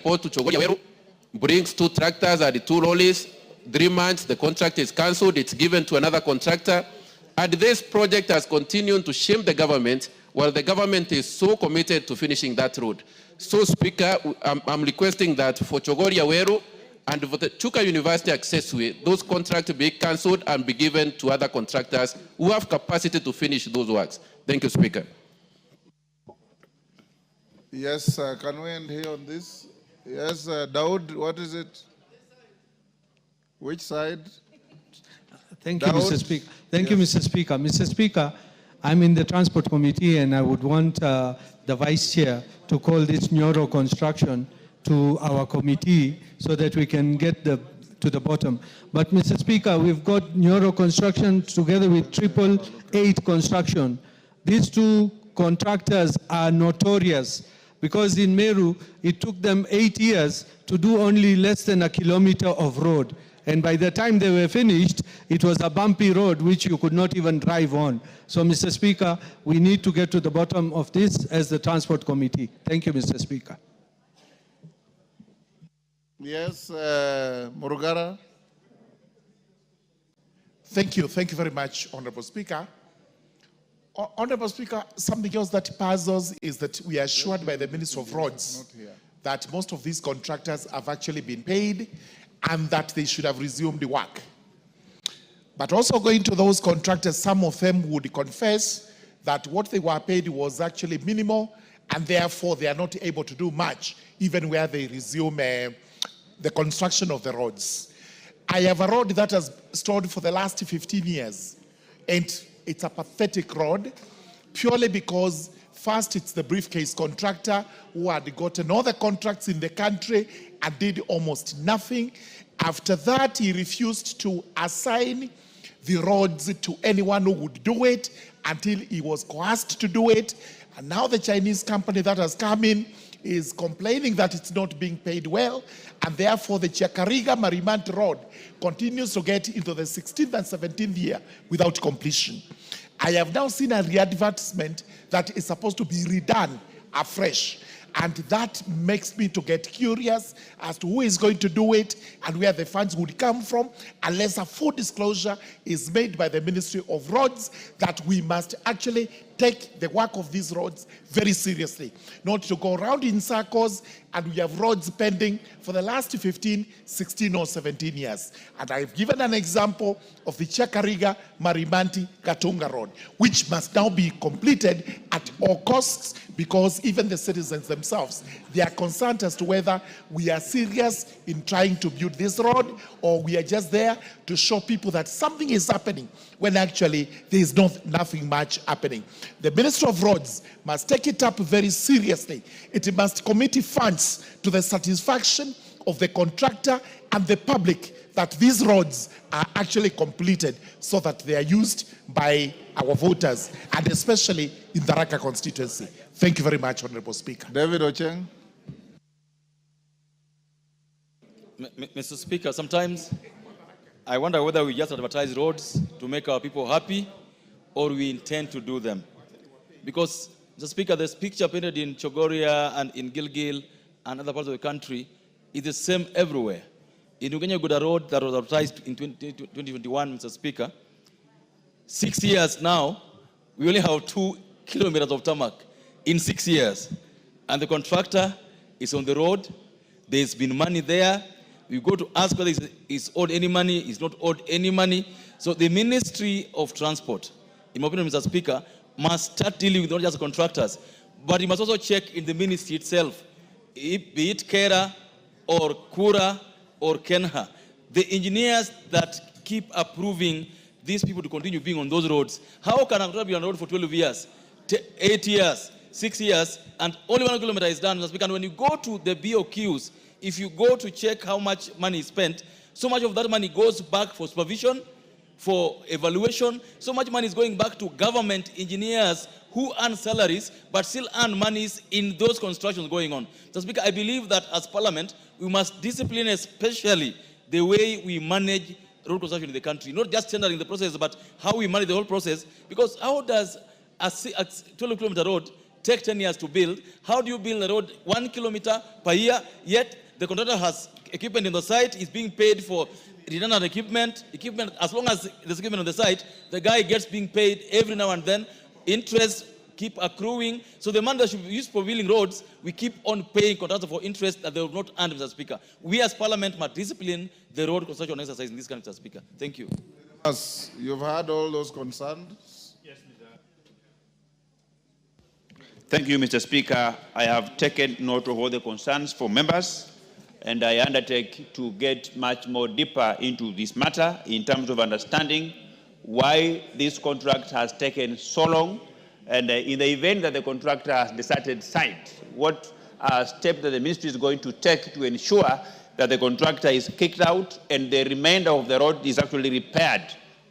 report to Chogoria, brings 2 tractors and 2 lorries. 3 months, the contract is cancelled. It's given to another contractor. And this project has continued to shame the government, while the government is so committed to finishing that road. So, Speaker, I'm requesting that for Chogoria Weru and for the Chuka University Accessway, those contracts be cancelled and be given to other contractors who have capacity to finish those works. Thank you, Speaker. Yes, can we end here on this? Yes, Daud, what is it? Which side? Thank you, Mr. Speaker. Thank you, Mr. Speaker. Mr. Speaker, I'm in the Transport Committee, and I would want the Vice Chair to call this neuro construction to our committee so that we can get to the bottom. But, Mr. Speaker, we've got neuro construction together with 888 construction. These 2 contractors are notorious because in Meru, it took them 8 years to do only less than a kilometer of road. And by the time they were finished, it was a bumpy road which you could not even drive on. So, Mr. Speaker, we need to get to the bottom of this as the Transport Committee. Thank you, Mr. Speaker. Yes, Murugara. Thank you very much, Honorable Speaker. Honorable Speaker, something else that puzzles is that we are assured by the Minister of Roads that most of these contractors have actually been paid and that they should have resumed the work. But also going to those contractors, some of them would confess that what they were paid was actually minimal, and therefore they are not able to do much, even where they resume the construction of the roads. I have a road that has stood for the last 15 years, and it's a pathetic road, purely because first it's the briefcase contractor who had gotten all the contracts in the country and did almost nothing. After that, he refused to assign the roads to anyone who would do it until he was coerced to do it. And now the Chinese company that has come in is complaining that it's not being paid well, and therefore the Chakariga Marimanti Road continues to get into the 16th and 17th year without completion. I have now seen a re-advertisement that is supposed to be redone afresh. And that makes me to get curious as to who is going to do it and where the funds would come from, unless a full disclosure is made by the Ministry of Roads that we must actually take the work of these roads very seriously, not to go around in circles and we have roads pending for the last 15, 16 or 17 years. And I've given an example of the Chakariga Marimanti Katunga Road, which must now be completed at all costs, because even the citizens themselves, they are concerned as to whether we are serious in trying to build this road or we are just there to show people that something is happening when actually there is nothing much happening. The Minister of Roads must take it up very seriously. It must commit funds to the satisfaction of the contractor and the public that these roads are actually completed so that they are used by our voters, and especially in the Raka constituency. Thank you very much, Honorable Speaker. David Ocheng. Mr. Speaker, sometimes I wonder whether we just advertise roads to make our people happy or we intend to do them. Because, Mr. Speaker, the picture painted in Chogoria and in Gilgil and other parts of the country is the same everywhere. In Ugenya-Guda Road that was advertised in 2021, Mr. Speaker, 6 years now, we only have 2 kilometers of tarmac in 6 years. And the contractor is on the road. There's been money there. We go to ask whether he's owed any money, he's not owed any money. So the Ministry of Transport, in my opinion, Mr. Speaker, must start dealing with not just contractors, but he must also check in the ministry itself, be it Kera or Kura or Kenha. The engineers that keep approving these people to continue being on those roads, how can a contractor be on the road for 12 years, 8 years, 6 years, and only 1 kilometer is done, Mr. Speaker? And when you go to the BOQs, if you go to check how much money is spent, so much of that money goes back for supervision, for evaluation. So much money is going back to government engineers who earn salaries but still earn monies in those constructions going on. So, Speaker, I believe that as Parliament, we must discipline especially the way we manage road construction in the country, not just tendering the process, but how we manage the whole process. Because how does a 12-kilometer road take 10 years to build. How do you build a road 1 kilometer per year, yet the contractor has equipment in the site, is being paid for redundant equipment, as long as there's equipment on the site, the guy gets being paid every now and then, interest keep accruing. So the money that should be used for building roads, we keep on paying contractors for interest that they will not earn, Mr. Speaker. We as Parliament must discipline the road construction exercise in this country, Mr. Speaker. Thank you. Yes, you've heard all those concerns. Yes, Mr. Thank you, Mr. Speaker. I have taken note of all the concerns from members, and I undertake to get much more deeper into this matter in terms of understanding why this contract has taken so long, and in the event that the contractor has deserted site, what steps that the ministry is going to take to ensure that the contractor is kicked out and the remainder of the road is actually repaired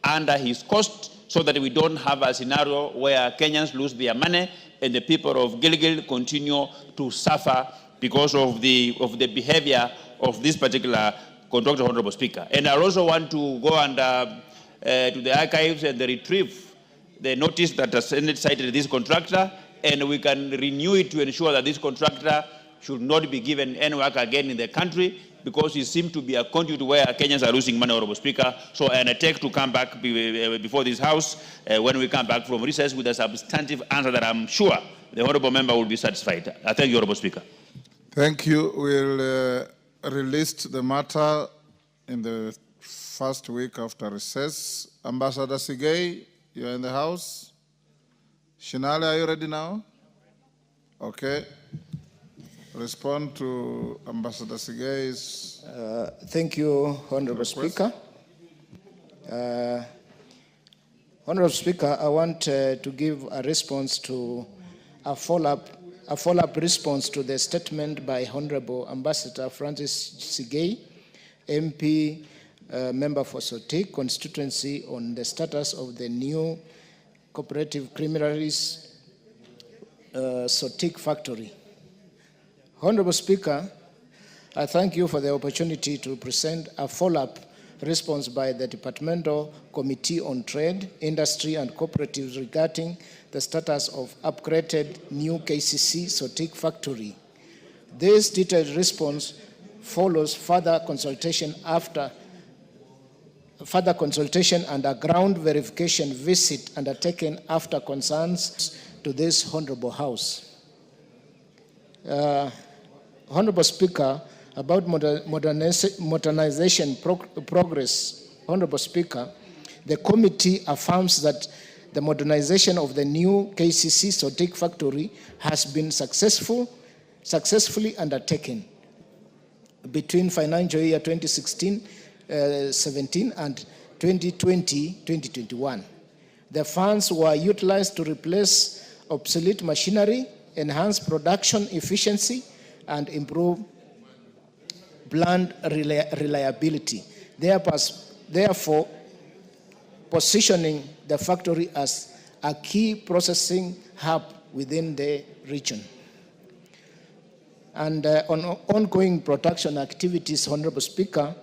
under his cost, so that we don't have a scenario where Kenyans lose their money and the people of Gilgil continue to suffer because of the behavior of this particular contractor, Honorable Speaker. And I also want to go and to the archives and retrieve the notice that has cited this contractor, and we can renew it to ensure that this contractor should not be given any work again in the country, because it seems to be a conduit where Kenyans are losing money, Honorable Speaker. So I undertake to come back before this House when we come back from recess with a substantive answer that I'm sure the Honorable Member will be satisfied. Thank you, Honorable Speaker. Thank you. We'll release the matter in the first week after recess. Ambassador Sigei, you're in the House. Shinale, are you ready now? Okay. Respond to Ambassador Sigei's. Thank you, Honorable Speaker. Honorable Speaker, I want to give a response to a follow-up response to the statement by Honorable Ambassador Francis Sigei, MP, member for Sotik constituency, on the status of the new cooperative criminalist Sotik factory. Honorable Speaker, I thank you for the opportunity to present a follow-up response by the Departmental Committee on Trade, Industry and Cooperatives regarding the status of upgraded new KCC Sotik factory. This detailed response follows further consultation and a ground verification visit undertaken after concerns to this Honorable House. Honorable Speaker, about modernization progress, Honorable Speaker, the committee affirms that the modernization of the new KCC Sotik factory has been successfully undertaken between financial year 2016-17 and 2020-2021. The funds were utilized to replace obsolete machinery, enhance production efficiency, and improve plant reliability, therefore positioning the factory as a key processing hub within the region. And on ongoing production activities, Honorable Speaker,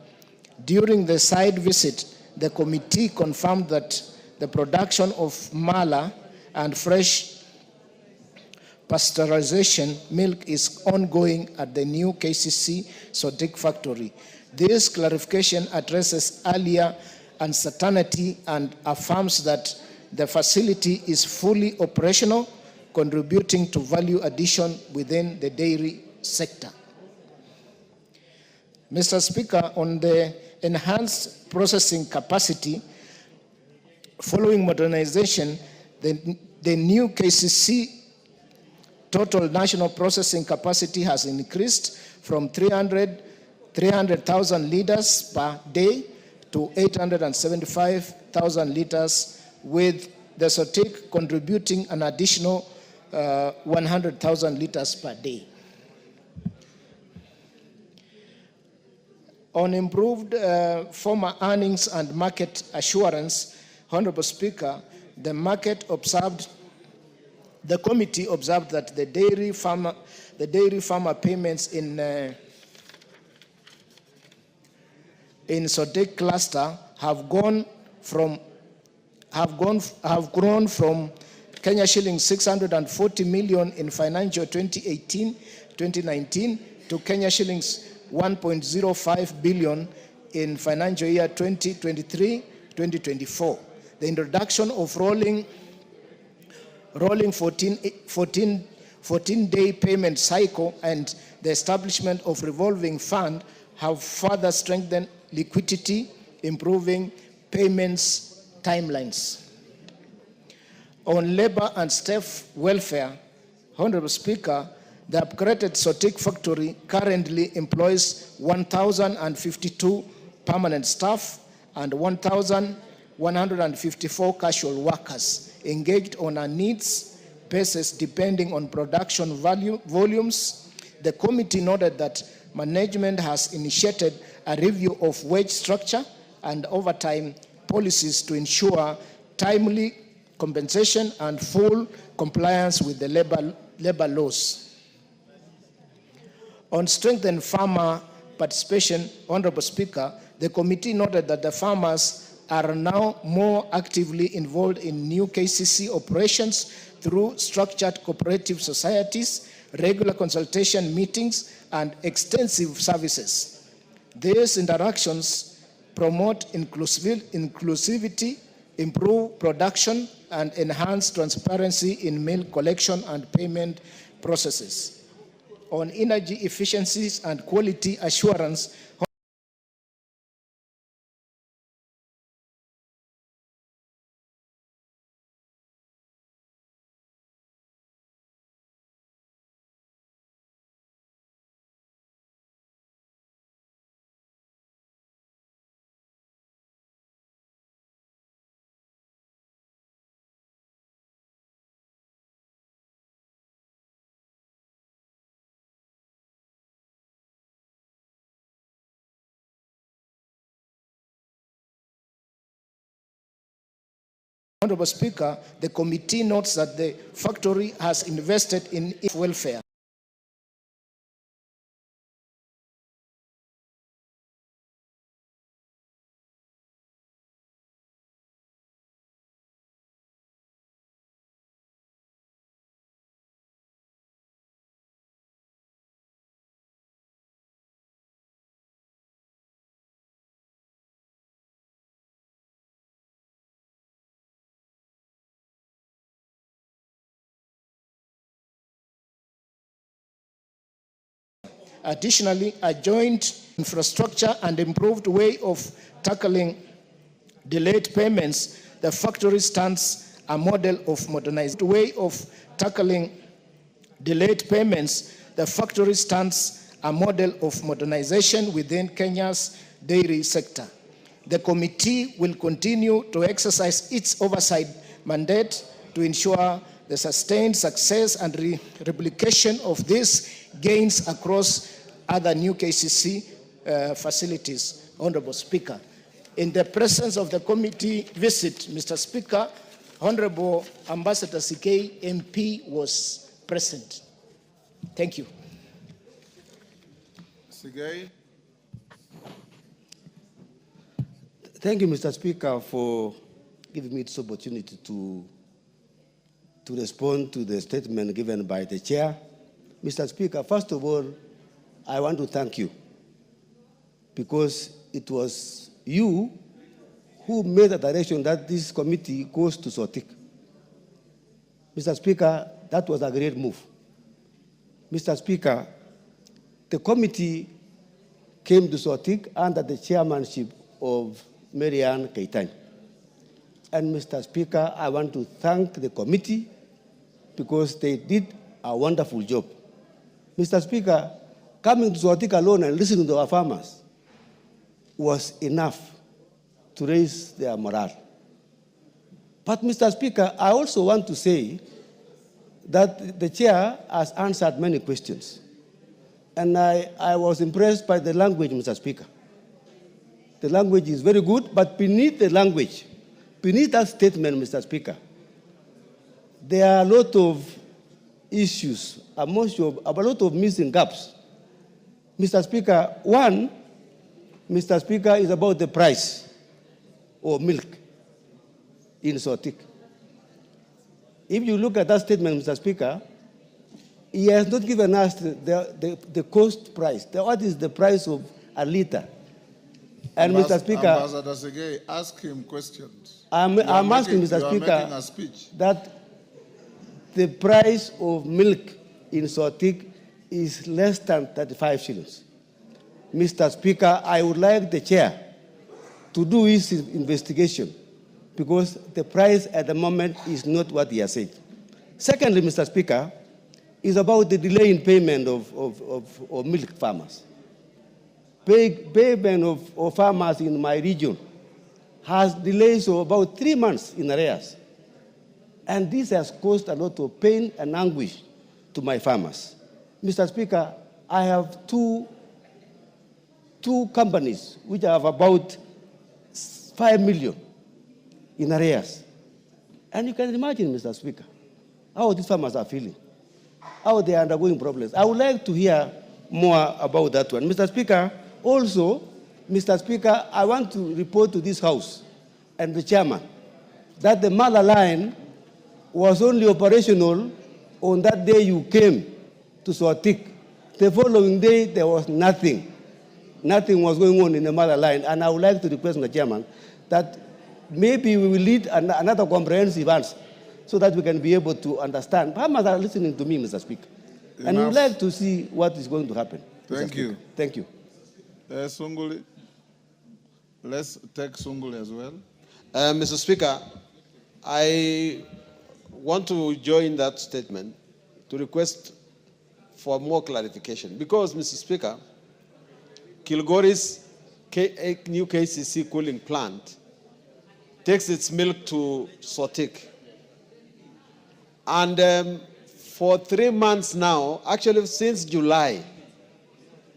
during the site visit, the committee confirmed that the production of mala and fresh pasteurization milk is ongoing at the new KCC Sotik factory. This clarification addresses earlier uncertainty and affirms that the facility is fully operational, contributing to value addition within the dairy sector. Mr. Speaker, on the enhanced processing capacity, following modernization, the new KCC total national processing capacity has increased from 300,000 liters per day to 875,000 liters, with the Sotik contributing an additional 100,000 liters per day. On improved former earnings and market assurance, Honorable Speaker, the committee observed that the dairy farmer payments in Sotik cluster have grown from Kenya shillings 640 million in financial 2018-2019 to Kenya shillings 1.05 billion in financial year 2023-2024. The introduction of rolling 14-day payment cycle and the establishment of revolving fund have further strengthened liquidity, improving payments timelines. On labor and staff welfare, Honorable Speaker, the upgraded Sotik factory currently employs 1,052 permanent staff and 1,154 casual workers engaged on a needs basis depending on production volumes. The committee noted that management has initiated a review of wage structure and overtime policies to ensure timely compensation and full compliance with the labor laws. On strengthened farmer participation, Honorable Speaker, the committee noted that the farmers are now more actively involved in new KCC operations through structured cooperative societies, regular consultation meetings, and extensive services. These interactions promote inclusivity, improve production, and enhance transparency in milk collection and payment processes. On energy efficiencies and quality assurance, Honorable Speaker, the committee notes that the factory has invested in its welfare. Additionally, a joint infrastructure and improved way of tackling delayed payments, the factory stands a model of modernized way of tackling delayed payments. The factory stands a model of modernization within Kenya's dairy sector. The committee will continue to exercise its oversight mandate to ensure the sustained success and replication of these gains across other new KCC facilities. Honorable Speaker, in the presence of the committee visit, Mr. Speaker, Honorable Ambassador Sikei MP was present. Thank you. Sikei. Thank you, Mr. Speaker, for giving me this opportunity to respond to the statement given by the chair. Mr. Speaker, first of all, I want to thank you because it was you who made the direction that this committee goes to Sotik. Mr. Speaker, that was a great move. Mr. Speaker, the committee came to Sotik under the chairmanship of Marianne Keitany. And Mr. Speaker, I want to thank the committee because they did a wonderful job. Mr. Speaker, coming to Sotik alone and listening to our farmers was enough to raise their morale. But Mr. Speaker, I also want to say that the chair has answered many questions. And I was impressed by the language, Mr. Speaker. The language is very good, but beneath the language, beneath that statement, Mr. Speaker, there are a lot of issues, a lot of missing gaps. Mr. Speaker, one, Mr. Speaker, is about the price of milk in Sotik. If you look at that statement, Mr. Speaker, he has not given us the cost price. What is the price of a liter? And Mr. Speaker, Ambassador Segei, ask him questions. I'm asking Mr. Speaker that the price of milk in Sotik is less than 35 shillings. Mr. Speaker, I would like the chair to do his investigation because the price at the moment is not what he has said. Secondly, Mr. Speaker, is about the delay in payment of milk farmers. Payment of farmers in my region has delays of about 3 months in arrears. And this has caused a lot of pain and anguish to my farmers. Mr. Speaker, I have two companies which have about 5 million in arrears. And you can imagine, Mr. Speaker, how these farmers are feeling, how they are undergoing problems. I would like to hear more about that one. Mr. Speaker, also, Mr. Speaker, I want to report to this House and the chairman that the Mala line was only operational on that day you came to Sotik. The following day, there was nothing. Nothing was going on in the Mala line. And I would like to request the chairman that maybe we will lead another comprehensive answer so that we can be able to understand. Farmers are listening to me, Mr. Speaker. And we would like to see what is going to happen. Thank you. Thank you. Sunguli, let's take Sunguli as well. Mr. Speaker, I want to join that statement to request for more clarification. Because, Mr. Speaker, Kilgore's new KCC cooling plant takes its milk to Sotik. And for 3 months now, actually since July,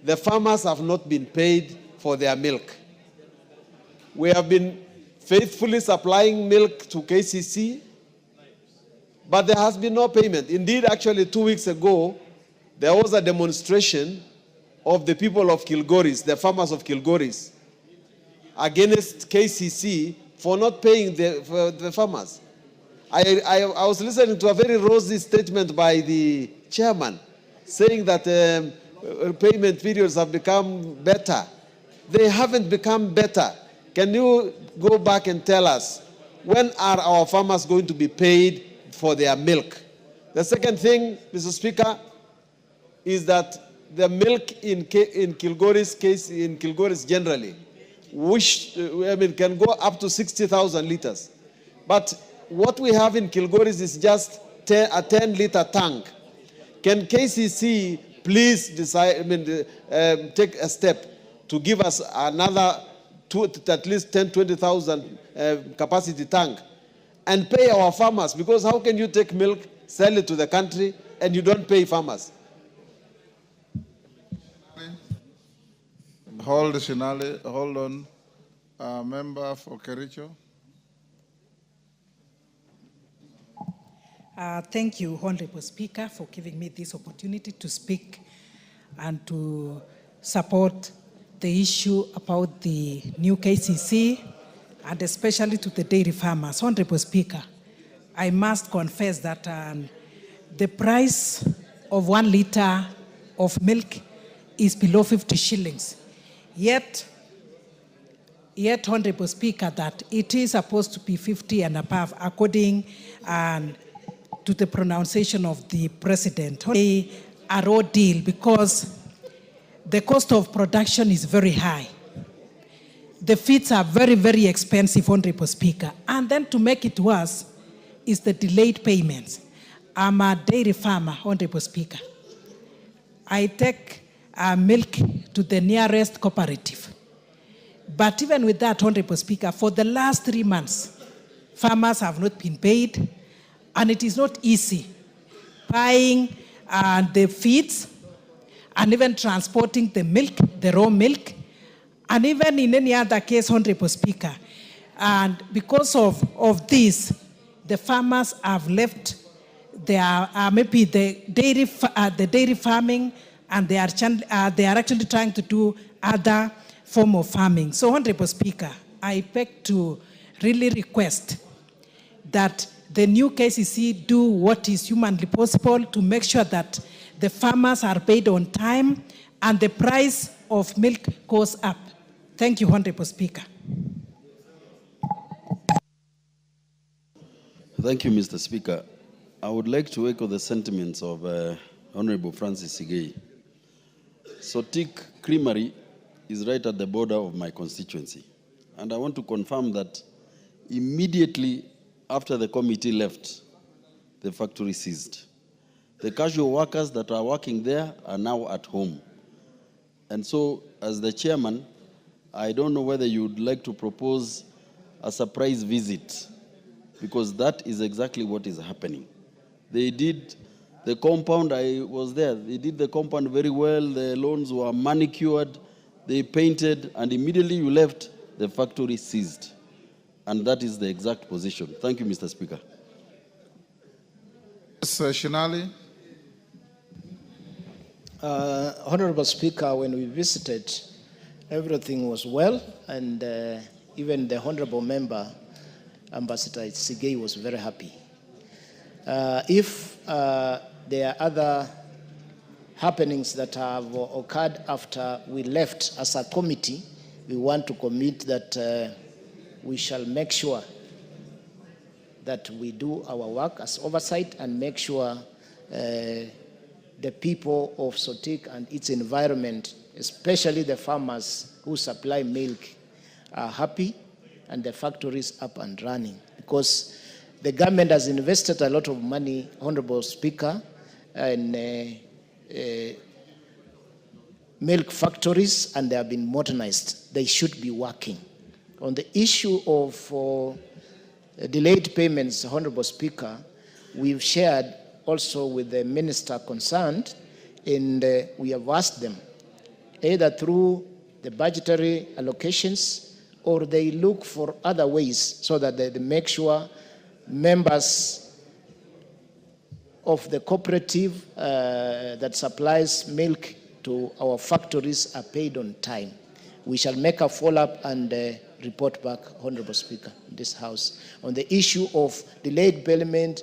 the farmers have not been paid for their milk. We have been faithfully supplying milk to KCC, but there has been no payment. Indeed, actually 2 weeks ago, there was a demonstration of the people of Kilgoris, the farmers of Kilgoris, against KCC for not paying the farmers. I was listening to a very rosy statement by the chairman saying that payment periods have become better. They haven't become better. Can you go back and tell us when are our farmers going to be paid for their milk? The second thing, Mr. Speaker, is that the milk in Kilgoris case, in Kilgoris generally, can go up to 60,000 liters. But what we have in Kilgoris is just a 10-liter tank. Can KCC please decide, take a step to give us another at least 10, 20,000 capacity tank and pay our farmers? Because how can you take milk, sell it to the country, and you don't pay farmers? Hold on. Member for Kericho. Thank you, Honorable Speaker, for giving me this opportunity to speak and to support the issue about the new KCC and especially to the dairy farmers. Honorable Speaker, I must confess that the price of 1 liter of milk is below 50 shillings. Yet, Honorable Speaker, that it is supposed to be 50 and above according to the pronunciation of the President. A raw deal because the cost of production is very high. The feeds are very, very expensive, Honorable Speaker. And then to make it worse is the delayed payments. I'm a dairy farmer, Honorable Speaker. I take milk to the nearest cooperative. But even with that, Honorable Speaker, for the last 3 months, farmers have not been paid, and it is not easy buying the feeds and even transporting the milk, the raw milk, and even in any other case, Honorable Speaker. And because of this, the farmers have left their maybe the dairy farming, and they are actually trying to do other form of farming. So, Honorable Speaker, I beg to really request that the new KCC do what is humanly possible to make sure that the farmers are paid on time and the price of milk goes up. Thank you, Honorable Speaker. Thank you, Mr. Speaker. I would like to echo the sentiments of Honorable Francis Sigei. Sotik Creamery is right at the border of my constituency. And I want to confirm that immediately after the committee left, the factory ceased. The casual workers that are working there are now at home. And so, as the chairman, I don't know whether you would like to propose a surprise visit, because that is exactly what is happening. They did the compound, I was there, they did the compound very well, the lawns were manicured, they painted, and immediately you left, the factory ceased. And that is the exact position. Thank you, Mr. Speaker. Mr. Shinali. Honorable Speaker, when we visited, everything was well, and even the Honorable Member, Ambassador Sigei, was very happy. If there are other happenings that have occurred after we left as a committee, we want to commit that we shall make sure that we do our work as oversight and make sure the people of Sotik and its environment, especially the farmers who supply milk, are happy and the factory is up and running. Because the government has invested a lot of money, Honorable Speaker, in milk factories, and they have been modernized. They should be working. On the issue of delayed payments, Honorable Speaker, we've shared also with the minister concerned, and we have asked them, either through the budgetary allocations or they look for other ways so that they make sure members of the cooperative that supplies milk to our factories are paid on time. We shall make a follow-up and report back, Honorable Speaker, in this House, on the issue of delayed payment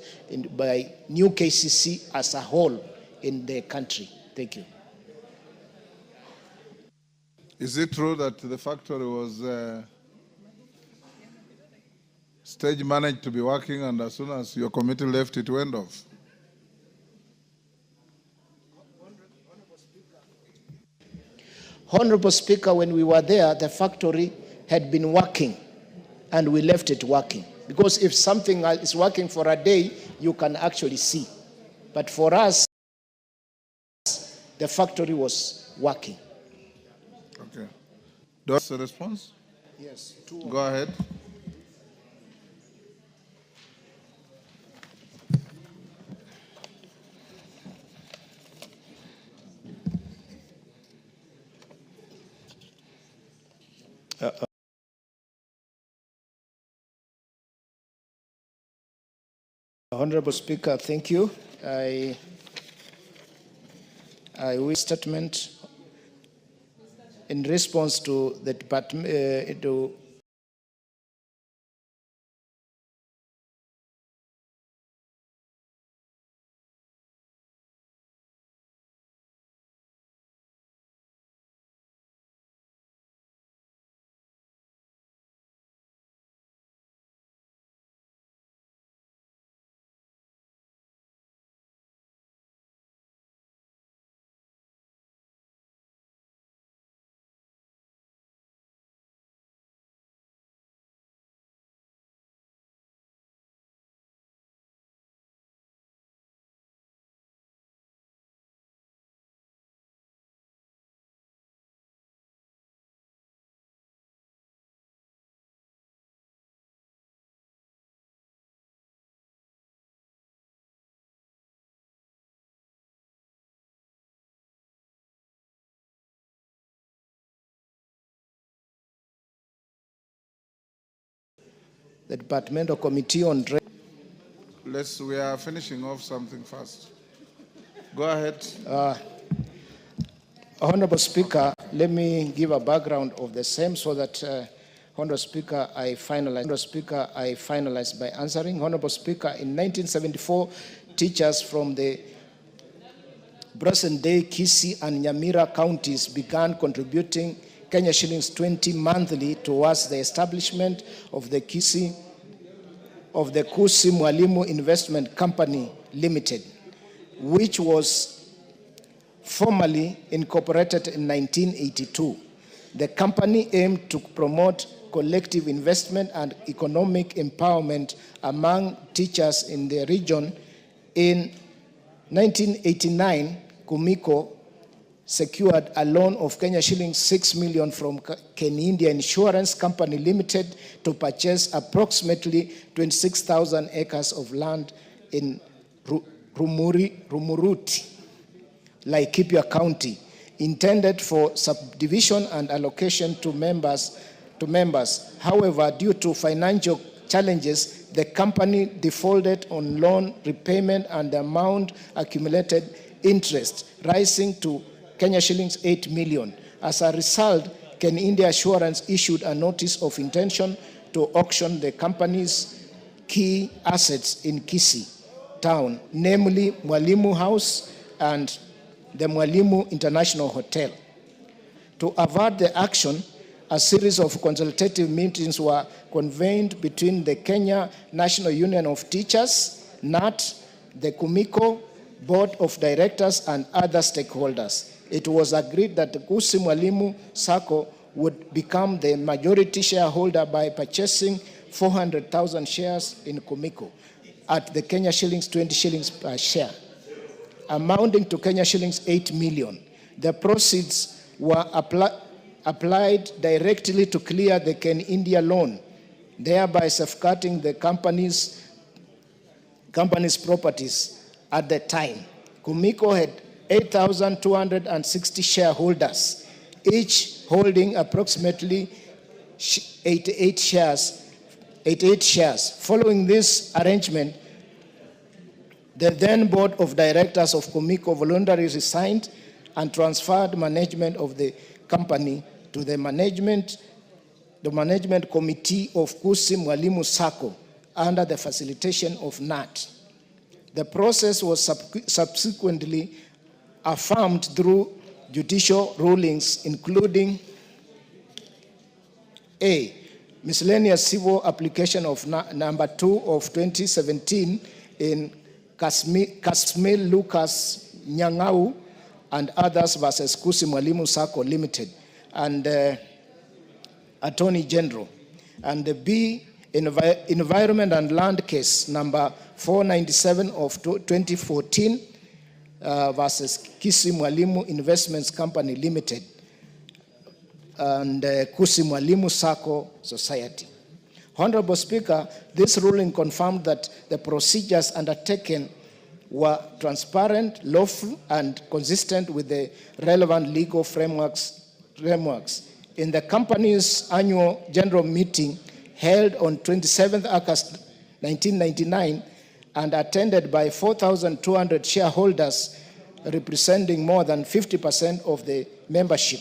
by new KCC as a whole in the country. Thank you. Is it true that the factory was stage managed to be working, and as soon as your committee left, it went off? Honorable Speaker, when we were there, the factory had been working, and we left it working. Because if something is working for a day, you can actually see. But for us, the factory was working. Okay. Does a response? Yes. Go ahead. Honorable Speaker, thank you. I wish statement in response to the department the departmental committee on trade. We are finishing off something fast. Go ahead. Honorable Speaker, let me give a background of the same so that Honorable Speaker, I finalize by answering. Honorable Speaker, in 1974, teachers from the present-day Kisii and Nyamira counties began contributing Kenya shillings 20 monthly towards the establishment of the Kusi Mwalimu Investment Company Limited, which was formally incorporated in 1982. The company aimed to promote collective investment and economic empowerment among teachers in the region. In 1989, Kumiko secured a loan of Kenya shillings 6 million from Kenyan Insurance Company Limited to purchase approximately 26,000 acres of land in Rumuruti, Laikipia County, intended for subdivision and allocation to members. However, due to financial challenges, the company defaulted on loan repayment and the amount accumulated interest, rising to Kenya shillings 8 million. As a result, Kenyan Assurance issued a notice of intention to auction the company's key assets in Kisii town, namely Mwalimu House and the Mwalimu International Hotel. To avert the action, a series of consultative meetings were convened between the Kenya National Union of Teachers, NAT, the Kumiko Board of Directors, and other stakeholders. It was agreed that the Kusi Mwalimu Sacco would become the majority shareholder by purchasing 400,000 shares in Kumiko at the Kenya shillings 20 shillings per share, amounting to Kenya shillings 8 million. The proceeds were applied directly to clear the Kenyan loan, thereby safeguarding the company's properties. At the time, Kumiko had 8,260 shareholders, each holding approximately 88 shares. Following this arrangement, the then board of directors of Kumiko voluntarily resigned and transferred management of the company to the management committee of Kusi Mwalimu Sacco under the facilitation of NAT. The process was subsequently affirmed through judicial rulings, including A, miscellaneous civil application of number 2 of 2017 in Kasmil Lucas Nyang'au and others versus Kusi Mwalimu Sacco Limited and Attorney General, and B, Environment and Land Case number 497 of 2014 versus Kusi Mwalimu Investments Company Limited and Kusi Mwalimu Sacco Society. Honorable Speaker, this ruling confirmed that the procedures undertaken were transparent, lawful, and consistent with the relevant legal frameworks. In the company's annual general meeting held on 27th August 1999 and attended by 4,200 shareholders representing more than 50% of the membership,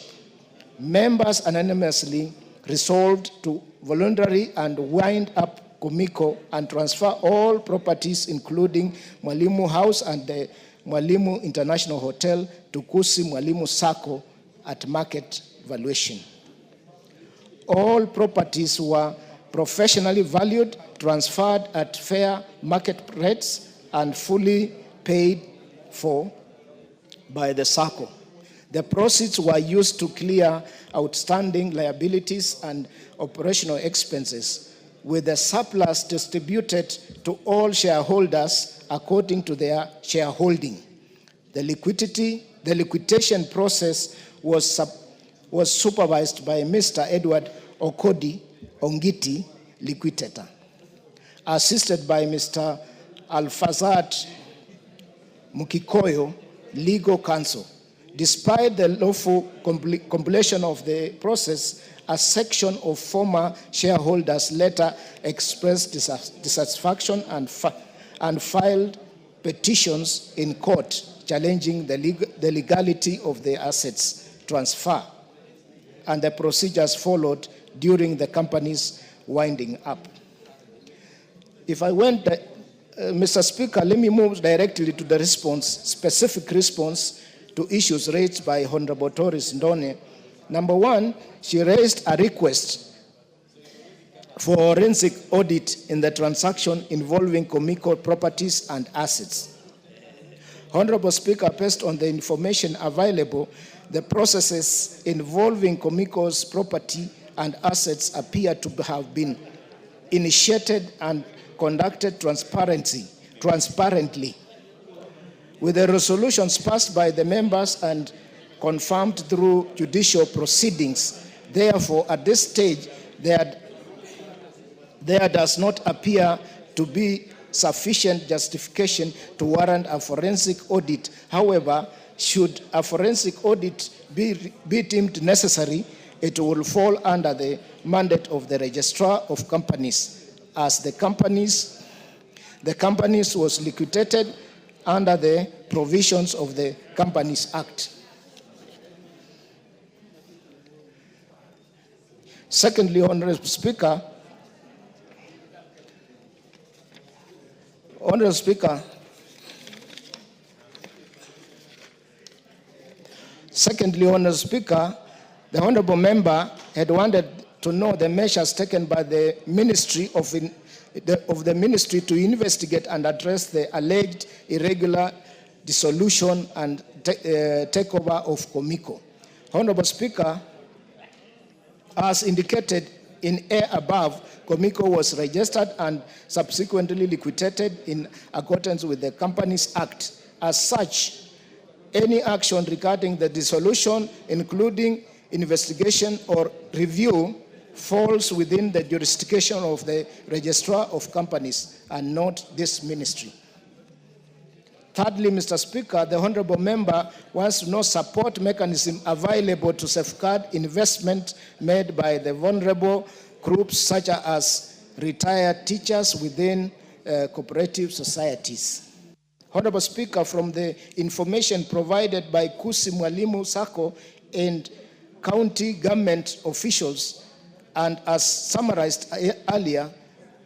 members unanimously resolved to voluntarily and wind up Kumiko and transfer all properties, including Mwalimu House and the Mwalimu International Hotel, to Kusi Mwalimu Sacco at market valuation. All properties were professionally valued, transferred at fair market rates, and fully paid for by the Sacco. The proceeds were used to clear outstanding liabilities and operational expenses, with the surplus distributed to all shareholders according to their shareholding. The liquidation process was supervised by Mr. Edward Okodi Ongiti, liquidator, assisted by Mr. Alfazad Mukikoyo, legal counsel. Despite the lawful completion of the process, a section of former shareholders later expressed dissatisfaction and filed petitions in court challenging the legality of the assets transfer and the procedures followed during the company's winding up. If I went, Mr. Speaker, let me move directly to the specific response to issues raised by Honorable Doris Ndone. Number one, she raised a request for forensic audit in the transaction involving Comico properties and assets. Honorable Speaker, based on the information available, the processes involving Comico's property and assets appear to have been initiated and conducted transparently, with the resolutions passed by the members and confirmed through judicial proceedings. Therefore, at this stage, there does not appear to be sufficient justification to warrant a forensic audit. However, should a forensic audit be deemed necessary, it will fall under the mandate of the Registrar of Companies, as the companies was liquidated under the provisions of the Companies Act. Secondly, Honorable Speaker, the Honorable Member had wanted to know the measures taken by the Ministry of the Ministry to investigate and address the alleged irregular dissolution and takeover of Comico. Honorable Speaker, as indicated in A above, Comico was registered and subsequently liquidated in accordance with the Companies Act. As such, any action regarding the dissolution, including investigation or review, falls within the jurisdiction of the Registrar of Companies and not this ministry. Thirdly, Mr. Speaker, the Honorable Member wants to know support mechanism available to safeguard investment made by the vulnerable groups such as retired teachers within cooperative societies. Honorable Speaker, from the information provided by Kusi Mwalimu Sacco and county government officials, and as summarized earlier,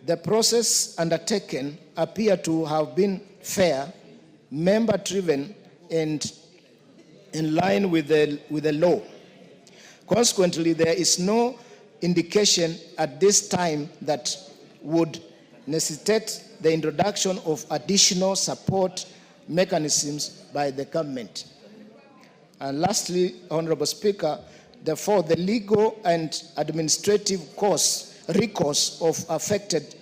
the process undertaken appear to have been fair, member-driven, and in line with the law. Consequently, there is no indication at this time that would necessitate the introduction of additional support mechanisms by the government. And lastly, Honorable Speaker, therefore, the legal and administrative recourse of affected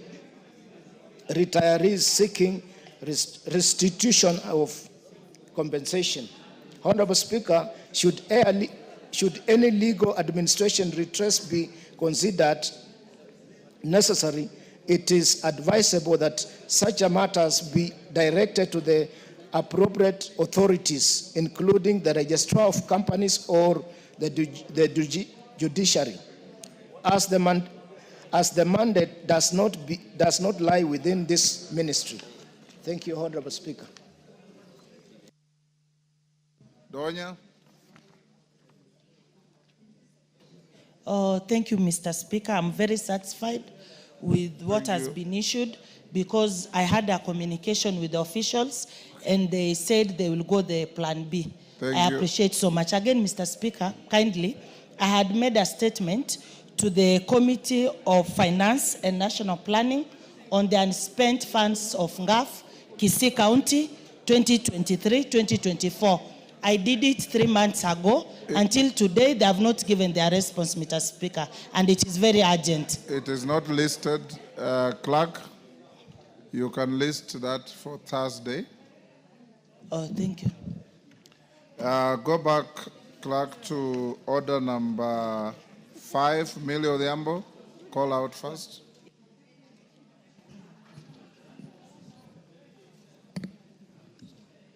retirees seeking restitution of compensation. Honorable Speaker, should any legal administration redress be considered necessary, it is advisable that such matters be directed to the appropriate authorities, including the Registrar of Companies or the judiciary, as the mandate does not lie within this ministry. Thank you, Honorable Speaker. Donya. Thank you, Mr. Speaker. I'm very satisfied with what has been issued, because I had a communication with the officials and they said they will go the plan B. I appreciate so much. Again, Mr. Speaker, kindly, I had made a statement to the Committee of Finance and National Planning on the unspent funds of NGAF, Kisii County, 2023-2024. I did it 3 months ago. Until today, they have not given their response, Mr. Speaker, and it is very urgent. It is not listed. Clerk, you can list that for Thursday. Oh, thank you. Go back, Clerk, to order number 5, Millie Odhiambo. Call out first.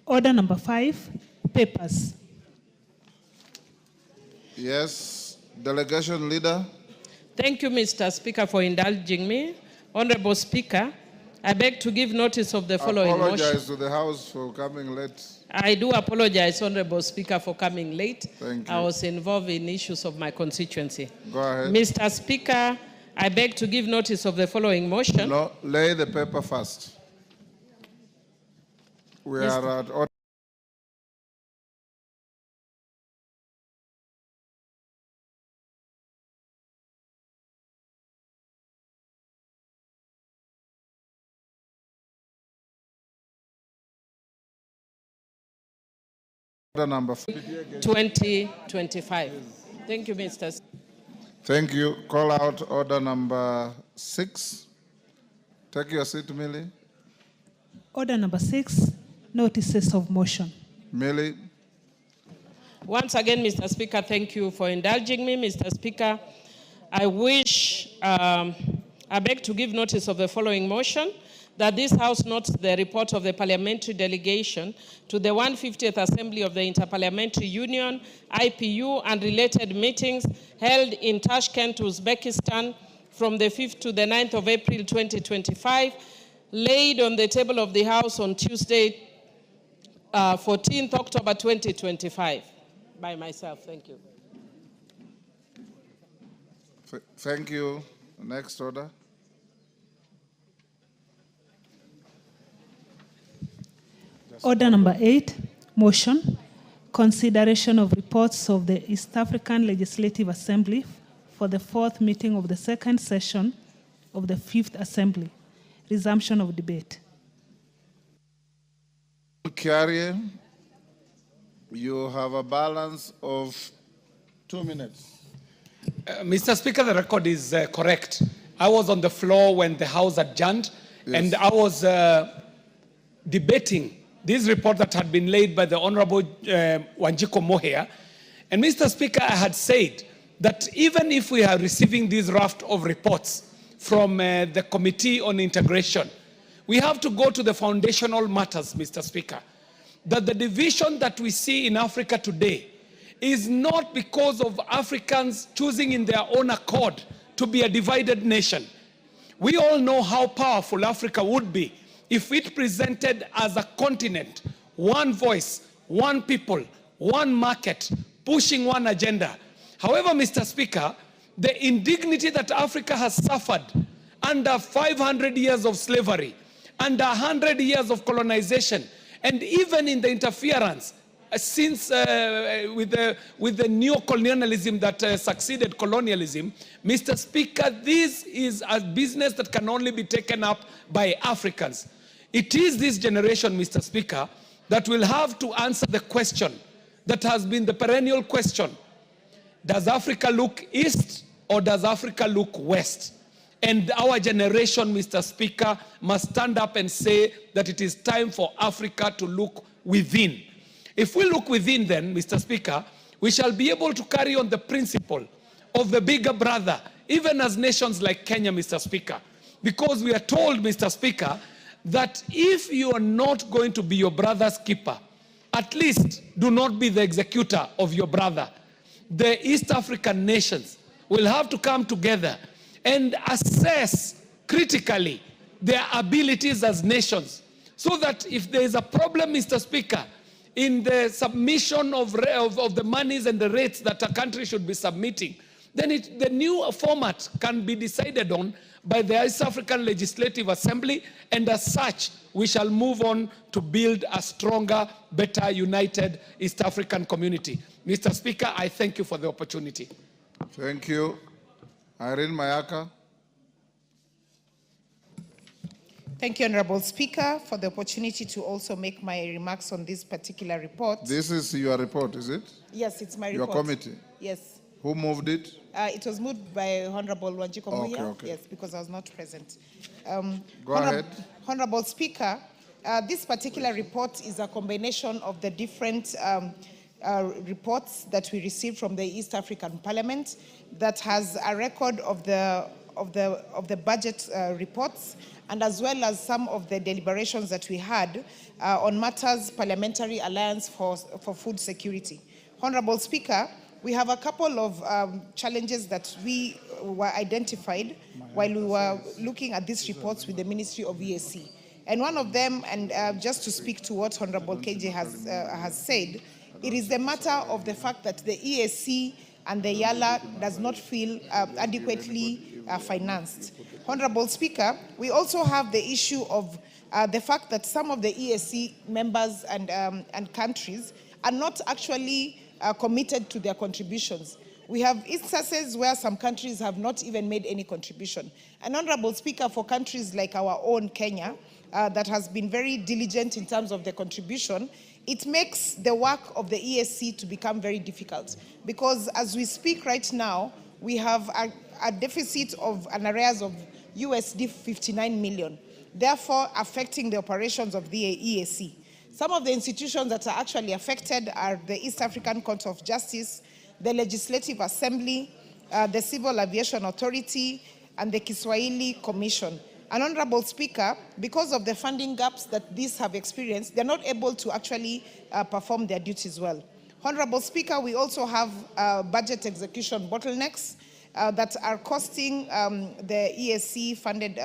Order number 5, papers. Yes, delegation leader. Thank you, Mr. Speaker, for indulging me. Honorable Speaker, I beg to give notice of the following motion. Apologize to the House for coming late. I do apologize, Honorable Speaker, for coming late. Thank you. I was involved in issues of my constituency. Go ahead. Mr. Speaker, I beg to give notice of the following motion. No, lay the paper first. We are at order. Order number 2025. Thank you, Mr. Speaker. Thank you. Call out order number 6. Take your seat, Millie. Order number 6, notices of motion. Millie. Once again, Mr. Speaker, thank you for indulging me. Mr. Speaker, I beg to give notice of the following motion, that this House notes the report of the parliamentary delegation to the 150th Assembly of the Interparliamentary Union, IPU, and related meetings held in Tashkent, Uzbekistan, from the 5th to the 9th of April 2025, laid on the table of the House on Tuesday, 14th October 2025, by myself. Thank you. Thank you. Next order. Order number 8, motion, consideration of reports of the East African Legislative Assembly for the 4th meeting of the 2nd session of the 5th Assembly. Resumption of debate. Carrier, you have a balance of 2 minutes. Mr. Speaker, the record is correct. I was on the floor when the House adjourned, yes, and I was debating this report that had been laid by the Honorable Wanjiko Moher. And Mr. Speaker, I had said that even if we are receiving this raft of reports from the Committee on Integration, we have to go to the foundational matters, Mr. Speaker. That the division that we see in Africa today is not because of Africans choosing in their own accord to be a divided nation. We all know how powerful Africa would be if it presented as a continent, one voice, one people, one market, pushing one agenda. However, Mr. Speaker, the indignity that Africa has suffered under 500 years of slavery, under 100 years of colonization, and even in the interference since with the neo-colonialism that succeeded colonialism, Mr. Speaker, this is a business that can only be taken up by Africans. It is this generation, Mr. Speaker, that will have to answer the question that has been the perennial question. Does Africa look east or does Africa look west? And our generation, Mr. Speaker, must stand up and say that it is time for Africa to look within. If we look within then, Mr. Speaker, we shall be able to carry on the principle of the bigger brother, even as nations like Kenya, Mr. Speaker. Because we are told, Mr. Speaker, that if you are not going to be your brother's keeper, at least do not be the executor of your brother. The East African nations will have to come together and assess critically their abilities as nations, so that if there is a problem, Mr. Speaker, in the submission of the monies and the rates that a country should be submitting, then the new format can be decided on by the East African Legislative Assembly, and as such, we shall move on to build a stronger, better, united East African community. Mr. Speaker, I thank you for the opportunity. Thank you. Irene Mayaka. Thank you, Honorable Speaker, for the opportunity to also make my remarks on this particular report. This is your report, is it? Yes, it's my report. Your committee? Yes. Who moved it? It was moved by Honorable Wanjiko Moher. Okay. Yes, because I was not present. Go ahead. Honorable Speaker, this particular report is a combination of the different reports that we received from the East African Parliament that has a record of the budget reports, and as well as some of the deliberations that we had on matters Parliamentary Alliance for Food Security. Honorable Speaker, we have a couple of challenges that we were identified while we were looking at these reports with the Ministry of EAC. And one of them, and just to speak to what Honorable KJ has said, it is the matter of the fact that the EAC and the YALA does not feel adequately financed. Honorable Speaker, we also have the issue of the fact that some of the EAC members and countries are not actually committed to their contributions. We have instances where some countries have not even made any contribution. And Honorable Speaker, for countries like our own Kenya, that has been very diligent in terms of the contribution, it makes the work of the EAC to become very difficult. Because as we speak right now, we have a deficit of an arrears of USD 59 million, therefore affecting the operations of the EAC. Some of the institutions that are actually affected are the East African Court of Justice, the Legislative Assembly, the Civil Aviation Authority, and the Kiswahili Commission. And Honorable Speaker, because of the funding gaps that these have experienced, they're not able to actually perform their duties well. Honorable Speaker, we also have budget execution bottlenecks that are costing the EAC-funded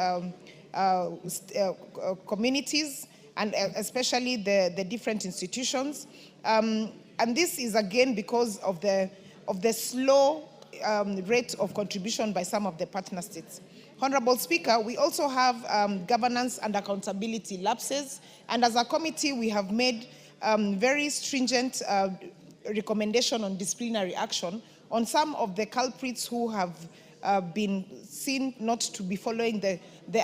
communities, and especially the different institutions. And this is again because of the slow rate of contribution by some of the partner states. Honorable Speaker, we also have governance and accountability lapses, and as a committee we have made very stringent recommendation on disciplinary action on some of the culprits who have been seen not to be following the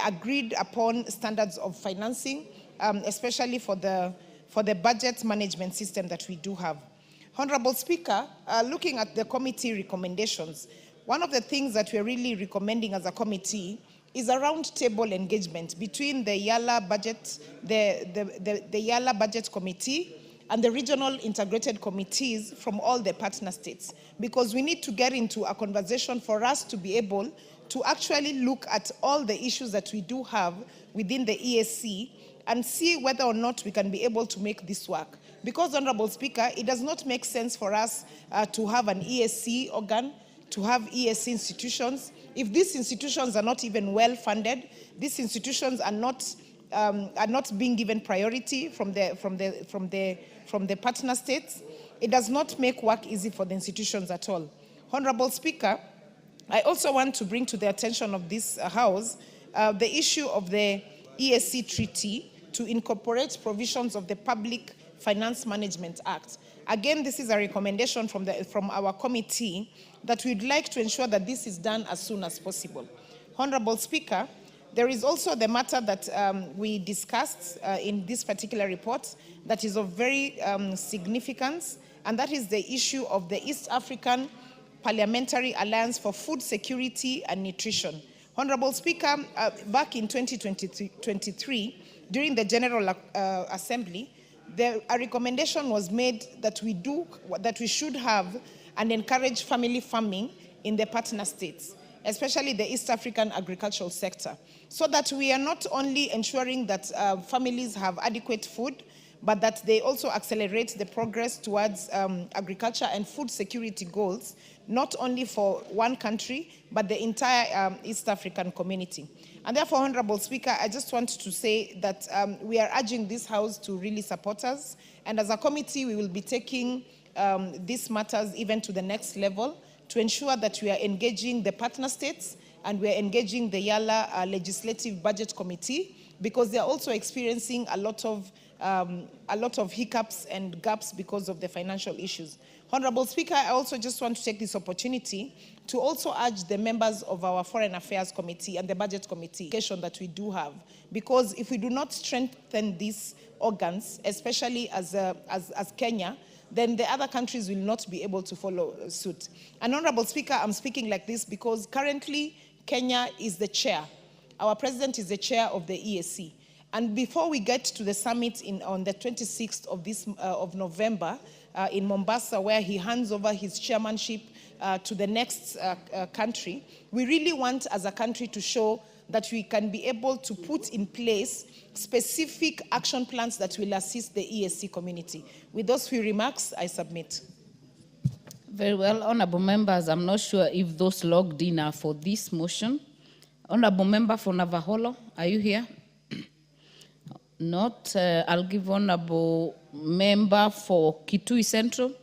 agreed upon standards of financing, especially for the budget management system that we do have. Honorable Speaker, looking at the committee recommendations, one of the things that we're really recommending as a committee is a round-table engagement between the YALA budget, the YALA budget committee and the regional integrated committees from all the partner states, because we need to get into a conversation for us to be able to actually look at all the issues that we do have within the EAC and see whether or not we can be able to make this work. Because, Honorable Speaker, it does not make sense for us to have an EAC organ, to have EAC institutions. If these institutions are not even well funded, these institutions are not being given priority from the partner states, it does not make work easy for the institutions at all. Honorable Speaker, I also want to bring to the attention of this House the issue of the EAC treaty to incorporate provisions of the Public Finance Management Act. Again, this is a recommendation from our committee that we'd like to ensure that this is done as soon as possible. Honorable Speaker, there is also the matter that we discussed in this particular report that is of very significance, and that is the issue of the East African Parliamentary Alliance for Food Security and Nutrition. Honorable Speaker, back in 2023, during the General Assembly, a recommendation was made that we should have and encourage family farming in the partner states, especially the East African agricultural sector, so that we are not only ensuring that families have adequate food, but that they also accelerate the progress towards agriculture and food security goals, not only for one country, but the entire East African community. And therefore, Honorable Speaker, I just want to say that we are urging this House to really support us. And as a committee, we will be taking these matters even to the next level to ensure that we are engaging the partner states and we are engaging the YALA Legislative Budget Committee, because they are also experiencing a lot of hiccups and gaps because of the financial issues. Honorable Speaker, I also just want to take this opportunity to also urge the members of our Foreign Affairs Committee and the Budget Committee that we do have, because if we do not strengthen these organs, especially as Kenya, then the other countries will not be able to follow suit. And Honorable Speaker, I'm speaking like this because currently Kenya is the chair. Our president is the chair of the EAC. And before we get to the summit on the 26th of November in Mombasa, where he hands over his chairmanship to the next country, we really want as a country to show that we can be able to put in place specific action plans that will assist the EAC community. With those few remarks, I submit. Very well, honorable members, I'm not sure if those logged in are for this motion. Honorable member for Navaholo, are you here? Not. I'll give honorable member for Kitui Central,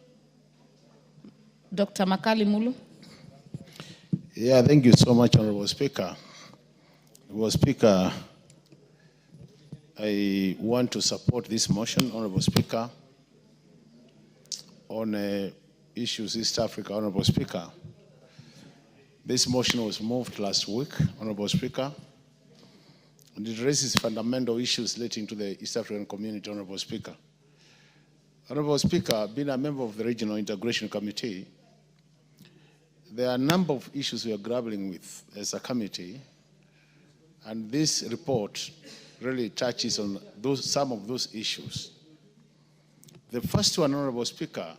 Dr. Makali Mulu. Yeah, thank you so much, Honorable Speaker. Honorable Speaker, I want to support this motion, Honorable Speaker, on issues East Africa, Honorable Speaker. This motion was moved last week, Honorable Speaker, and it raises fundamental issues relating to the East African community, Honorable Speaker. Honorable Speaker, being a member of the Regional Integration Committee, there are a number of issues we are grappling with as a committee, and this report really touches on some of those issues. The first one, Honorable Speaker,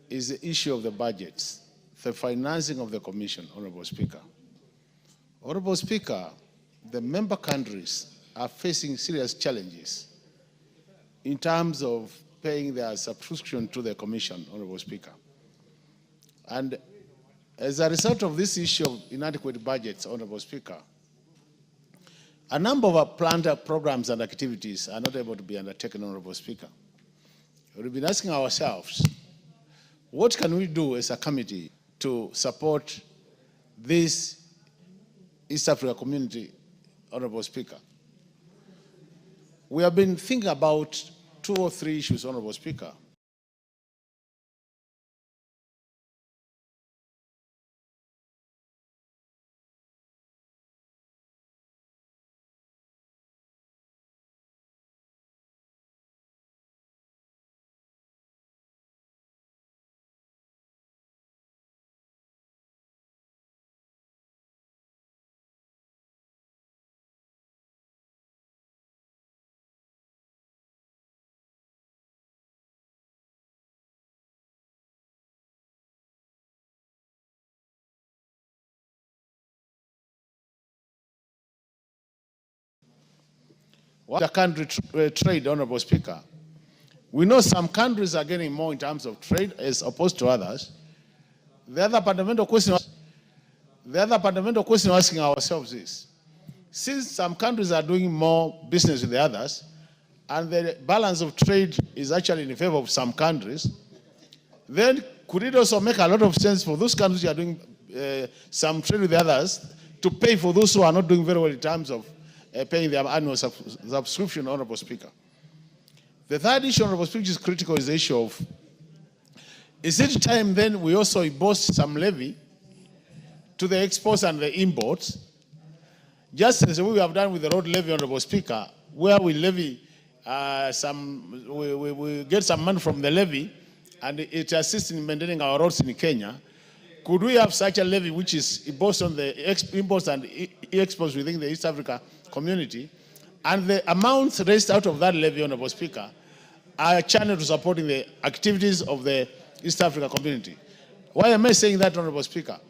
is the issue of the budgets, the financing of the Commission, Honorable Speaker. Honorable Speaker, the member countries are facing serious challenges in terms of paying their subscription to the Commission, Honorable Speaker. And as a result of this issue of inadequate budgets, Honorable Speaker, a number of our planned programs and activities are not able to be undertaken, Honorable Speaker. We've been asking ourselves, what can we do as a committee to support this East Africa community, Honorable Speaker? We have been thinking about 2 or 3 issues, Honorable Speaker. The country trade, Honorable Speaker. We know some countries are getting more in terms of trade as opposed to others. The other fundamental question we're asking ourselves is, since some countries are doing more business with the others, and the balance of trade is actually in favor of some countries, then could it also make a lot of sense for those countries who are doing some trade with the others to pay for those who are not doing very well in terms of paying their annual subscription, Honorable Speaker? The third issue, Honorable Speaker, is critical, is the issue of, is it time then we also impose some levy to the exports and the imports, just as we have done with the road levy, Honorable Speaker, where we levy we get some money from the levy and it assists in maintaining our roads in Kenya. Could we have such a levy which is imposed on the imports and exports within the East Africa community, and the amounts raised out of that levy, Honorable Speaker, are channeled to supporting the activities of the East Africa community? Why am I saying that, Honorable Speaker?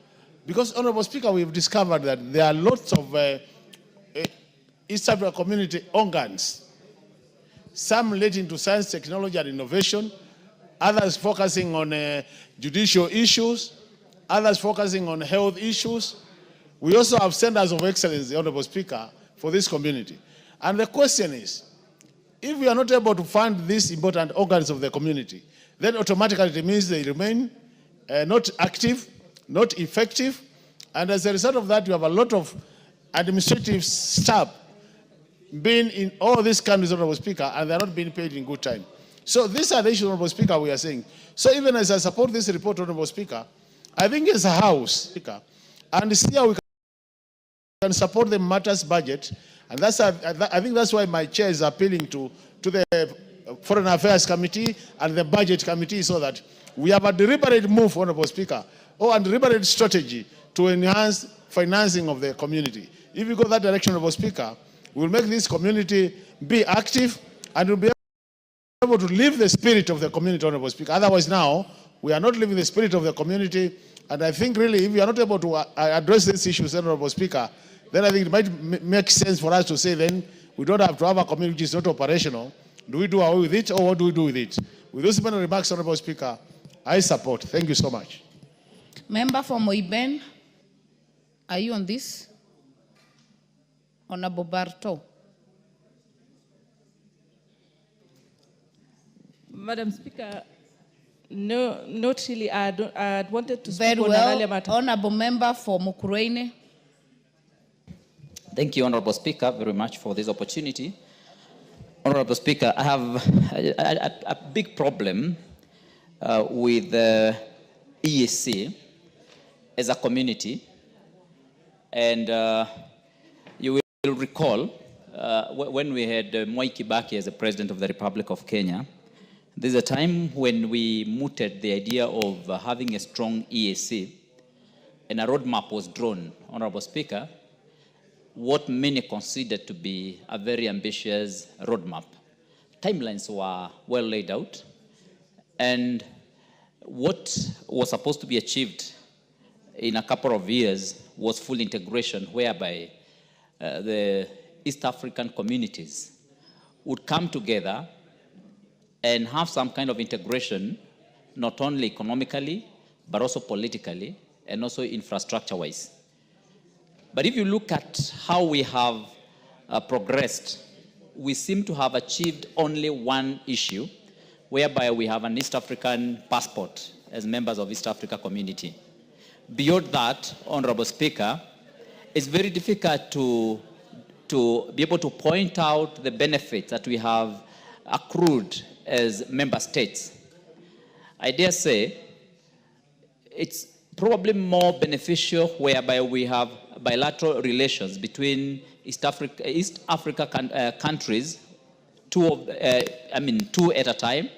Because, Honorable Speaker, we've discovered that there are lots of East Africa community organs, some relating to science, technology, and innovation, others focusing on judicial issues, others focusing on health issues. We also have centers of excellence, Honorable Speaker, for this community. And the question is, if we are not able to fund these important organs of the community, then automatically it means they remain not active, not effective, and as a result of that, you have a lot of administrative staff being in all these countries, Honorable Speaker, and they're not being paid in good time. So these are the issues, Honorable Speaker, we are saying. So even as I support this report, Honorable Speaker, I think as a House, Speaker, and see how we can support the matters budget, and that's I think that's why my chair is appealing to the Foreign Affairs Committee and the Budget Committee, so that we have a deliberate move, Honorable Speaker, or a deliberate strategy to enhance financing of the community. If we go that direction, Honorable Speaker, we'll make this community be active and we'll be able to live the spirit of the community, Honorable Speaker. Otherwise now, we are not living the spirit of the community, and I think really if we are not able to address these issues, Honorable Speaker, then I think it might make sense for us to say then we don't have to have a community which is not operational. Do we do away with it, or what do we do with it? With those many remarks, Honorable Speaker, I support. Thank you so much. Member for Moiben, are you on this? Honorable Barto. Madam Speaker, no, not really. I wanted to speak Very on an earlier well. matter. Honorable Member for Mukurweini. Thank you, Honorable Speaker, very much for this opportunity. Honorable Speaker, I have a big problem with the EAC as a community. And you will recall when we had Mwai Kibaki as the President of the Republic of Kenya, there's a time when we mooted the idea of having a strong EAC, and a roadmap was drawn, Honorable Speaker, what many considered to be a very ambitious roadmap. Timelines were well laid out, and what was supposed to be achieved in a couple of years was full integration, whereby the East African communities would come together and have some kind of integration, not only economically, but also politically, and also infrastructure-wise. But if you look at how we have progressed, we seem to have achieved only one issue, whereby we have an East African passport as members of East Africa community. Beyond that, Honorable Speaker, it's very difficult to be able to point out the benefits that we have accrued as member states. I dare say it's probably more beneficial whereby we have bilateral relations between East Africa countries, two at a time,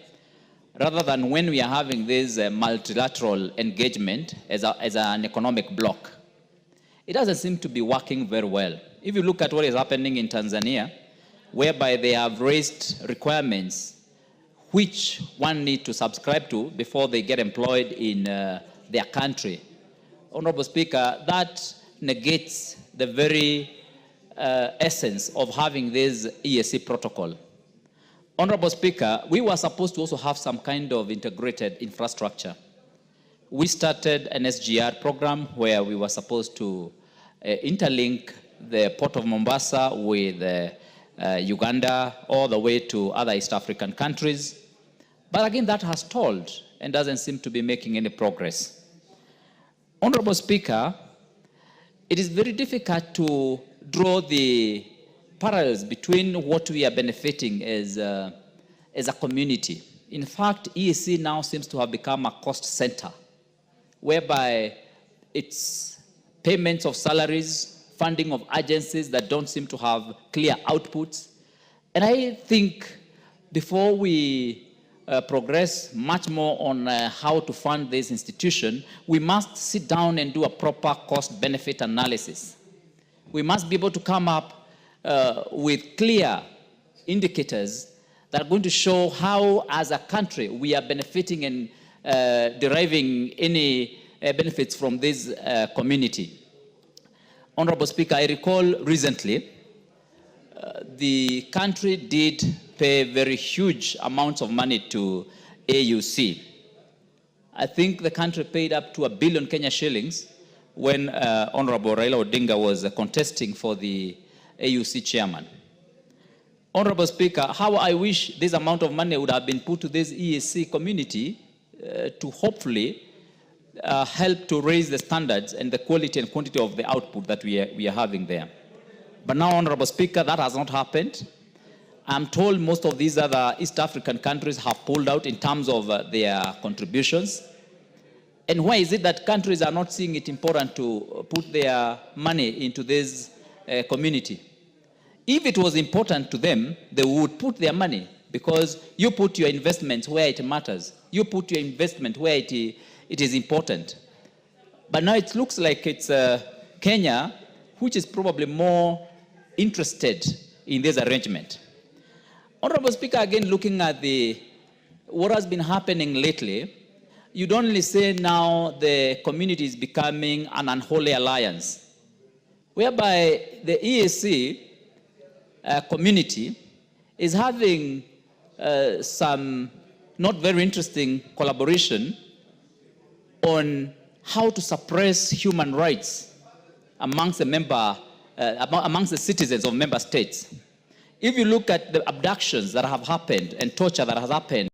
rather than when we are having this multilateral engagement as an economic bloc. It doesn't seem to be working very well. If you look at what is happening in Tanzania, whereby they have raised requirements which one need to subscribe to before they get employed in their country. Honorable Speaker, that negates the very essence of having this EAC protocol. Honorable Speaker, we were supposed to also have some kind of integrated infrastructure. We started an SGR program where we were supposed to interlink the port of Mombasa with Uganda all the way to other East African countries. But again, that has stalled and doesn't seem to be making any progress. Honorable Speaker, it is very difficult to draw the parallels between what we are benefiting as a community. In fact, EAC now seems to have become a cost center, whereby it's payments of salaries, funding of agencies that don't seem to have clear outputs. And I think before we progress much more on how to fund this institution, we must sit down and do a proper cost-benefit analysis. We must be able to come up with clear indicators that are going to show how, as a country, we are benefiting and deriving any benefits from this community. Honorable Speaker, I recall recently the country did pay very huge amounts of money to AUC. I think the country paid up to 1 billion Kenya shillings when Honorable Raila Odinga was contesting for the AUC chairman. Honorable Speaker, how I wish this amount of money would have been put to this EAC community to hopefully help to raise the standards and the quality and quantity of the output that we are having there. But now, Honorable Speaker, that has not happened. I'm told most of these other East African countries have pulled out in terms of their contributions. And why is it that countries are not seeing it important to put their money into this community? If it was important to them, they would put their money, because you put your investments where it matters. You put your investment where it is important. But now it looks like it's Kenya, which is probably more interested in this arrangement. Honorable Speaker, again, looking at what has been happening lately, you'd only say now the community is becoming an unholy alliance, whereby the EAC community is having some not very interesting collaboration on how to suppress human rights amongst the citizens of member states. If you look at the abductions that have happened and torture that has happened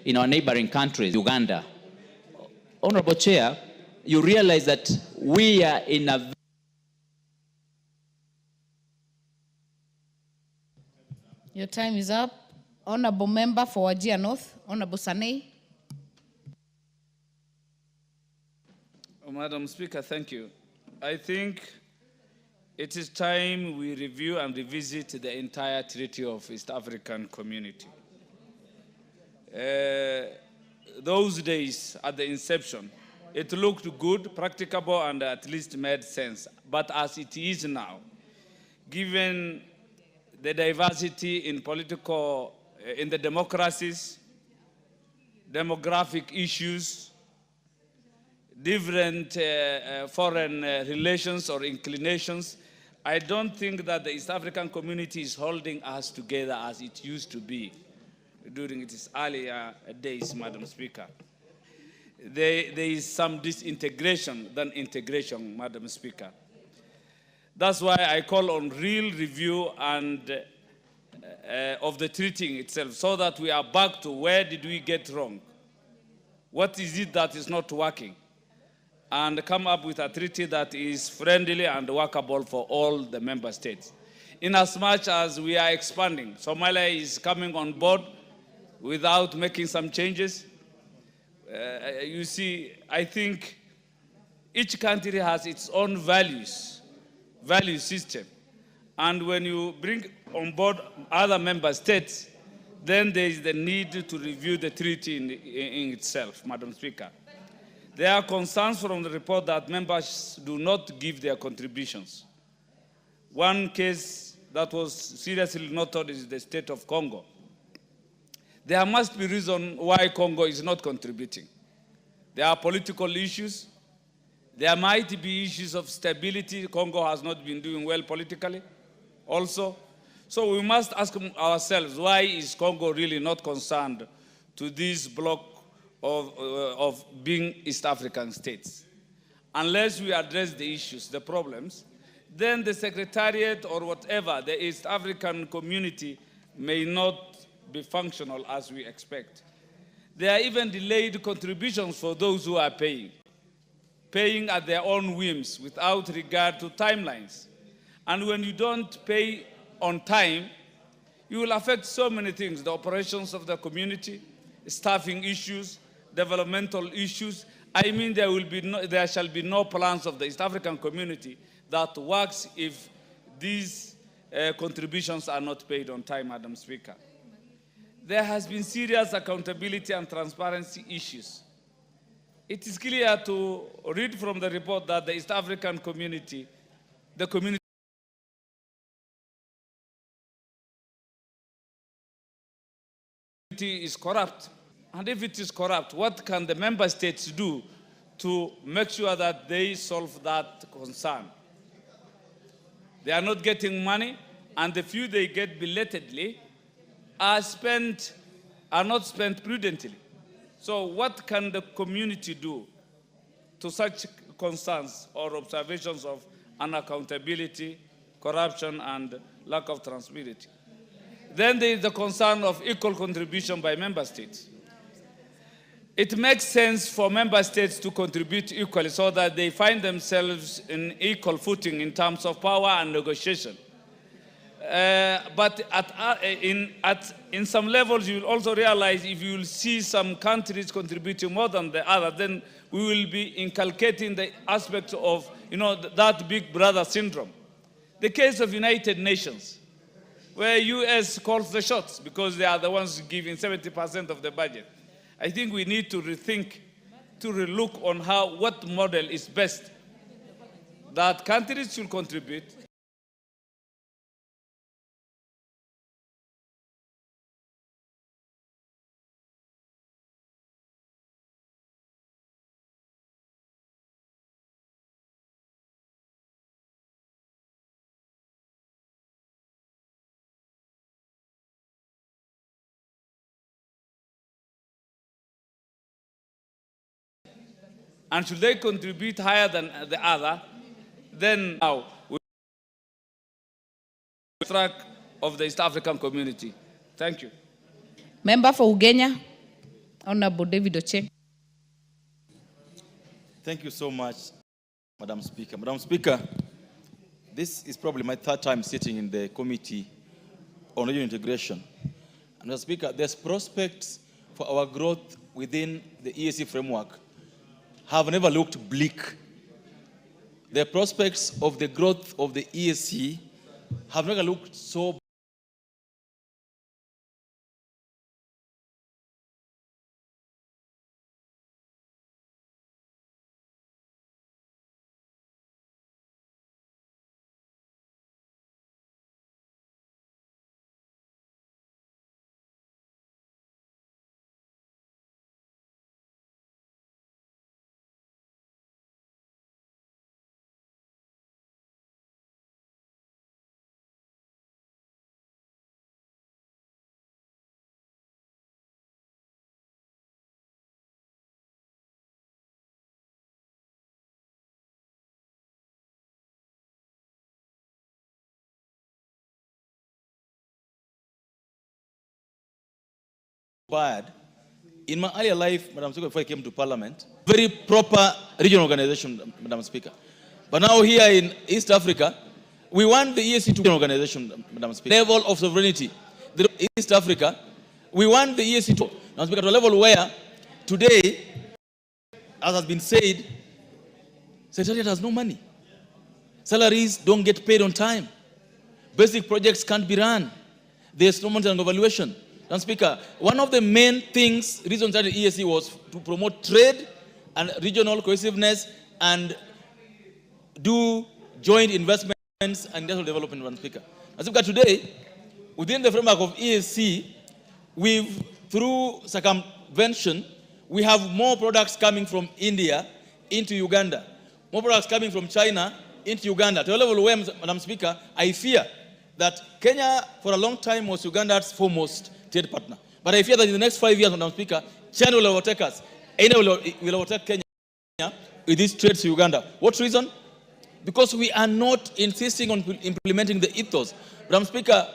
in our neighboring countries, Uganda, Honorable Chair, you realize that we are in a Your time is up. Honorable Member for Wajir North, Honorable Sanei. Madam Speaker, thank you. I think it is time we review and revisit the entire Treaty of East African Community. Those days at the inception, it looked good, practicable, and at least made sense. But as it is now, given the diversity in in the democracies, demographic issues, different foreign relations or inclinations, I don't think that the East African community is holding us together as it used to be during its earlier days, Madam Speaker. There is some disintegration than integration, Madam Speaker. That's why I call on real review and of the treaty itself, so that we are back to where did we get wrong? What is it that is not working? And come up with a treaty that is friendly and workable for all the member states. In as much as we are expanding, Somalia is coming on board without making some changes. You see, I think each country has its own value system. And when you bring on board other member states, then there is the need to review the treaty in itself, Madam Speaker. There are concerns from the report that members do not give their contributions. One case that was seriously noted is the state of Congo. There must be reason why Congo is not contributing. There are political issues. There might be issues of stability. Congo has not been doing well politically also. So we must ask ourselves, why is Congo really not concerned to this block of being East African states? Unless we address the issues, the problems, then the Secretariat or whatever, the East African community may not be functional as we expect. There are even delayed contributions for those who are paying at their own whims without regard to timelines. And when you don't pay on time, you will affect so many things, the operations of the community, staffing issues, developmental issues. I mean, there shall be no plans of the East African community that works if these contributions are not paid on time, Madam Speaker. There has been serious accountability and transparency issues. It is clear to read from the report that the East African community, the community is corrupt. And if it is corrupt, what can the member states do to make sure that they solve that concern? They are not getting money, and the few they get belatedly are not spent prudently. So what can the community do to such concerns or observations of unaccountability, corruption, and lack of transparency? Then there is the concern of equal contribution by member states. It makes sense for member states to contribute equally so that they find themselves in equal footing in terms of power and negotiation. But in some levels, you will also realize if you will see some countries contributing more than the other, then we will be inculcating the aspect of that big brother syndrome. The case of United Nations, where US calls the shots because they are the ones giving 70% of the budget. I think we need to rethink, to relook on what model is best, that countries should contribute, And should they contribute higher than the other, then now we track of the East African community. Thank you. Member for Ugenya, Honorable David Ocheng. Thank you so much, Madam Speaker. Madam Speaker, this is probably my third time sitting in the Committee on Regional Integration. And Madam Speaker, there's prospects for our growth within the EAC framework have never looked bleak. The prospects of the growth of the EAC have never looked so bad. In my earlier life, Madam Speaker, before I came to Parliament, very proper regional organization, Madam Speaker. But now here in East Africa, we want the EAC to be an organization, Madam Speaker. Level of sovereignty. The East Africa, we want the EAC to, Madam Speaker, to a level where today, as has been said, Secretariat has no money. Salaries don't get paid on time. Basic projects can't be run. There's no monitoring and evaluation. Madam Speaker, one of the main reasons that the EAC was to promote trade and regional cohesiveness and do joint investments and industrial development, Madam Speaker. Madam Speaker, today, within the framework of EAC, through circumvention, we have more products coming from India into Uganda, more products coming from China into Uganda, to a level where, Madam Speaker, I fear that Kenya, for a long time, was Uganda's foremost trade partner. But I fear that in the next 5 years, Madam Speaker, China will overtake us. India will overtake Kenya with these trades to Uganda. What reason? Because we are not insisting on implementing the ethos. Madam Speaker,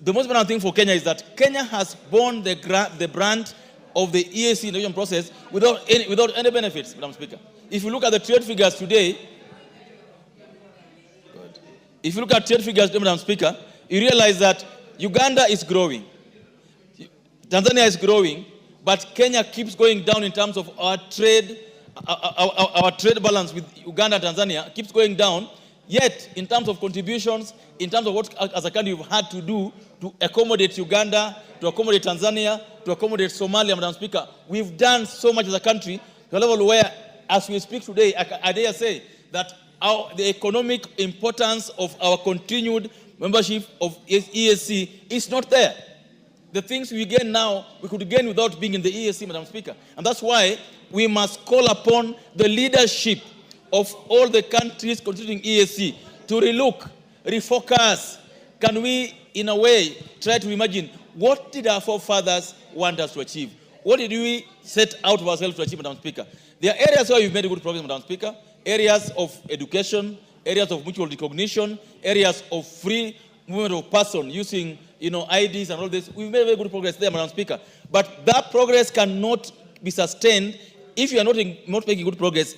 the most important thing for Kenya is that Kenya has borne the brand of the EAC innovation process without any benefits, Madam Speaker. If you look at the trade figures today, Madam Speaker, you realize that Uganda is growing, Tanzania is growing, but Kenya keeps going down in terms of our trade, our trade balance with Uganda and Tanzania keeps going down. Yet, in terms of contributions, in terms of what as a country we've had to do to accommodate Uganda, to accommodate Tanzania, to accommodate Somalia, Madam Speaker, we've done so much as a country to a level where, as we speak today, I dare say that the economic importance of our continued membership of EAC is not there. The things we gain now, we could gain without being in the EAC, Madam Speaker. And that's why we must call upon the leadership of all the countries constituting EAC to relook, refocus. Can we, in a way, try to imagine what did our forefathers want us to achieve? What did we set out for ourselves to achieve, Madam Speaker? There are areas where we've made good progress, Madam Speaker. Areas of education, areas of mutual recognition, areas of free movement of person using, IDs and all this. We've made very good progress there, Madam Speaker. But that progress cannot be sustained if you are not making good progress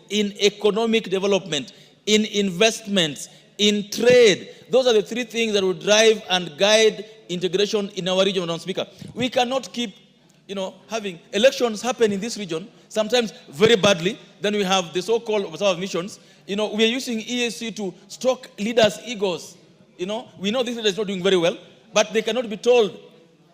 in economic development, in investments, in trade. Those are the three things that will drive and guide integration in our region, Madam Speaker. We cannot keep, having elections happen in this region, sometimes very badly. Then we have the so-called observer missions. We are using EAC to stroke leaders' egos. We know this leader is not doing very well, but they cannot be told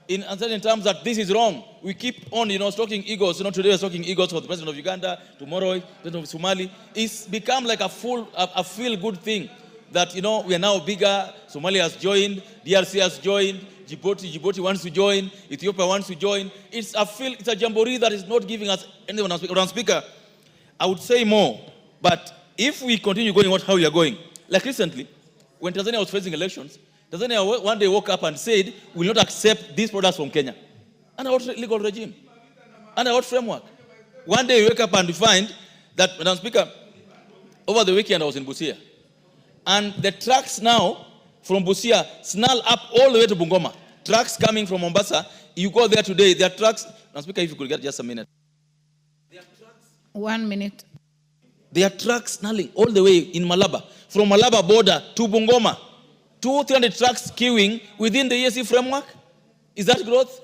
in uncertain terms that this is wrong. We keep on, stroking egos. Today we're stroking egos for the president of Uganda, tomorrow president of Somali. It's become like a feel-good thing that, we are now bigger. Somalia has joined, DRC has joined, Djibouti wants to join, Ethiopia wants to join. It's a jamboree that is not giving us anyone. Madam Speaker, I would say more, but if we continue going how we are going, like recently, when Tanzania was facing elections, Tanzania one day woke up and said, we will not accept these products from Kenya. Under what legal regime? Under what framework? One day you wake up and you find that, Madam Speaker, over the weekend I was in Busia, and the trucks now from Busia snarl up all the way to Bungoma. Trucks coming from Mombasa, you go there today, there are trucks. Madam Speaker, if you could get just a minute. 1 minute. There are trucks snarling all the way in Malaba, from Malaba border to Bungoma. 200-300 trucks queuing within the EAC framework. Is that growth?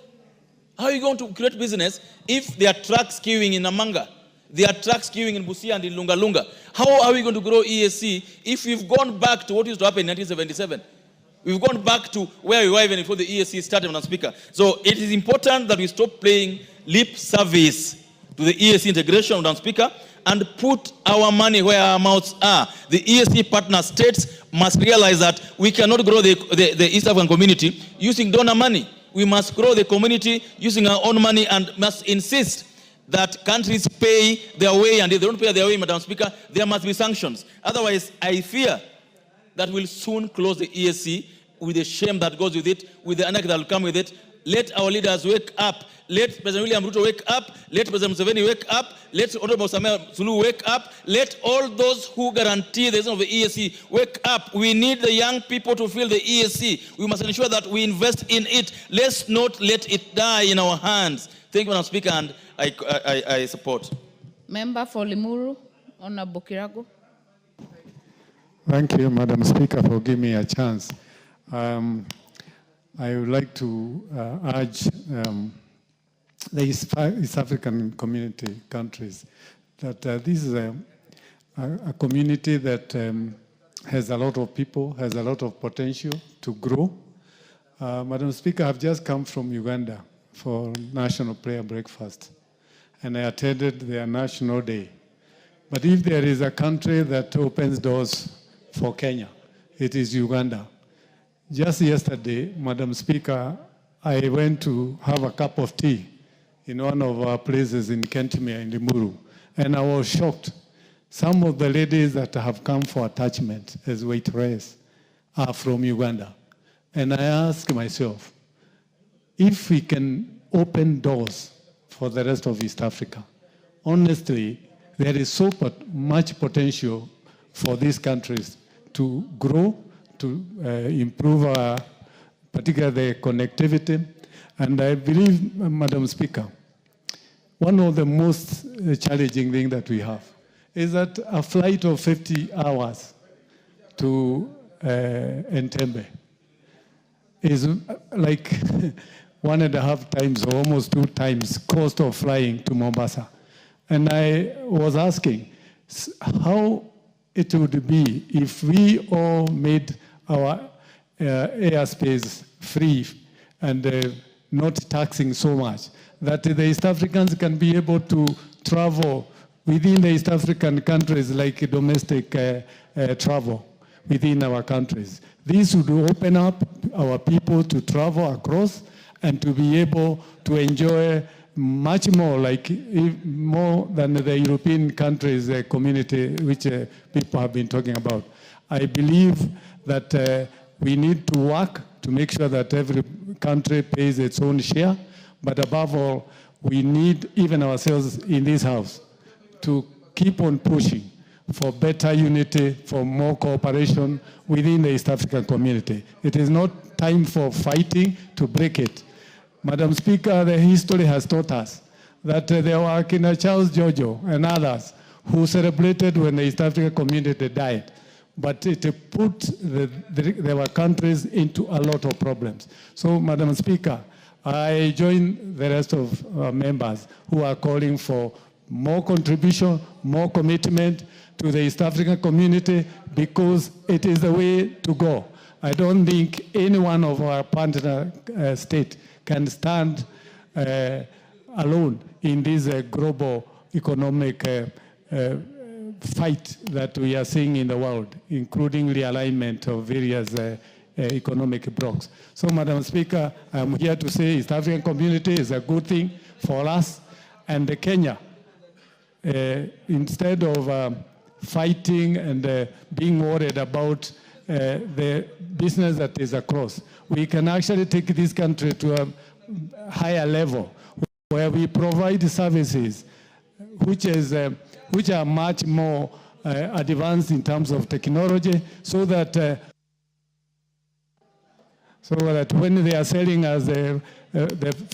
How are you going to create business if there are trucks queuing in Namanga? There are trucks queuing in Busia and in Lunga Lunga. How are we going to grow EAC if we've gone back to what used to happen in 1977? We've gone back to where we were even before the EAC started, Madam Speaker. So it is important that we stop playing lip service to the EAC integration, Madam Speaker, and put our money where our mouths are. The EAC partner states must realize that we cannot grow the East African community using donor money. We must grow the community using our own money and must insist that countries pay their way, and if they don't pay their way, Madam Speaker, there must be sanctions. Otherwise, I fear that we'll soon close the EAC with the shame that goes with it, with the anarchy that will come with it. Let our leaders wake up. Let President William Ruto wake up. Let President Museveni wake up. Let Honorable Samia Suluhu wake up. Let all those who guarantee the existence of the EAC wake up. We need the young people to feel the EAC. We must ensure that we invest in it. Let's not let it die in our hands. Thank you, Madam Speaker, and I support. Member for Limuru, Honorable Kirago. Thank you, Madam Speaker, for giving me a chance. I would like to urge the East African community countries that this is a community that has a lot of people, has a lot of potential to grow. Madam Speaker, I've just come from Uganda for National Prayer Breakfast, and I attended their National Day. But if there is a country that opens doors for Kenya, it is Uganda. Just yesterday, Madam Speaker, I went to have a cup of tea in one of our places in Kentimia in Limuru, and I was shocked. Some of the ladies that have come for attachment as waitress are from Uganda. And I asked myself, if we can open doors for the rest of East Africa, honestly, there is so much potential for these countries to grow, to improve particularly the connectivity. And I believe, Madam Speaker, one of the most challenging things that we have is that a flight of 50 hours to Entebbe is like 1.5 times or almost 2 times cost of flying to Mombasa. And I was asking how it would be if we all made our airspace free and not taxing so much, that the East Africans can be able to travel within the East African countries like domestic travel within our countries. This would open up our people to travel across and to be able to enjoy much more, like more than the European countries community, which people have been talking about. I believe that we need to work to make sure that every country pays its own share, but above all, we need even ourselves in this house to keep on pushing for better unity, for more cooperation within the East African community. It is not time for fighting to break it. Madam Speaker, the history has taught us that there were Kina Charles Jojo and others who celebrated when the East African community died. But it put our countries into a lot of problems. So, Madam Speaker, I join the rest of members who are calling for more contribution, more commitment to the East African community, because it is the way to go. I don't think any one of our partner states can stand alone in this global economic fight that we are seeing in the world, including realignment of various economic blocks. So, Madam Speaker, I'm here to say East African community is a good thing for us, and Kenya, instead of fighting and being worried about the business that is across, we can actually take this country to a higher level where we provide services which which are much more advanced in terms of technology, so that when they are selling us the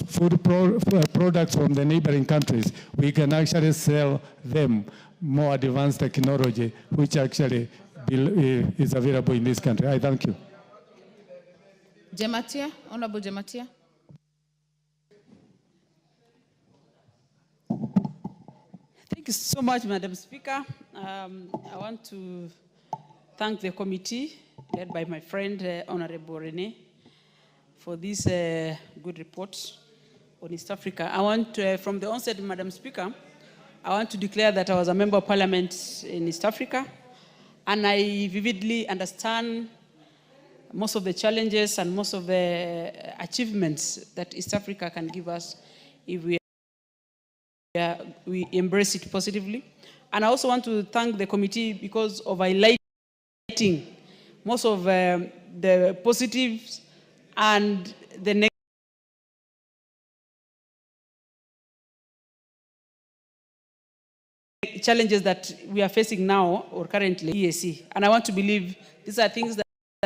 food products from the neighboring countries, we can actually sell them more advanced technology, which actually is available in this country. I thank you. Jematia, Honorable Jematia. Thank you so much, Madam Speaker. I want to thank the committee led by my friend, Honorable Rene, for this good report on East Africa. I want to, from the onset, Madam Speaker, I want to declare that I was a member of parliament in East Africa, and I vividly understand most of the challenges and most of the achievements that East Africa can give us if we embrace it positively. And I also want to thank the committee because of highlighting most of the positives and the negative challenges that we are facing now or currently EAC. And I want to believe these are things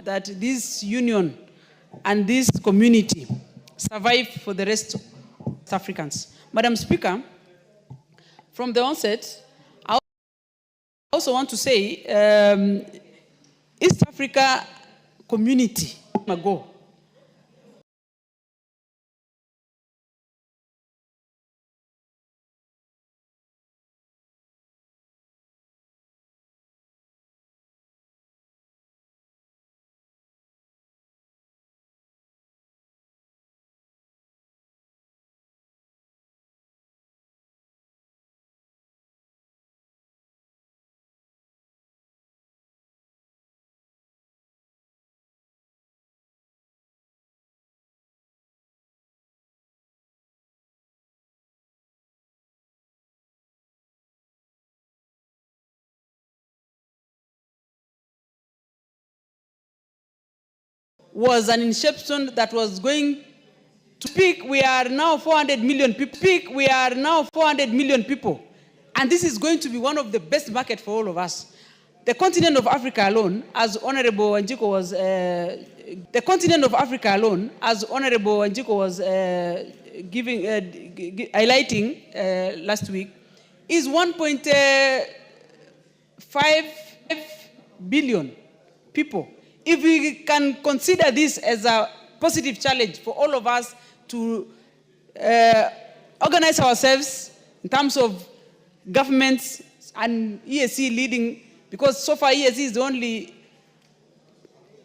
that this union and this community survive for the rest of Africans. Madam Speaker, from the onset, I also want to say East Africa community ago was an inception that was going to peak. We are now 400 million people. Peak, we are now 400 million people. And this is going to be one of the best markets for all of us. The continent of Africa alone, as Honorable Wanjiko was, highlighting last week, is 1.5 billion people. If we can consider this as a positive challenge for all of us to organize ourselves in terms of governments and EAC leading, because so far EAC is the only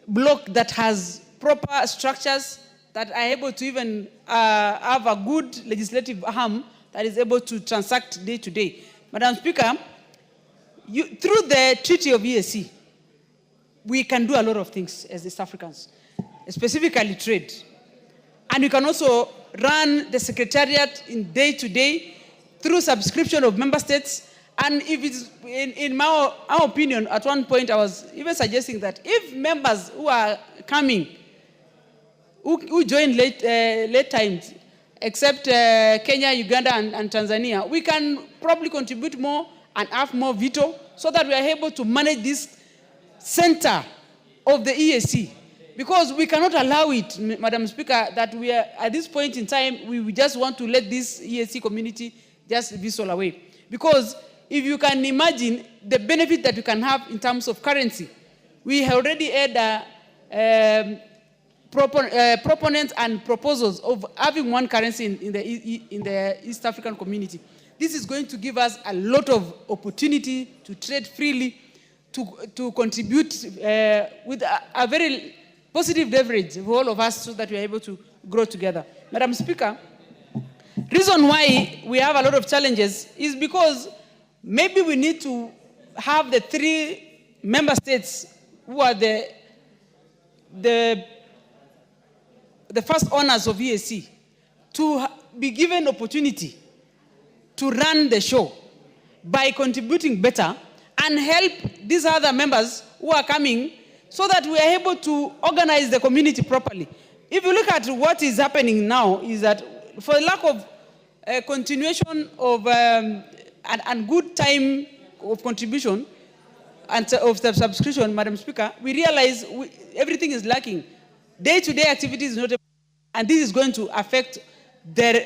bloc that has proper structures that are able to even have a good legislative arm that is able to transact day to day. Madam Speaker, through the Treaty of EAC, we can do a lot of things as East Africans, specifically trade. And we can also run the secretariat in day to day through subscription of member states. And if it's, in our opinion, at one point I was even suggesting that if members who are coming, who join late times, except Kenya, Uganda, and Tanzania, we can probably contribute more and have more veto so that we are able to manage this center of the EAC. Because we cannot allow it, Madam Speaker, that we are, at this point in time, we just want to let this EAC community just whistle away. Because if you can imagine the benefit that you can have in terms of currency, we have already had proponents and proposals of having one currency in the East African community. This is going to give us a lot of opportunity to trade freely, to contribute with a very positive leverage for all of us so that we are able to grow together. Madam Speaker, reason why we have a lot of challenges is because maybe we need to have the 3 member states who are the first owners of EAC to be given opportunity to run the show by contributing better and help these other members who are coming so that we are able to organize the community properly. If you look at what is happening now is that for the lack of continuation of and good time of contribution and of the subscription, Madam Speaker, we realize everything is lacking. Day-to-day activities is not, and this is going to affect the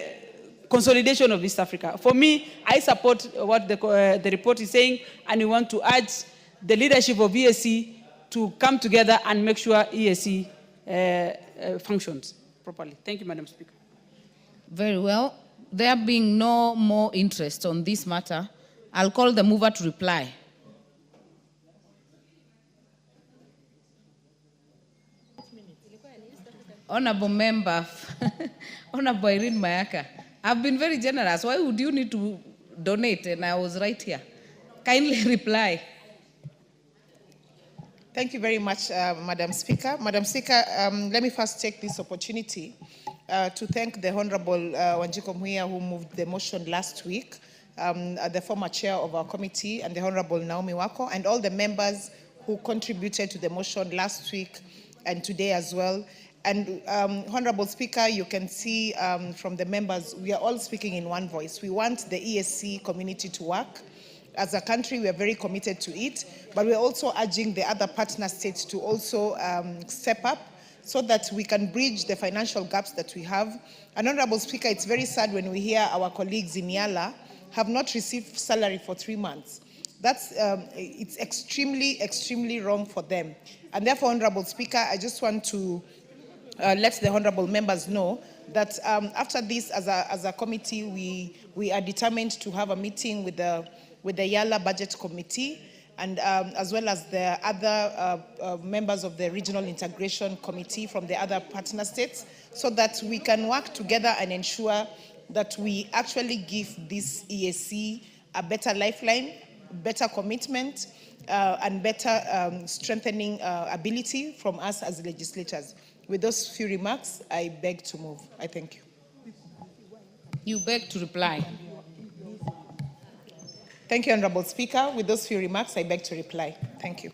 consolidation of East Africa. For me, I support what the report is saying, and we want to urge the leadership of EAC to come together and make sure EAC functions properly. Thank you, Madam Speaker. Very well. There being no more interest on this matter, I'll call the mover to reply. Honorable Member, Honorable Irene Mayaka, I've been very generous. Why would you need to donate? And I was right here. Kindly reply. Thank you very much, Madam Speaker. Madam Speaker, let me first take this opportunity to thank the Honorable Wanjiko Mwiya, who moved the motion last week, the former chair of our committee, and the Honorable Naomi Wako, and all the members who contributed to the motion last week and today as well. And Honorable Speaker, you can see from the members, we are all speaking in one voice. We want the EAC community to work. As a country, we are very committed to it, but we're also urging the other partner states to also step up so that we can bridge the financial gaps that we have. And Honorable Speaker, it's very sad when we hear our colleagues in Yala have not received salary for 3 months. That's, it's extremely, extremely wrong for them. And therefore, Honorable Speaker, I just want to let the honorable members know that after this, as a committee, we are determined to have a meeting with the Yala Budget Committee, and as well as the other members of the Regional Integration Committee from the other partner states, so that we can work together and ensure that we actually give this EAC a better lifeline, better commitment, and better strengthening ability from us as legislators. With those few remarks, I beg to move. I thank you. You beg to reply. Thank you, Honorable Speaker. With those few remarks, I beg to reply. Thank you.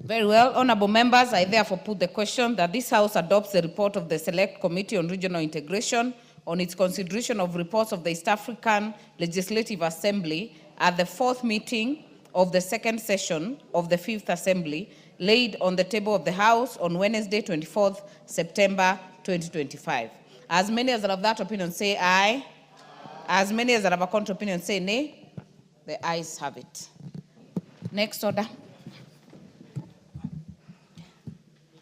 Very well. Honorable members, I therefore put the question that this House adopts the report of the Select Committee on Regional Integration on its consideration of reports of the East African Legislative Assembly at the 4th meeting of the 2nd session of the 5th Assembly, laid on the table of the House on Wednesday, 24th September 2025. As many as are of that opinion say aye. As many as are of a contrary opinion say nay. The ayes have it. Next order.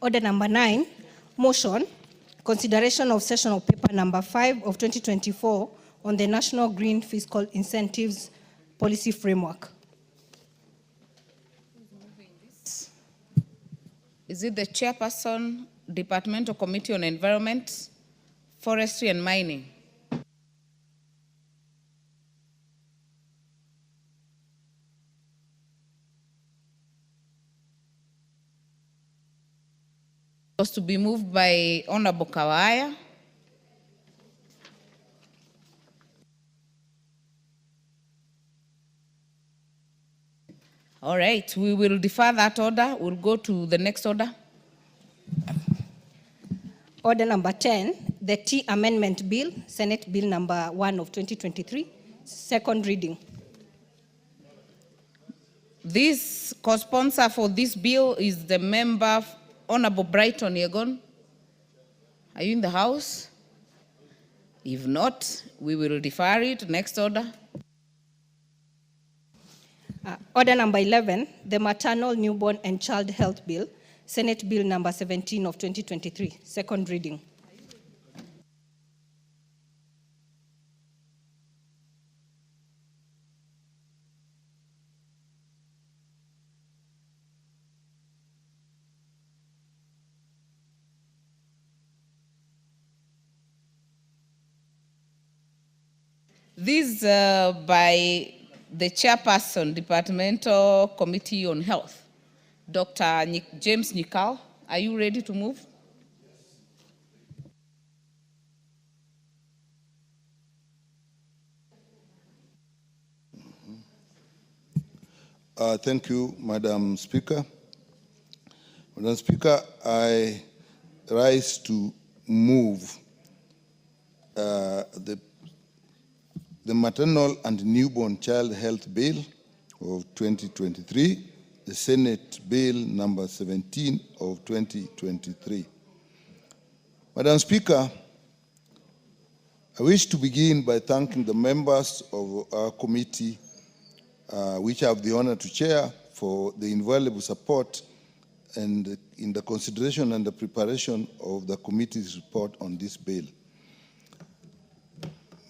Order number 9, motion, consideration of sessional paper number 5 of 2024 on the National Green Fiscal Incentives Policy Framework. Is it the chairperson, Departmental Committee on Environment, Forestry and Mining? Was to be moved by Honorable Kawaya. All right, we will defer that order. We'll go to the next order. Order number 10, the T Amendment Bill, Senate Bill number 1 of 2023, second reading. This co-sponsor for this bill is the member, Honorable Brighton Yegon. Are you in the House? If not, we will defer it. Next order. Order number 11, the Maternal, Newborn and Child Health Bill, Senate Bill number 17 of 2023, second reading. This by the chairperson, Departmental Committee on Health, Dr. James Nikal. Are you ready to move? Thank you, Madam Speaker. Madam Speaker, I rise to move the the Maternal and Newborn Child Health Bill of 2023, the Senate Bill number 17 of 2023. Madam Speaker, I wish to begin by thanking the members of our committee, which I have the honor to chair, for the invaluable support and in the consideration and the preparation of the committee's report on this bill.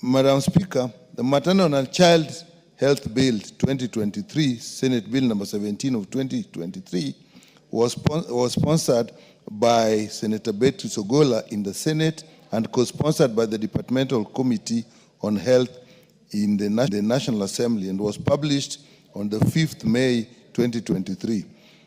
Madam Speaker, the Maternal and Child Health Bill 2023, Senate Bill number 17 of 2023, was sponsored by Senator Beatrice Ogola in the Senate and co-sponsored by the Departmental Committee on Health in the National Assembly and was published on the 5th May 2023.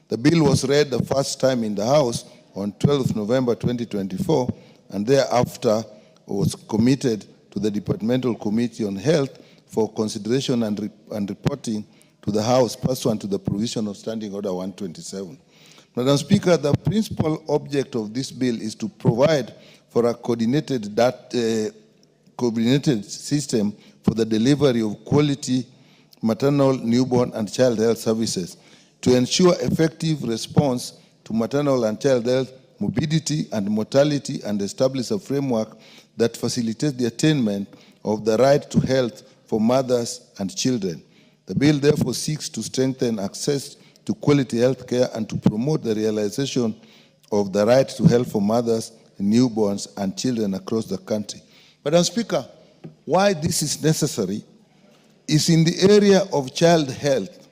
The bill was read the first time in the House on 12th November 2024 and thereafter was committed to the Departmental Committee on Health for consideration and reporting to the House pursuant to the provision of Standing Order 127. Madam Speaker, the principal object of this bill is to provide for a coordinated system for the delivery of quality maternal, newborn, and child health services to ensure effective response to maternal and child health, morbidity and mortality, and establish a framework that facilitates the attainment of the right to health for mothers and children. The bill therefore seeks to strengthen access to quality health care and to promote the realization of the right to health for mothers, newborns, and children across the country. Madam Speaker, why this is necessary is in the area of child health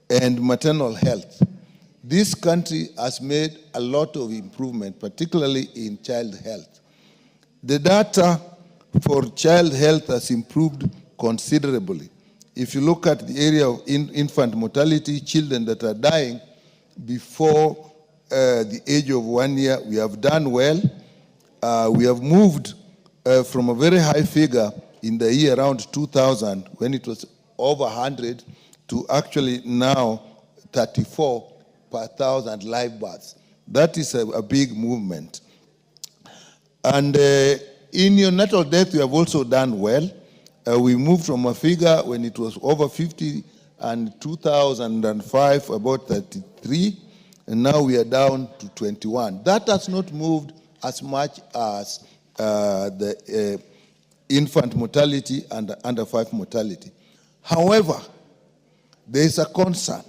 and maternal health. This country has made a lot of improvement, particularly in child health. The data for child health has improved considerably. If you look at the area of infant mortality, children that are dying before the age of 1 year, we have done well. We have moved from a very high figure in the year around 2000, when it was over 100, to actually now 34 per 1,000 live births. That is a big movement. And in neonatal death, we have also done well. We moved from a figure when it was over 50 and 2005, about 33, and now we are down to 21. That has not moved as much as the infant mortality and the under 5 mortality. However, there is a concern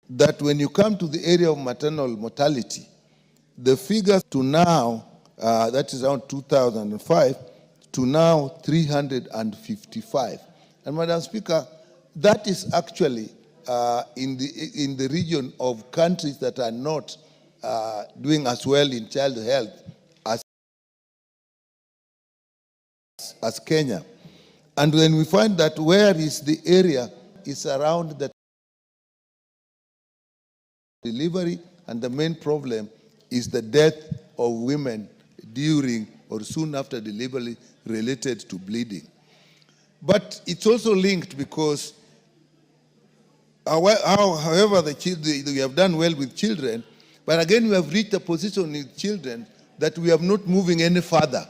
that when you come to the area of maternal mortality, the figures to now, that is around 2005, to now 355. And Madam Speaker, that is actually in the region of countries that are not doing as well in child health as Kenya. And when we find that where is the area is around the delivery, and the main problem is the death of women during or soon after delivery related to bleeding. But it's also linked because however we have done well with children, but again we have reached a position with children that we are not moving any further.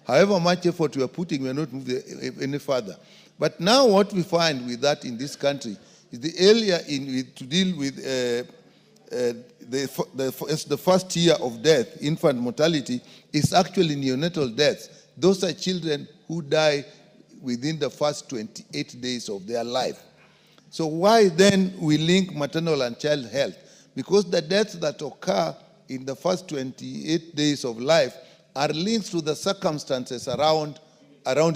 However much effort we are putting, we are not moving any further. But now what we find with that in this country is the area to deal with the first year of death, infant mortality, is actually neonatal deaths. Those are children who die within the first 28 days of their life. So why then we link maternal and child health? Because the deaths that occur in the first 28 days of life are linked to the circumstances around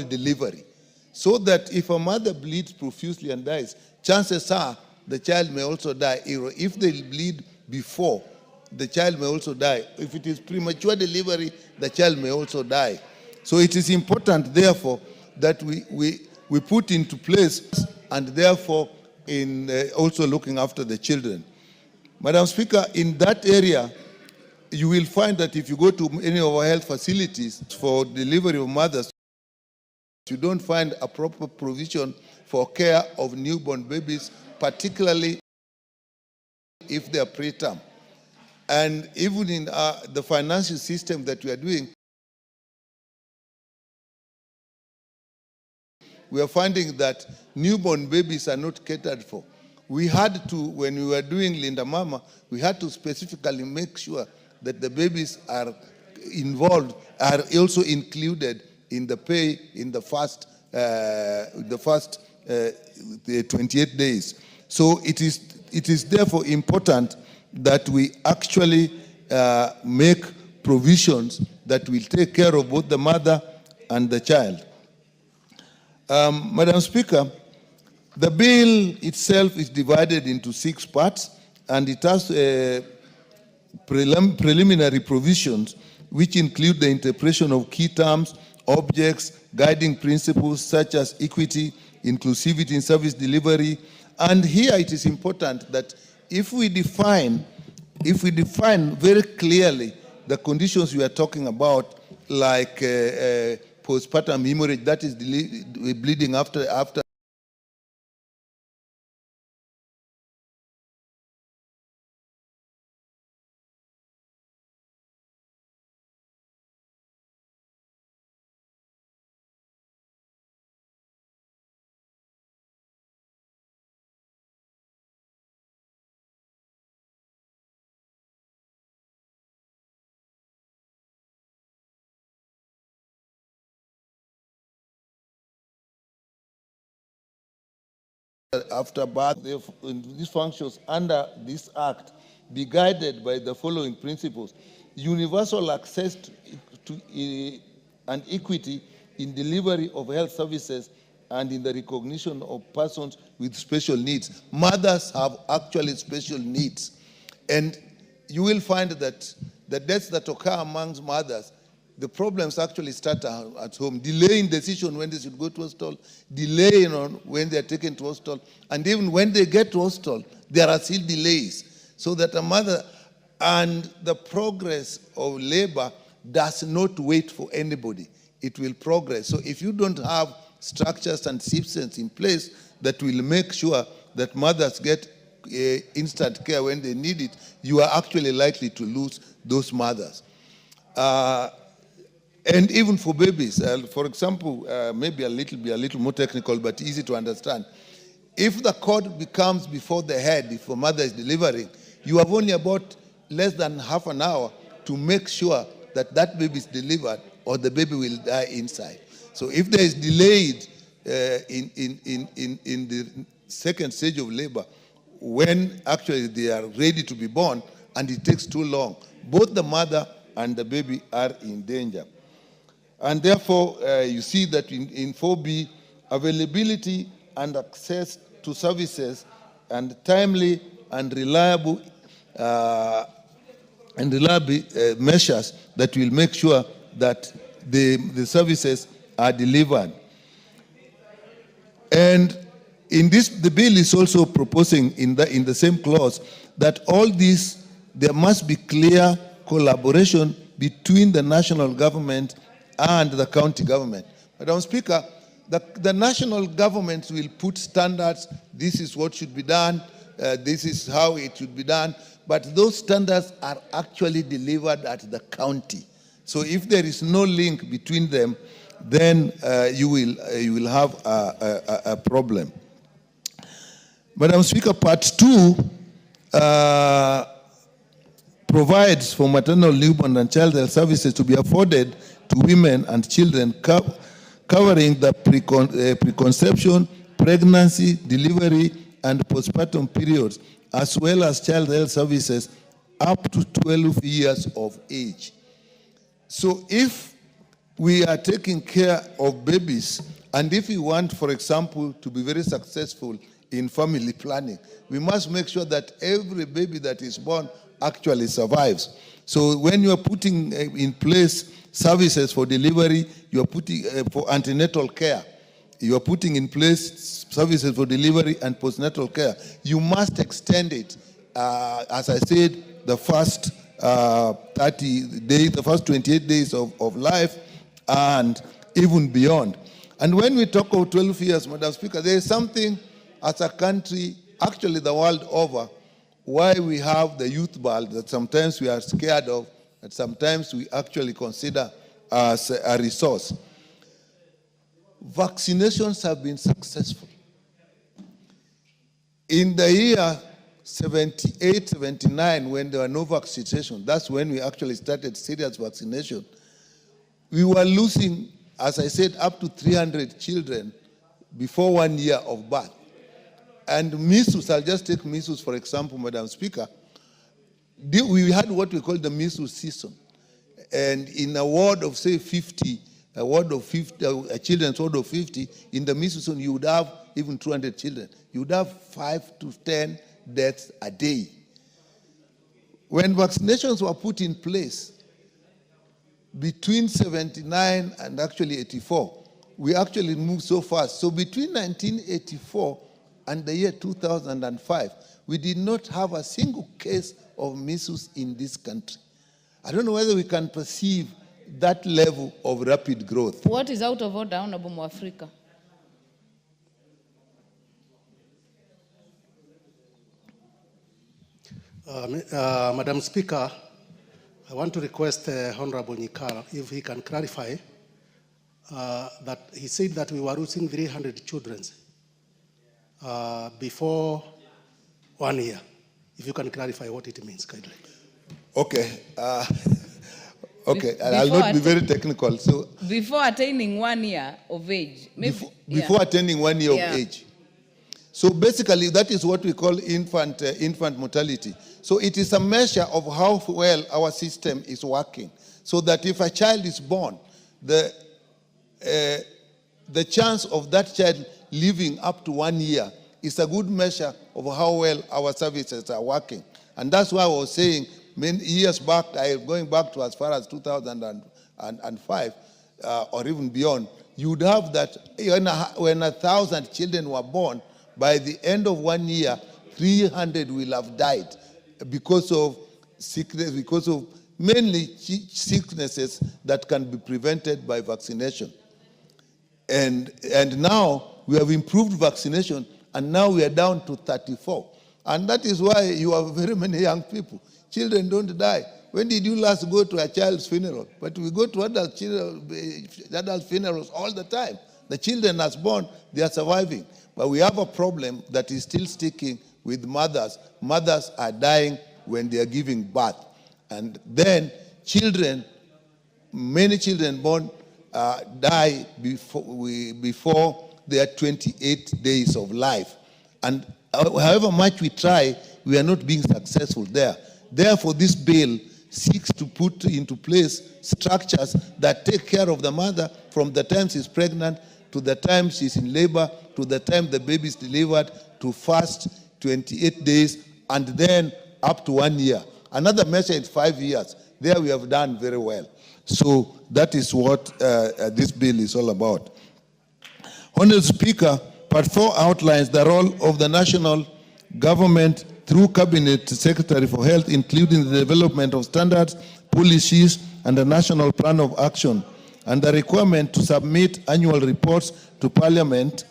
delivery. So that if a mother bleeds profusely and dies, chances are the child may also die. If they bleed before, the child may also die. If it is premature delivery, the child may also die. So it is important, therefore, that we put into place and therefore in also looking after the children. Madam Speaker, in that area, you will find that if you go to any of our health facilities for delivery of mothers, you don't find a proper provision for care of newborn babies, particularly if they are preterm. And even in the financial system that we are doing, we are finding that newborn babies are not catered for. We had to, when we were doing Linda Mama, we had to specifically make sure that the babies are involved, are also included in the pay in the first 28 days. So it is therefore important that we actually make provisions that will take care of both the mother and the child. Madam Speaker, the bill itself is divided into 6 parts, and it has preliminary provisions which include the interpretation of key terms, objects, guiding principles such as equity, inclusivity in service delivery. And here it is important that if we define very clearly the conditions we are talking about, like postpartum hemorrhage, that is bleeding after birth. These functions under this Act be guided by the following principles: universal access to and equity in delivery of health services and in the recognition of persons with special needs. Mothers have actually special needs. And you will find that the deaths that occur amongst mothers, the problems actually start at home. Delaying decision when they should go to hospital, delaying on when they are taken to hospital, and even when they get to hospital, there are still delays. So that a mother and the progress of labor does not wait for anybody. It will progress. So if you don't have structures and systems in place that will make sure that mothers get instant care when they need it, you are actually likely to lose those mothers. And even for babies, for example, maybe a little more technical, but easy to understand. If the cord becomes before the head, if a mother is delivering, you have only about less than half an hour to make sure that that baby is delivered, or the baby will die inside. So if there is delayed in the second stage of labor, when actually they are ready to be born, and it takes too long, both the mother and the baby are in danger. And therefore, you see that in 4B, availability and access to services and timely and reliable measures that will make sure that the services are delivered. And in this, the bill is also proposing in the same clause that all these, there must be clear collaboration between the national government and the county government. Madam Speaker, the national government will put standards. This is what should be done. This is how it should be done. But those standards are actually delivered at the county. So if there is no link between them, then you will have a problem. Madam Speaker, Part 2 provides for maternal, newborn, and child health services to be afforded to women and children, covering the preconception, pregnancy, delivery, and postpartum periods, as well as child health services up to 12 years of age. So if we are taking care of babies, and if we want, for example, to be very successful in family planning, we must make sure that every baby that is born actually survives. So when you are putting in place services for delivery, you are putting for antenatal care, you are putting in place services for delivery and postnatal care, you must extend it, as I said, the first 30 days, the first 28 days of life, and even beyond. And when we talk of 12 years, Madam Speaker, there is something as a country, actually the world over, why we have the youth ball that sometimes we are scared of, and sometimes we actually consider as a resource. vaccinations have been successful. In the year 78, 79, when there were no vaccination, that's when we actually started serious vaccination. We were losing, as I said, up to 300 children before 1 year of birth. And measles, I'll just take measles for example, Madam Speaker. We had what we call the measles season. And in a ward of, say, 50, a children's ward of 50, in the measles season, you would have even 200 children. You would have 5 to 10 deaths a day. When vaccinations were put in place, between 79 and actually 84, we actually moved so fast. So between 1984 and the year 2005, we did not have a single case of measles in this country. I don't know whether we can perceive that level of rapid growth. What is out of order, Honorable Mwafrika? Madam Speaker, I want to request Honorable Nyikara if he can clarify that he said that we were losing 300 children before 1 year. If you can clarify what it means, kindly. Okay. Okay, I'll not be very technical. So before attaining 1 year of age. Maybe, before attaining 1 year of age. So basically, that is what we call infant mortality. So it is a measure of how well our system is working. So that if a child is born, the chance of that child living up to 1 year is a good measure of how well our services are working. And that's why I was saying, many years back, going back to as far as 2005 or even beyond, you would have that when 1,000 children were born, by the end of 1 year, 300 will have died because of sickness, because of mainly sicknesses that can be prevented by vaccination. And now we have improved vaccination, and now we are down to 34. And that is why you have very many young people. Children don't die. When did you last go to a child's funeral? But we go to adult funerals all the time. The children as born, they are surviving. But we have a problem that is still sticking with mothers. Mothers are dying when they are giving birth. And then children, many children born die before their 28 days of life. And however much we try, we are not being successful there. Therefore, this bill seeks to put into place structures that take care of the mother from the time she's pregnant to the time she's in labor, to the time the baby is delivered, to first 28 days, and then up to 1 year. Another measure is 5 years. There we have done very well. So that is what this bill is all about. Honorable Speaker, Part 4 outlines the role of the national government through Cabinet Secretary for Health, including the development of standards, policies, and a national plan of action, and the requirement to submit annual reports to Parliament.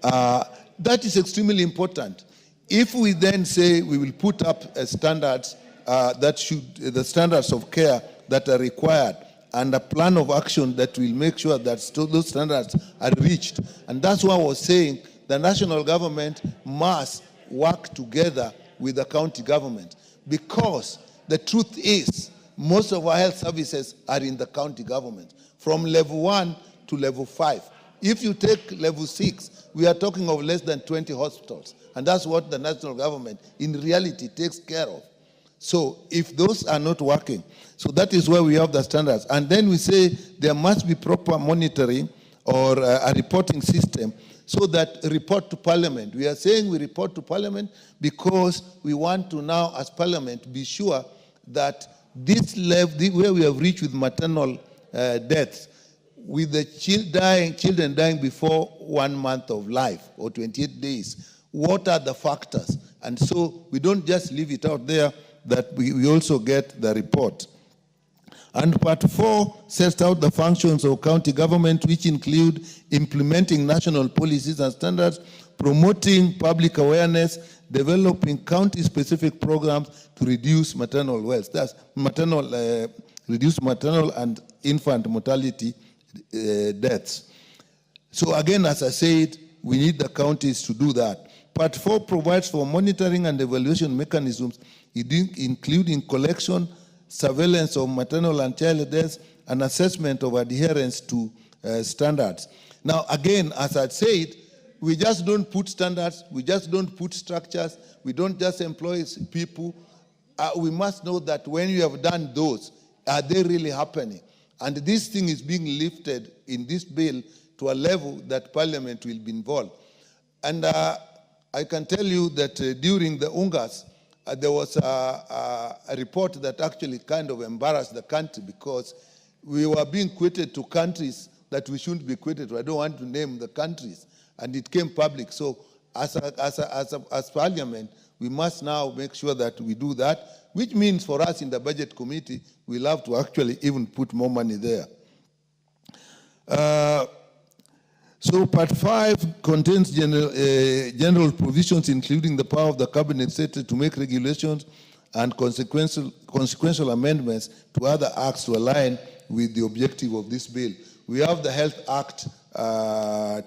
That is extremely important. If we then say we will put up standards the standards of care that are required, and a plan of action that will make sure that those standards are reached. And that's why I was saying the national government must work together with the county government, because the truth is most of our health services are in the county government, from level 1 to level 5. If you take level 6, we are talking of less than 20 hospitals, and that's what the national government in reality takes care of. So if those are not working, so that is where we have the standards. And then we say there must be proper monitoring or a reporting system so that report to Parliament. We are saying we report to Parliament because we want to now, as Parliament, be sure that this level, where we have reached with maternal deaths, with the children dying before 1 month of life or 28 days, what are the factors? And so we don't just leave it out there, that we also get the report. And Part 4 sets out the functions of county government, which include implementing national policies and standards, promoting public awareness, developing county-specific programs to reduce maternal wealth. That's reduce maternal and infant mortality deaths. So again, as I said, we need the counties to do that. Part 4 provides for monitoring and evaluation mechanisms, including collection, surveillance of maternal and child deaths, and assessment of adherence to standards. Now, again, as I said, we just don't put standards, we just don't put structures, we don't just employ people. We must know that when you have done those, are they really happening? And this thing is being lifted in this bill to a level that Parliament will be involved. And I can tell you that during the UNGAS, there was a report that actually kind of embarrassed the country because we were being quoted to countries that we shouldn't be quoted to. I don't want to name the countries. And it came public. So as Parliament, we must now make sure that we do that, which means for us in the Budget Committee, we'll have to actually even put more money there. So Part 5 contains general provisions, including the power of the Cabinet Secretary to make regulations and consequential amendments to other acts to align with the objective of this bill. We have the Health Act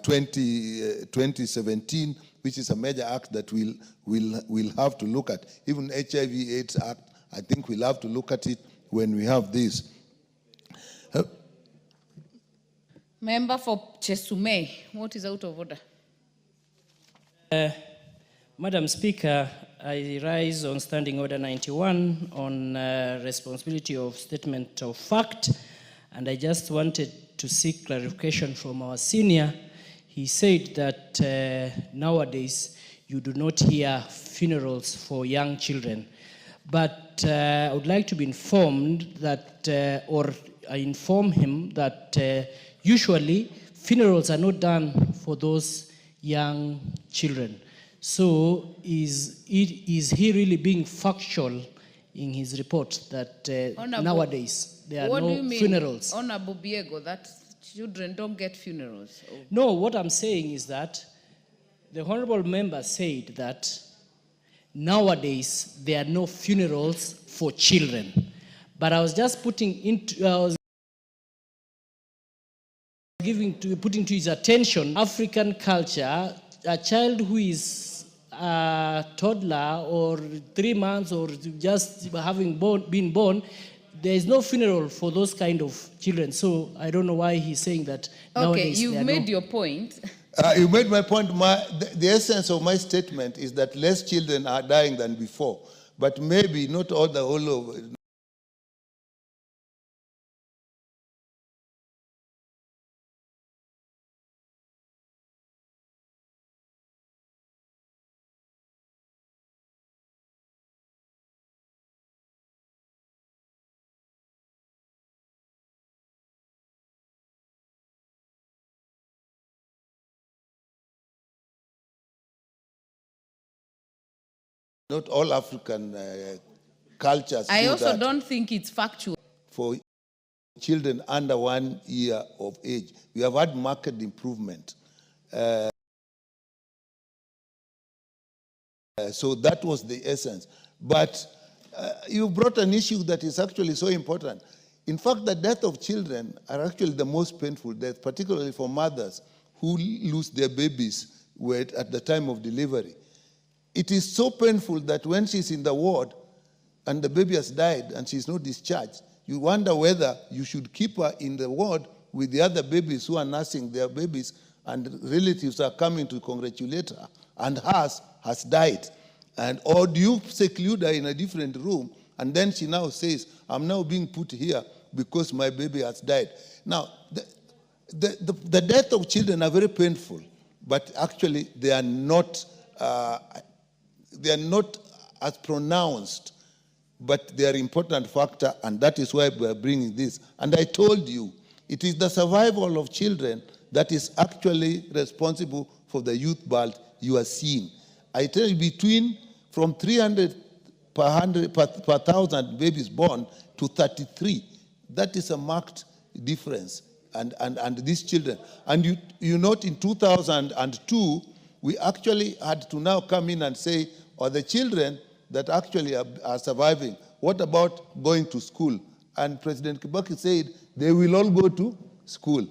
2017, which is a major act that we'll have to look at. Even HIV/AIDS Act, I think we'll have to look at it when we have this. Member for Chesume, what is out of order? Madam Speaker, I rise on Standing Order 91 on responsibility of statement of fact, and I just wanted to seek clarification from our senior. He said that nowadays you do not hear funerals for young children, but I would like to be informed that, or I inform him that usually funerals are not done for those young children. So is he really being factual in his report that nowadays there are no funerals? Honorable Biego, that children don't get funerals? Oh. No, what I'm saying is that the honorable member said that nowadays there are no funerals for children. But I was just putting to his attention African culture. A child who is a toddler or 3 months or just having been born, there is no funeral for those kind of children. So I don't know why he's saying that nowadays. Okay, you've made your point. You made my point. The essence of my statement is that less children are dying than before, but maybe not all the whole of. Not all African cultures. I also don't think it's factual. For children under 1 year of age, we have had marked improvement. So that was the essence. But you brought an issue that is actually so important. In fact, the death of children are actually the most painful death, particularly for mothers who lose their babies at the time of delivery. It is so painful that when she's in the ward and the baby has died and she's not discharged, you wonder whether you should keep her in the ward with the other babies who are nursing their babies, and relatives are coming to congratulate her, and hers has died. Or do you seclude her in a different room, and then she now says, I'm now being put here because my baby has died. Now, the death of children are very painful, but actually they are not as pronounced, but they are an important factor, and that is why we are bringing this. And I told you, it is the survival of children that is actually responsible for the youth birth you are seeing. I tell you, from 300 per thousand babies born to 33, that is a marked difference. And these children, and you note in 2002, we actually had to now come in and say, the children that actually are surviving, what about going to school? And President Kibaki said, they will all go to school.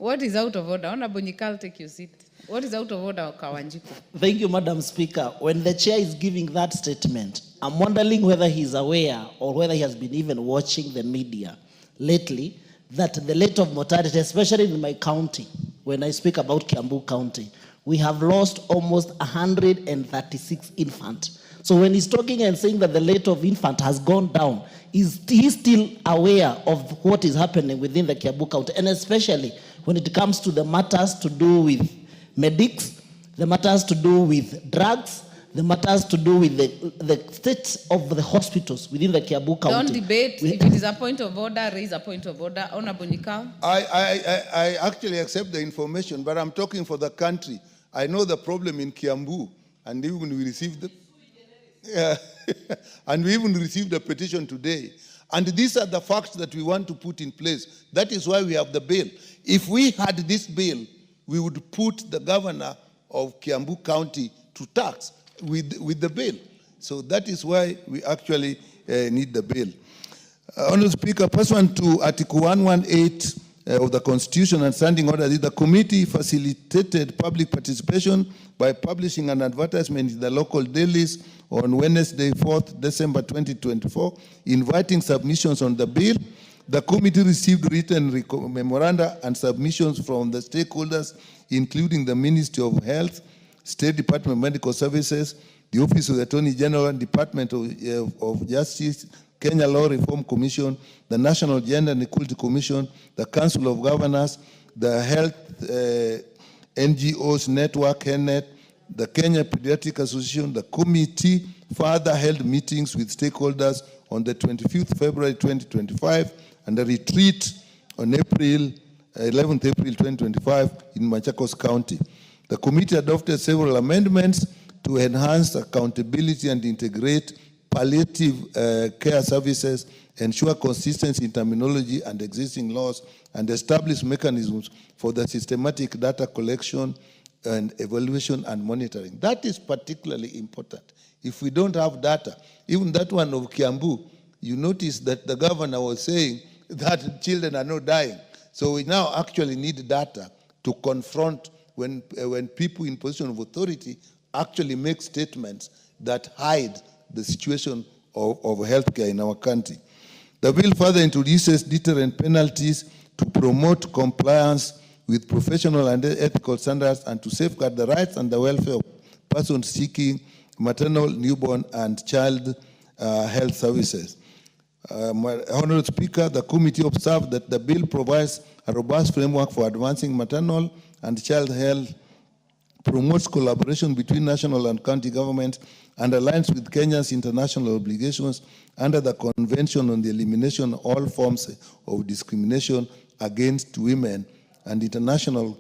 What is out of order? Honorable Nyikal, take your seat. What is out of order, Kawanjiko? Thank you, Madam Speaker. When the chair is giving that statement, I'm wondering whether he's aware or whether he has been even watching the media lately that the rate of mortality, especially in my county, when I speak about Kiambu County, we have lost almost 136 infants. So when he's talking and saying that the rate of infant has gone down, is he still aware of what is happening within the Kiambu County, and especially when it comes to the matters to do with medics, the matters to do with drugs, the matters to do with the state of the hospitals within the Kiambu County? Don't debate. If it is a point of order, raise a point of order. Honorable Nyikal. I actually accept the information, but I'm talking for the country. I know the problem in Kiambu, and even we received and we even received a petition today. And these are the facts that we want to put in place. That is why we have the bill. If we had this bill, we would put the governor of Kiambu County to tax with the bill. So that is why we actually need the bill. Honourable Speaker, pursuant to Article 118 of the Constitution and Standing Order, the committee facilitated public participation by publishing an advertisement in the local dailies on Wednesday, 4th December 2024, inviting submissions on the bill. The committee received written memoranda and submissions from the stakeholders, including the Ministry of Health, State Department of Medical Services, the Office of the Attorney General, Department of Justice, Kenya Law Reform Commission, the National Gender and Equality Commission, the Council of Governors, the Health NGOs Network, HENET, the Kenya Pediatric Association. The committee further held meetings with stakeholders on the 25th February 2025 and a retreat on 11th April 2025 in Machakos County. The committee adopted several amendments to enhance accountability and integrate palliative care services, ensure consistency in terminology and existing laws, and establish mechanisms for the systematic data collection and evaluation and monitoring. That is particularly important. If we don't have data, even that one of Kiambu, you notice that the governor was saying that children are not dying. So we now actually need data to confront when people in position of authority actually make statements that hide the situation of healthcare in our country. The bill further introduces deterrent penalties to promote compliance with professional and ethical standards and to safeguard the rights and the welfare of persons seeking maternal, newborn, and child health services. Honourable Speaker, the committee observed that the bill provides a robust framework for advancing maternal and child health, promotes collaboration between national and county governments, and aligns with Kenya's international obligations under the Convention on the Elimination of All Forms of Discrimination against Women and International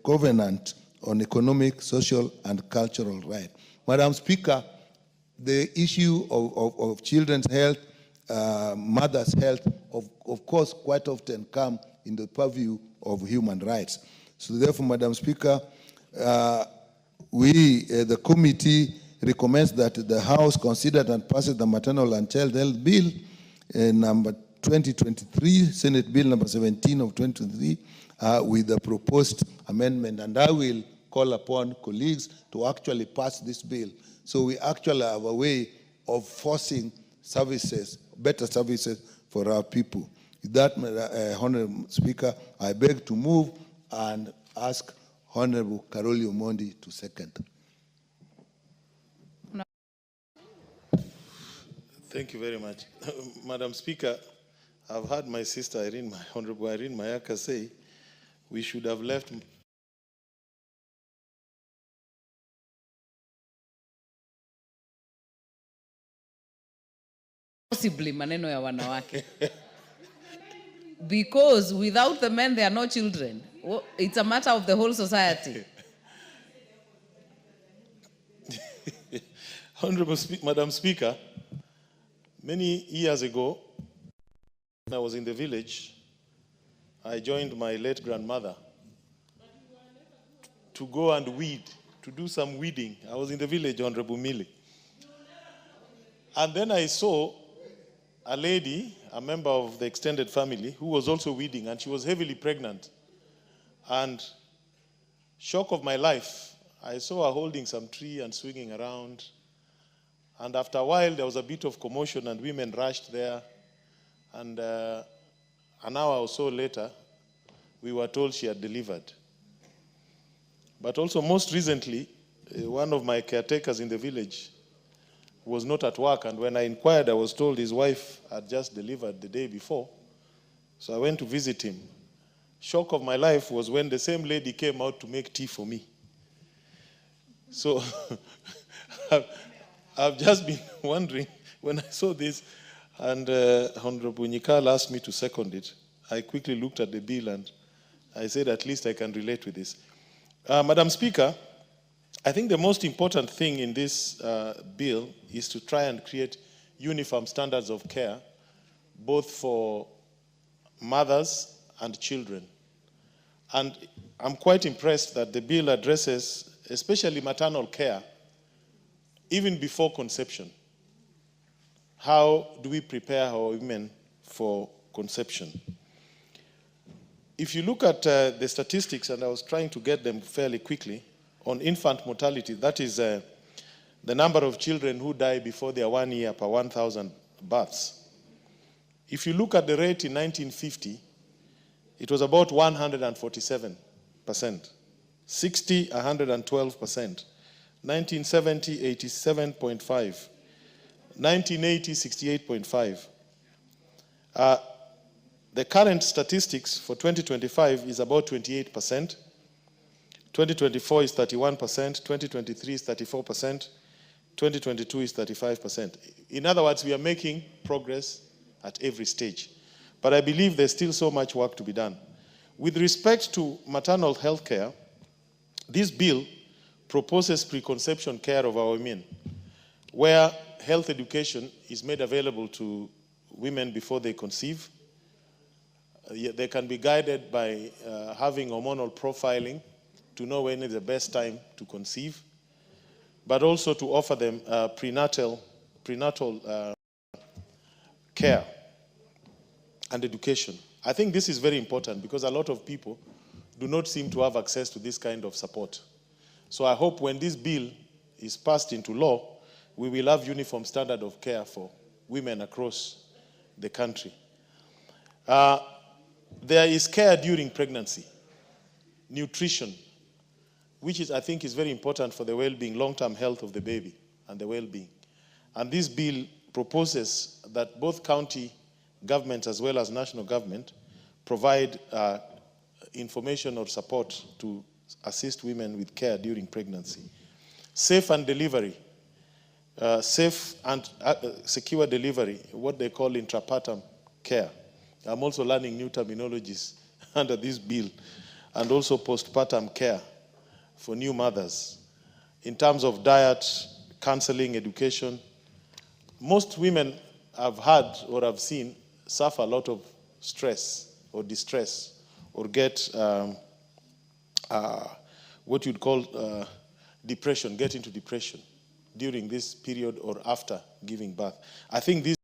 Covenant on Economic, Social, and Cultural Rights. Madam Speaker, the issue of children's health, mothers' health, of course, quite often come in the purview of human rights. So therefore, Madam Speaker, the committee recommends that the House consider and pass the Maternal and Child Health Bill number 2023, Senate Bill number 17 of 2023, with the proposed amendment. And I will call upon colleagues to actually pass this bill. So we actually have a way of forcing services, better services for our people. With that, Honourable Speaker, I beg to move and ask Honourable Karoli Omondi to second. Thank you very much. Madam Speaker, I've heard my sister, Honourable Irene Mayaka, say we should have left possibly maneno ya wanawake. Because without the men, there are no children. It's a matter of the whole society. Honourable Madam Speaker, many years ago, when I was in the village, I joined my late grandmother to go and weed, to do some weeding. I was in the village, Honourable Mili. And then I saw a lady, a member of the extended family, who was also weeding, and she was heavily pregnant. And shock of my life, I saw her holding some tree and swinging around. And after a while, there was a bit of commotion, and women rushed there. And an hour or so later, we were told she had delivered. But also, most recently, one of my caretakers in the village was not at work, and when I inquired, I was told his wife had just delivered the day before. So I went to visit him. Shock of my life was when the same lady came out to make tea for me. So I've just been wondering, when I saw this, and Honorable Nyikal asked me to second it, I quickly looked at the bill and I said, at least I can relate with this. Madam Speaker, I think the most important thing in this bill is to try and create uniform standards of care, both for mothers and children. And I'm quite impressed that the bill addresses especially maternal care even before conception. How do we prepare our women for conception? If you look at the statistics, and I was trying to get them fairly quickly, on infant mortality, that is the number of children who die before they are 1 year per 1,000 births. If you look at the rate in 1950, it was about 147%, 60, 112%, 1970, 87.5%, 1980, 68.5%. The current statistics for 2025 is about 28%. 2024 is 31%, 2023 is 34%, 2022 is 35%. In other words, we are making progress at every stage. But I believe there's still so much work to be done. With respect to maternal health care, this bill proposes preconception care of our women, where health education is made available to women before they conceive. They can be guided by having hormonal profiling to know when is the best time to conceive, but also to offer them prenatal care and education. I think this is very important because a lot of people do not seem to have access to this kind of support. So I hope when this bill is passed into law, we will have uniform standard of care for women across the country. There is care during pregnancy, nutrition, which is, I think, is very important for the well-being, long-term health of the baby and the well-being. And this bill proposes that both county governments as well as national government provide information or support to assist women with care during pregnancy. Safe and delivery, safe and secure delivery, what they call intrapartum care. I'm also learning new terminologies under this bill, and also postpartum care for new mothers. In terms of diet, counseling, education, most women I've heard or I've seen suffer a lot of stress or distress or get what you'd call depression, get into depression during this period or after giving birth. I think this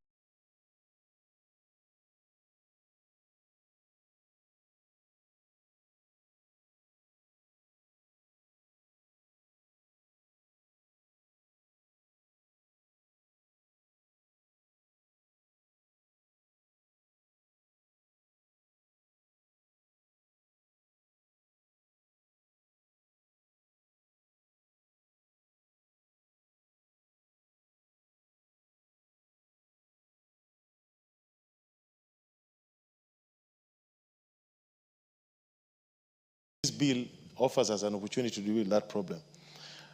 bill offers us an opportunity to deal with that problem.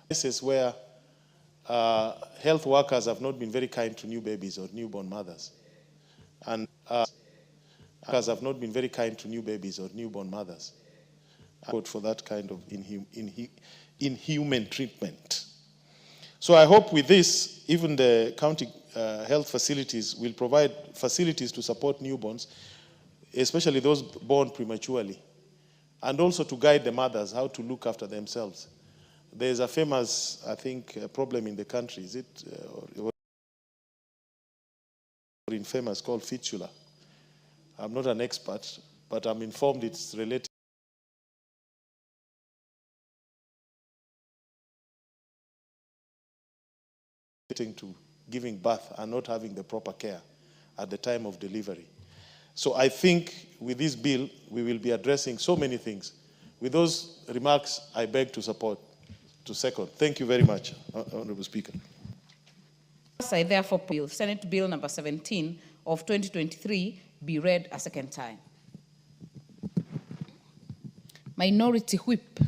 This is where health workers have not been very kind to new babies or newborn mothers. And workers have not been very kind to new babies or newborn mothers. For that kind of inhuman treatment. So I hope with this, even the county health facilities will provide facilities to support newborns, especially those born prematurely, and also to guide the mothers how to look after themselves. There's a famous, I think, problem in the country, is it, or infamous called fistula. I'm not an expert, but I'm informed it's related to giving birth and not having the proper care at the time of delivery. So I think with this bill, we will be addressing so many things. With those remarks, I beg to support, to second. Thank you very much, Honorable Speaker. I therefore bill, Senate Bill number 17 of 2023 be read a second time. Minority Whip.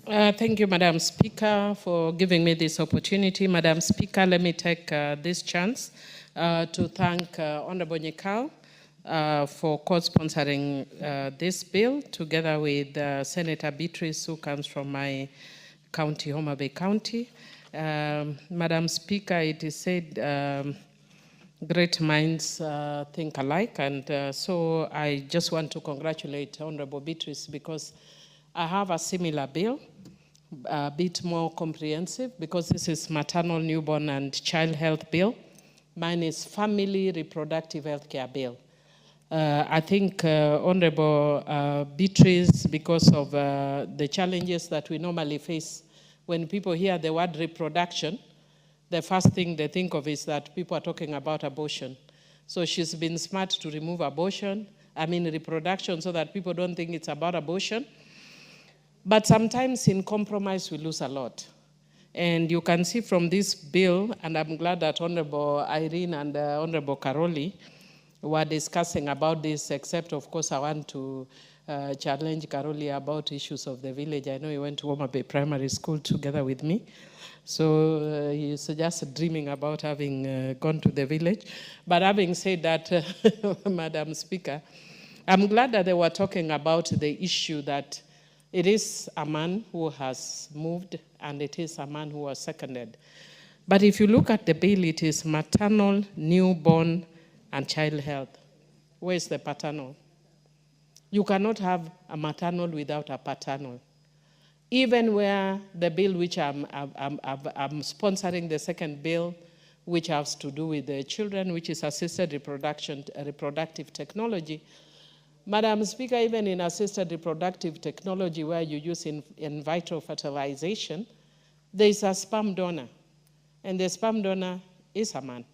Thank you, Madam Speaker, for giving me this opportunity. Madam Speaker, let me take this chance to thank Honorable Nyikal for co-sponsoring this bill, together with Senator Beatrice, who comes from my county, Homa Bay County. Madam Speaker, it is said great minds think alike, and so I just want to congratulate Honorable Beatrice because I have a similar bill, a bit more comprehensive, because this is maternal, newborn, and child health bill. Mine is family reproductive health care bill. I think Honorable Beatrice, because of the challenges that we normally face when people hear the word reproduction, the first thing they think of is that people are talking about abortion. So she's been smart to remove reproduction, so that people don't think it's about abortion. But sometimes in compromise, we lose a lot. And you can see from this bill, and I'm glad that Honorable Irene and Honorable Karoli were discussing about this, except, of course, I want to challenge Karoli about issues of the village. I know he went to Homa Bay Primary School together with me. So he's just dreaming about having gone to the village. But having said that, Madam Speaker, I'm glad that they were talking about the issue that it is a man who has moved and it is a man who was seconded. But if you look at the bill, it is maternal, newborn, and child health. Where is the paternal? You cannot have a maternal without a paternal. Even where the bill which I'm sponsoring, the second bill, which has to do with the children, which is assisted reproductive technology. Madam Speaker, even in assisted reproductive technology where you use in vitro fertilization, there is a sperm donor, and the sperm donor is a man.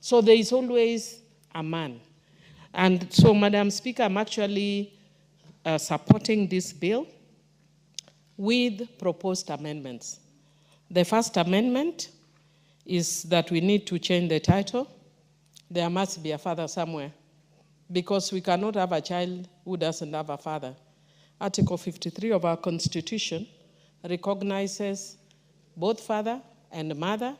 So there is always a man. And so, Madam Speaker, I'm actually supporting this bill with proposed amendments. The first amendment is that we need to change the title. There must be a father somewhere, because we cannot have a child who doesn't have a father. Article 53 of our Constitution recognizes both father and mother,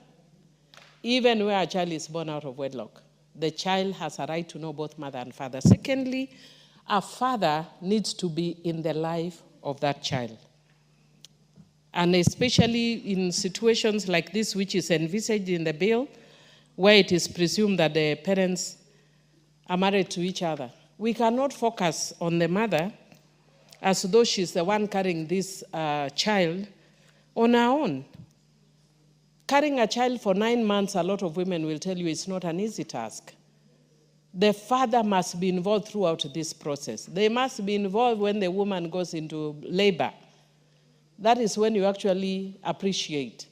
even where a child is born out of wedlock. The child has a right to know both mother and father. Secondly, a father needs to be in the life of that child. And especially in situations like this, which is envisaged in the bill, where it is presumed that the parents are married to each other. We cannot focus on the mother as though she's the one carrying this child on her own. Carrying a child for 9 months, a lot of women will tell you it's not an easy task. The father must be involved throughout this process. They must be involved when the woman goes into labor. That is when you actually appreciate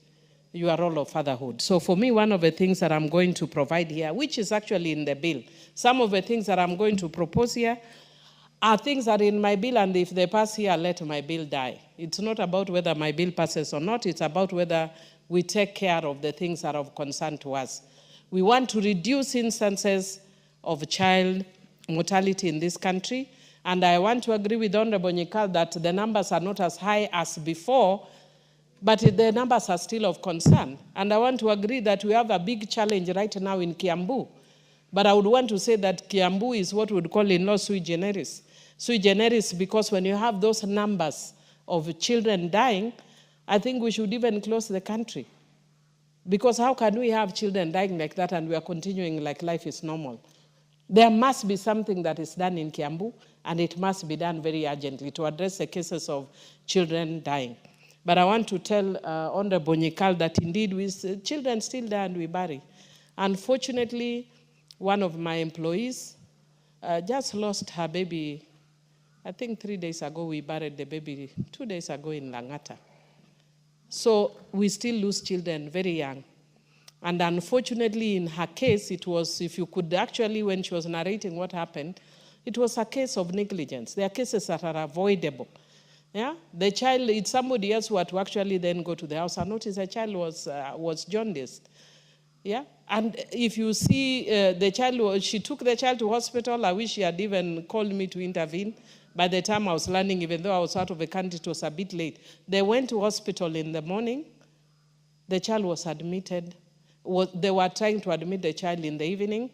your role of fatherhood. So for me, one of the things that I'm going to provide here, which is actually in the bill, some of the things that I'm going to propose here are things that are in my bill, and if they pass here, let my bill die. It's not about whether my bill passes or not, it's about whether we take care of the things that are of concern to us. We want to reduce instances of child mortality in this country, and I want to agree with Honorable Nyikal that the numbers are not as high as before, but the numbers are still of concern. And I want to agree that we have a big challenge right now in Kiambu. But I would want to say that Kiambu is what we would call in law sui generis. Sui generis because when you have those numbers of children dying, I think we should even close the country. Because how can we have children dying like that and we are continuing like life is normal? There must be something that is done in Kiambu, and it must be done very urgently to address the cases of children dying. But I want to tell Honorable Nyikal that indeed children still die and we bury. Unfortunately, one of my employees just lost her baby. I think 3 days ago we buried the baby, 2 days ago in Langata. So we still lose children very young. And unfortunately, in her case, it was, if you could actually, when she was narrating what happened, it was a case of negligence. There are cases that are avoidable. Yeah? The child, it's somebody else who had to actually then go to the house and notice the child was jaundiced. Yeah? And if you see the child, she took the child to hospital. I wish she had even called me to intervene. By the time I was landing, even though I was out of the country, it was a bit late. They went to hospital in the morning. The child was admitted. They were trying to admit the child in the evening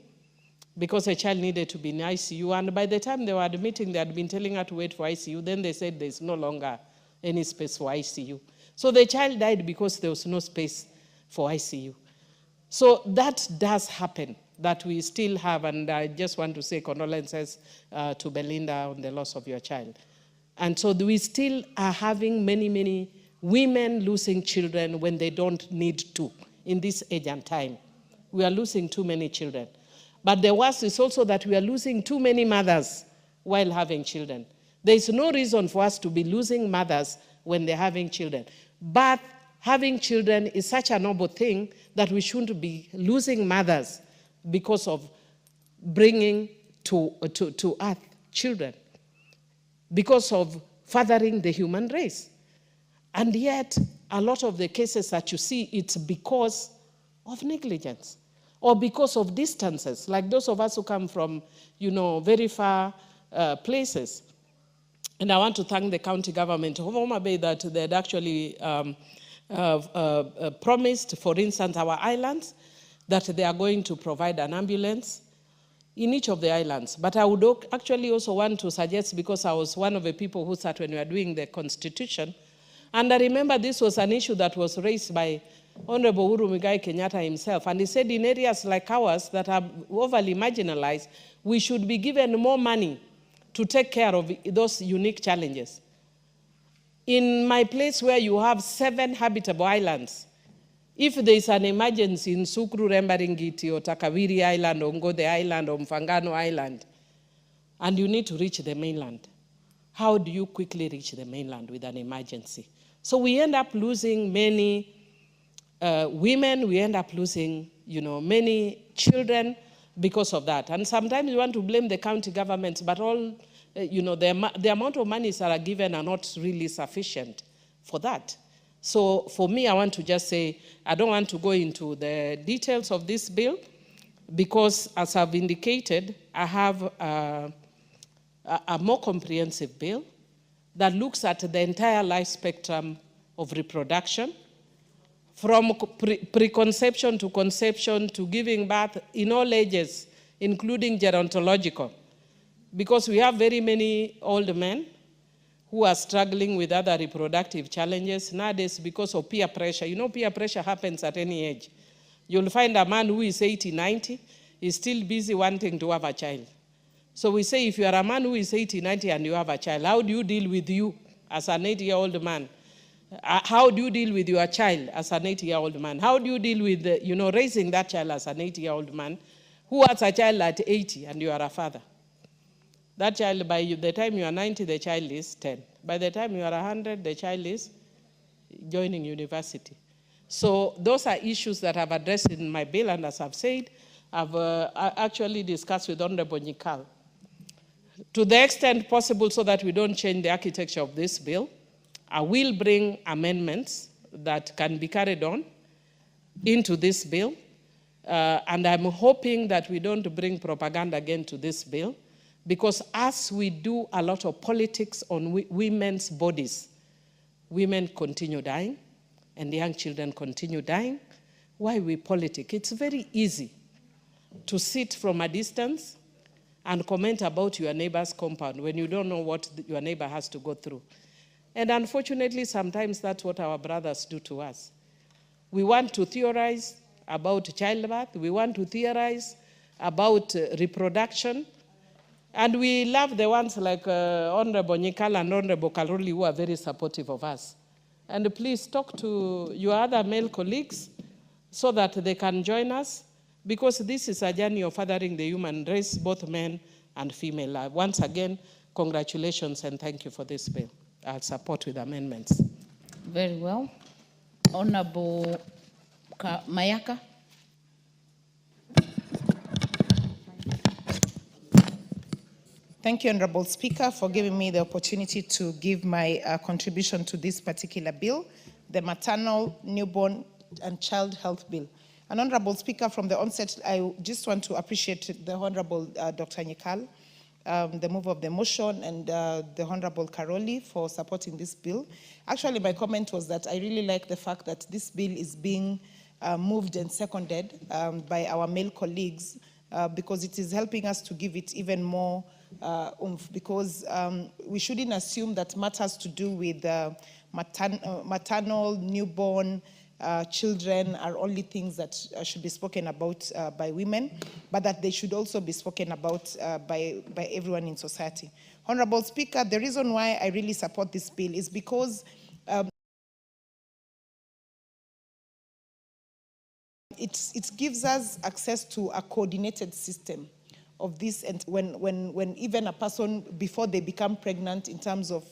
because the child needed to be in ICU. And by the time they were admitting, they had been telling her to wait for ICU. Then they said there's no longer any space for ICU. So the child died because there was no space for ICU. So that does happen, that we still have, and I just want to say condolences to Belinda on the loss of your child. And so we still are having many, many women losing children when they don't need to in this age and time. We are losing too many children. But the worst is also that we are losing too many mothers while having children. There is no reason for us to be losing mothers when they're having children. But having children is such a noble thing that we shouldn't be losing mothers because of bringing to earth children, because of fathering the human race. And yet, a lot of the cases that you see, it's because of negligence or because of distances, like those of us who come from, very far places. And I want to thank the county government of Homa Bay that they had actually promised, for instance, our islands, that they are going to provide an ambulance in each of the islands. But I would actually also want to suggest, because I was one of the people who sat when we were doing the constitution, and I remember this was an issue that was raised by Honorable Uhuru Muigai Kenyatta himself, and he said in areas like ours that are overly marginalized, we should be given more money to take care of those unique challenges. In my place where you have 7 habitable islands, if there is an emergency in Sukuru, Rembaringiti, or Takawiri Island, or Ngode Island, or Mfangano Island, and you need to reach the mainland, how do you quickly reach the mainland with an emergency? So we end up losing many women, we end up losing, many children because of that. And sometimes you want to blame the county governments, but all, the amount of monies that are given are not really sufficient for that. So for me, I want to just say, I don't want to go into the details of this bill because, as I've indicated, I have a more comprehensive bill that looks at the entire life spectrum of reproduction, from preconception to conception to giving birth in all ages, including gerontological. Because we have very many old men who are struggling with other reproductive challenges nowadays because of peer pressure. Peer pressure happens at any age. You'll find a man who is 80, 90, is still busy wanting to have a child. So we say, if you are a man who is 80, 90 and you have a child, how do you deal with you as an 80-year-old man? How do you deal with your child as an 80-year-old man? How do you deal with, raising that child as an 80-year-old man who has a child at 80 and you are a father? That child, by the time you are 90, the child is 10. By the time you are 100, the child is joining university. So those are issues that I've addressed in my bill, and as I've said, I've actually discussed with Honorable Nyikal. To the extent possible, so that we don't change the architecture of this bill, I will bring amendments that can be carried on into this bill, and I'm hoping that we don't bring propaganda again to this bill, because as we do a lot of politics on women's bodies, women continue dying, and young children continue dying. Why we politic? It's very easy to sit from a distance and comment about your neighbor's compound when you don't know what your neighbor has to go through. And unfortunately, sometimes that's what our brothers do to us. We want to theorize about childbirth. We want to theorize about reproduction. And we love the ones like Honorable Nyikal and Honorable Kaluli, who are very supportive of us. And please talk to your other male colleagues so that they can join us, because this is a journey of furthering the human race, both men and female. Once again, congratulations and thank you for this bill. I'll support with amendments. Very well. Honorable Mayaka. Thank you, Honorable Speaker, for giving me the opportunity to give my contribution to this particular bill, the Maternal, Newborn and Child Health Bill. And Honorable Speaker, from the onset, I just want to appreciate the Honorable Dr. Nyikal, the mover of the motion, and the Honorable Karoli for supporting this bill. Actually, my comment was that I really like the fact that this bill is being moved and seconded by our male colleagues, because it is helping us to give it even more oomph, because we shouldn't assume that matters to do with maternal, newborn, children are only things that should be spoken about by women, but that they should also be spoken about by everyone in society. Honorable Speaker, the reason why I really support this bill is because it gives us access to a coordinated system of this, and when even a person, before they become pregnant, in terms of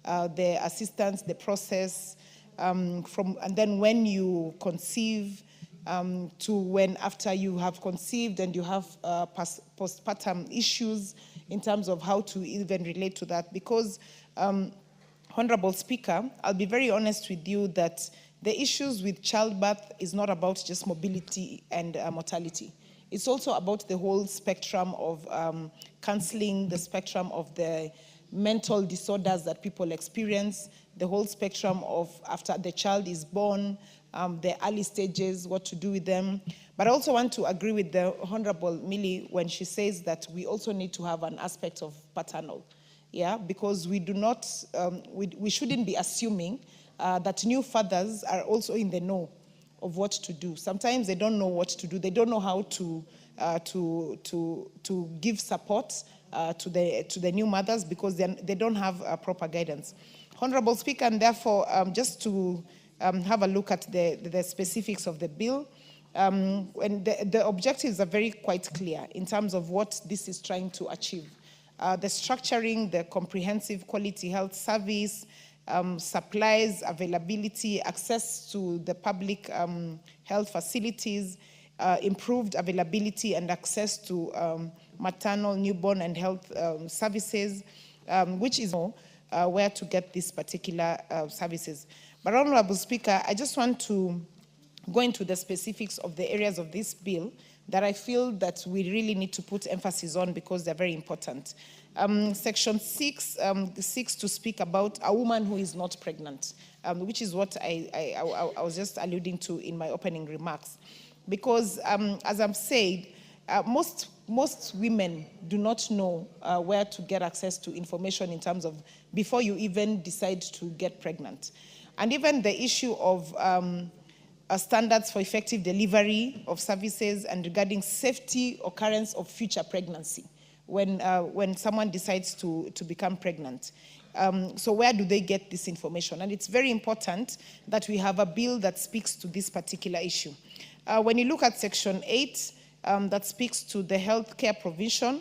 the assistance, the process, and then when you conceive, to when after you have conceived and you have postpartum issues in terms of how to even relate to that. Because, Honorable Speaker, I'll be very honest with you that the issues with childbirth is not about just mobility and mortality. It's also about the whole spectrum of counseling, the spectrum of the mental disorders that people experience, the whole spectrum of after the child is born, the early stages, what to do with them. But I also want to agree with the Honorable Millie when she says that we also need to have an aspect of paternal, because we do not, we shouldn't be assuming that new fathers are also in the know of what to do. Sometimes they don't know what to do. They don't know how to give support to the new mothers, because they don't have proper guidance. Honorable Speaker, and therefore, just to have a look at the specifics of the bill, and the objectives are very quite clear in terms of what this is trying to achieve. The structuring, the comprehensive quality health service, supplies, availability, access to the public health facilities, improved availability and access to maternal, newborn and health services, which is where to get these particular services. But Honorable Speaker, I just want to go into the specifics of the areas of this bill that I feel that we really need to put emphasis on, because they're very important. Section 6 seeks to speak about a woman who is not pregnant, which is what I was just alluding to in my opening remarks. Because, as I've said, most women do not know where to get access to information in terms of before you even decide to get pregnant. And even the issue of standards for effective delivery of services and regarding safety occurrence of future pregnancy when someone decides to become pregnant. So where do they get this information? And it's very important that we have a bill that speaks to this particular issue. When you look at Section 8, that speaks to the health care provision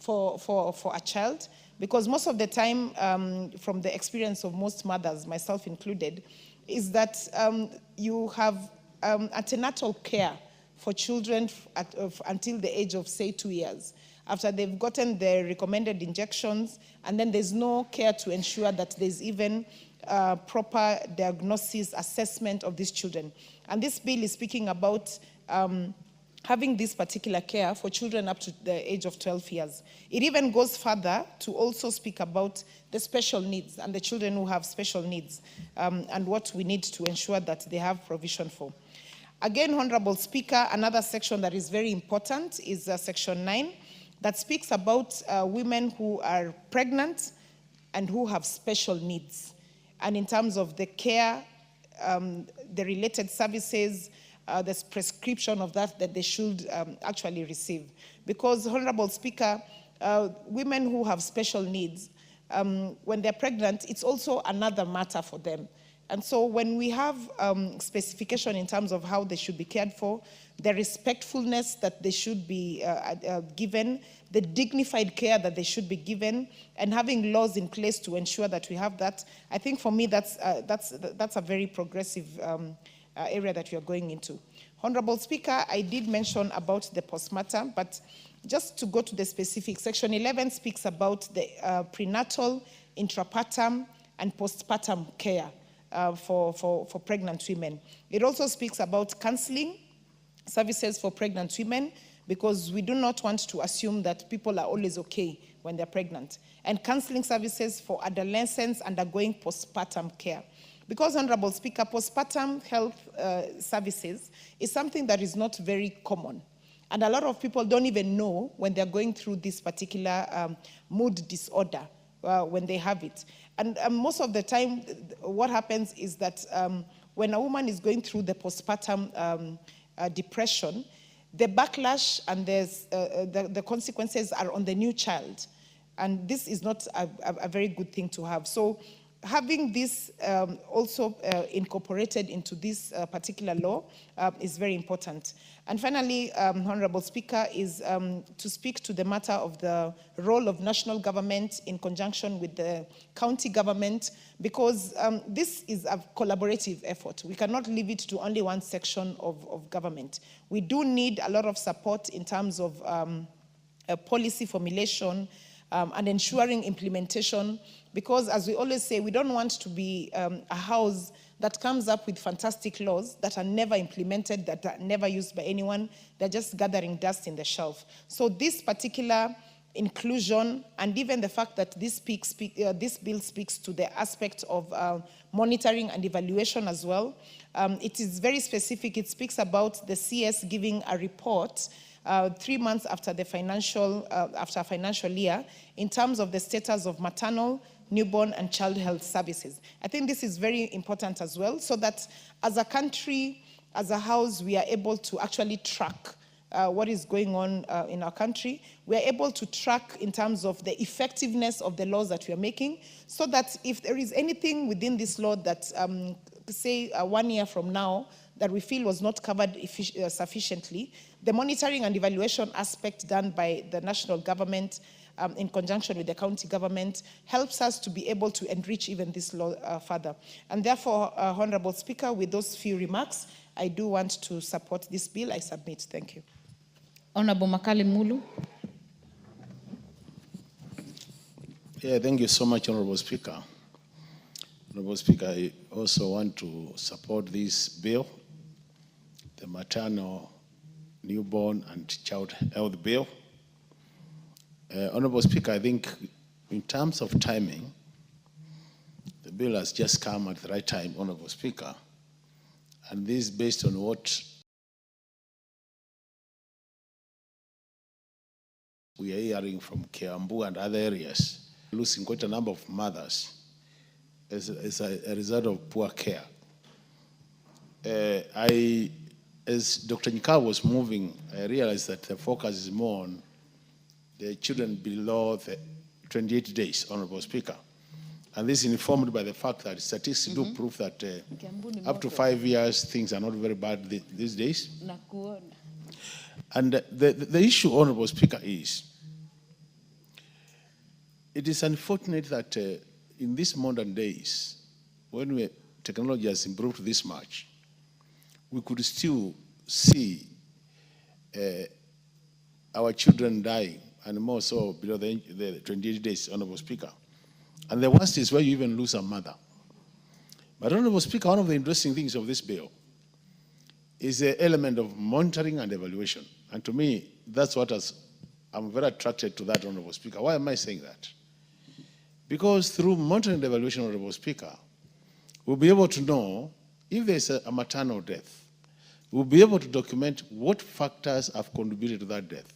for a child, because most of the time, from the experience of most mothers, myself included, is that you have antenatal care for children until the age of, say, 2 years, after they've gotten the recommended injections, and then there's no care to ensure that there's even proper diagnosis, assessment of these children. And this bill is speaking about having this particular care for children up to the age of 12 years. It even goes further to also speak about the special needs and the children who have special needs, and what we need to ensure that they have provision for. Again, Honorable Speaker, another section that is very important is Section 9, that speaks about women who are pregnant and who have special needs. And in terms of the care, the related services, the prescription of that they should actually receive. Because, Honorable Speaker, women who have special needs, when they're pregnant, it's also another matter for them. And so when we have specification in terms of how they should be cared for, the respectfulness that they should be given, the dignified care that they should be given, and having laws in place to ensure that we have that, I think for me that's a very progressive area that we are going into. Honorable Speaker, I did mention about the postmortem, but just to go to the specifics, Section 11 speaks about the prenatal, intrapartum, and postpartum care for pregnant women. It also speaks about counseling services for pregnant women, because we do not want to assume that people are always okay when they're pregnant, and counseling services for adolescents undergoing postpartum care. Because, Honorable Speaker, postpartum health services is something that is not very common. And a lot of people don't even know when they're going through this particular mood disorder when they have it. And most of the time, what happens is that when a woman is going through the postpartum depression, the backlash and the consequences are on the new child. And this is not a very good thing to have. So having this also incorporated into this particular law is very important. And finally, Honorable Speaker, is to speak to the matter of the role of national government in conjunction with the county government, because this is a collaborative effort. We cannot leave it to only one section of government. We do need a lot of support in terms of policy formulation and ensuring implementation, because as we always say, we don't want to be a house that comes up with fantastic laws that are never implemented, that are never used by anyone. They're just gathering dust in the shelf. So this particular inclusion, and even the fact that this bill speaks to the aspect of monitoring and evaluation as well, it is very specific. It speaks about the CS giving a report 3 months after the financial year in terms of the status of maternal, newborn, and child health services. I think this is very important as well, so that as a country, as a house, we are able to actually track what is going on in our country. We are able to track in terms of the effectiveness of the laws that we are making, so that if there is anything within this law that, say, 1 year from now, that we feel was not covered sufficiently, the monitoring and evaluation aspect done by the national government in conjunction with the county government helps us to be able to enrich even this law further. And therefore, Honorable Speaker, with those few remarks, I do want to support this bill. I submit. Thank you. Honorable Makali Mulu. Yeah, thank you so much, Honorable Speaker. Honorable Speaker, I also want to support this bill, the maternal, newborn, and child health bill. Honorable Speaker, I think in terms of timing, the bill has just come at the right time, Honorable Speaker. And this is based on what we are hearing from Kiambu and other areas, losing quite a number of mothers as a result of poor care. As Dr. Nyika was moving, I realized that the focus is more on the children below the 28 days, Honorable Speaker. And this is informed by the fact that statistics do prove that up to 5 years, things are not very bad these days. And the issue, Honorable Speaker, is it is unfortunate that in these modern days, when technology has improved this much, we could still see our children dying, and more so below the 28 days, Honorable Speaker. And the worst is where you even lose a mother. But Honorable Speaker, one of the interesting things of this bill is the element of monitoring and evaluation. And to me, that's what I'm very attracted to that, Honorable Speaker. Why am I saying that? Because through monitoring and evaluation, Honorable Speaker, we'll be able to know if there's a maternal death. We'll be able to document what factors have contributed to that death.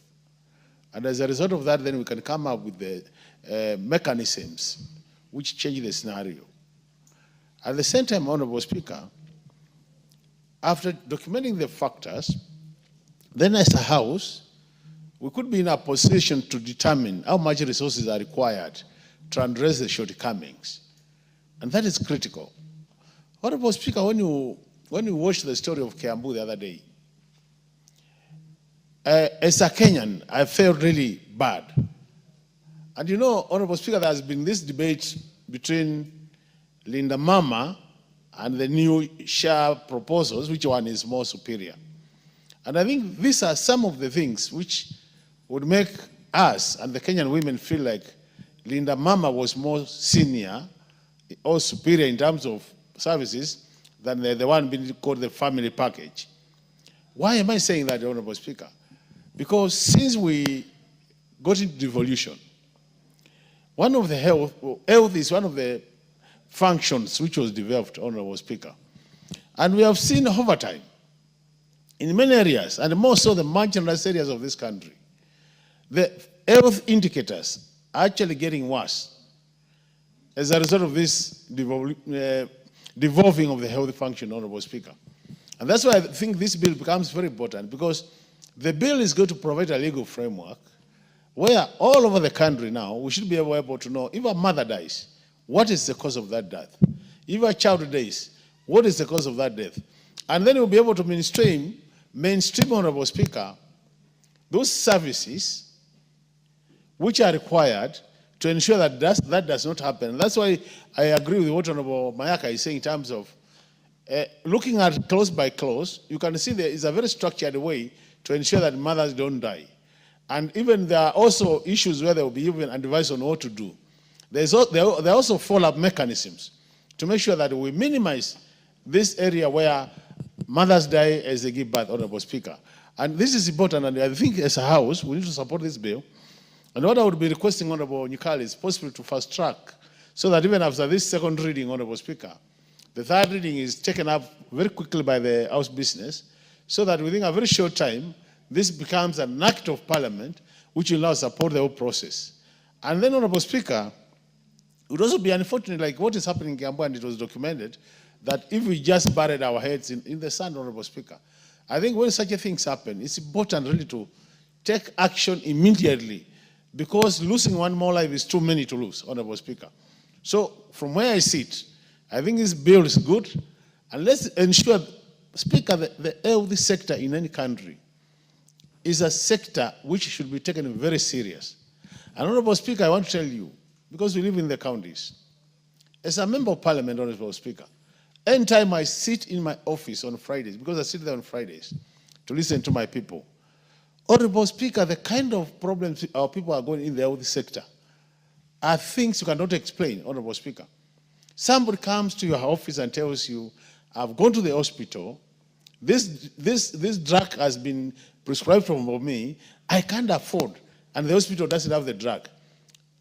And as a result of that, then we can come up with the mechanisms which change the scenario. At the same time, Honorable Speaker, after documenting the factors, then as a house, we could be in a position to determine how much resources are required to address the shortcomings. And that is critical. Honorable Speaker, when you watched the story of Kiambu the other day, as a Kenyan, I felt really bad. And you know, Honorable Speaker, there has been this debate between Linda Mama and the new share proposals, which one is more superior. And I think these are some of the things which would make us and the Kenyan women feel like Linda Mama was more senior or superior in terms of services than the one being called the family package. Why am I saying that, Honorable Speaker? Because since we got into devolution, one of the health is one of the functions which was developed, Honorable Speaker. And we have seen over time, in many areas, and more so the marginalized areas of this country, the health indicators are actually getting worse as a result of this devolving of the health function, Honorable Speaker. And that's why I think this bill becomes very important, because the bill is going to provide a legal framework where all over the country now, we should be able to know if a mother dies, what is the cause of that death? If a child dies, what is the cause of that death? And then we'll be able to mainstream, Honorable Speaker, those services which are required to ensure that that does not happen. And that's why I agree with what Honorable Mayaka is saying in terms of looking at clause by clause. You can see there is a very structured way to ensure that mothers don't die. And even there are also issues where there will be even advice on what to do. There are also follow-up mechanisms to make sure that we minimize this area where mothers die as they give birth, Honorable Speaker. And this is important, and I think as a House, we need to support this bill. And what I would be requesting, Honorable Nyikali, is possible to fast track, so that even after this second reading, Honorable Speaker, the third reading is taken up very quickly by the House business, so that within a very short time, this becomes an act of Parliament, which will now support the whole process. And then, Honorable Speaker, it would also be unfortunate, like what is happening in Kiambu, and it was documented, that if we just buried our heads in the sand, Honorable Speaker, I think when such a things happen, it's important really to take action immediately, because losing one more life is too many to lose, Honorable Speaker. So from where I sit, I think this bill is good, and let's ensure, Speaker, the health sector in any country is a sector which should be taken very serious. And Honorable Speaker, I want to tell you, because we live in the counties, as a member of Parliament, Honorable Speaker, anytime I sit in my office on Fridays, because I sit there on Fridays to listen to my people, Honorable Speaker, the kind of problems our people are going in the health sector are things you cannot explain, Honorable Speaker. Somebody comes to your office and tells you, I've gone to the hospital, this drug has been prescribed for me, I can't afford, and the hospital doesn't have the drug.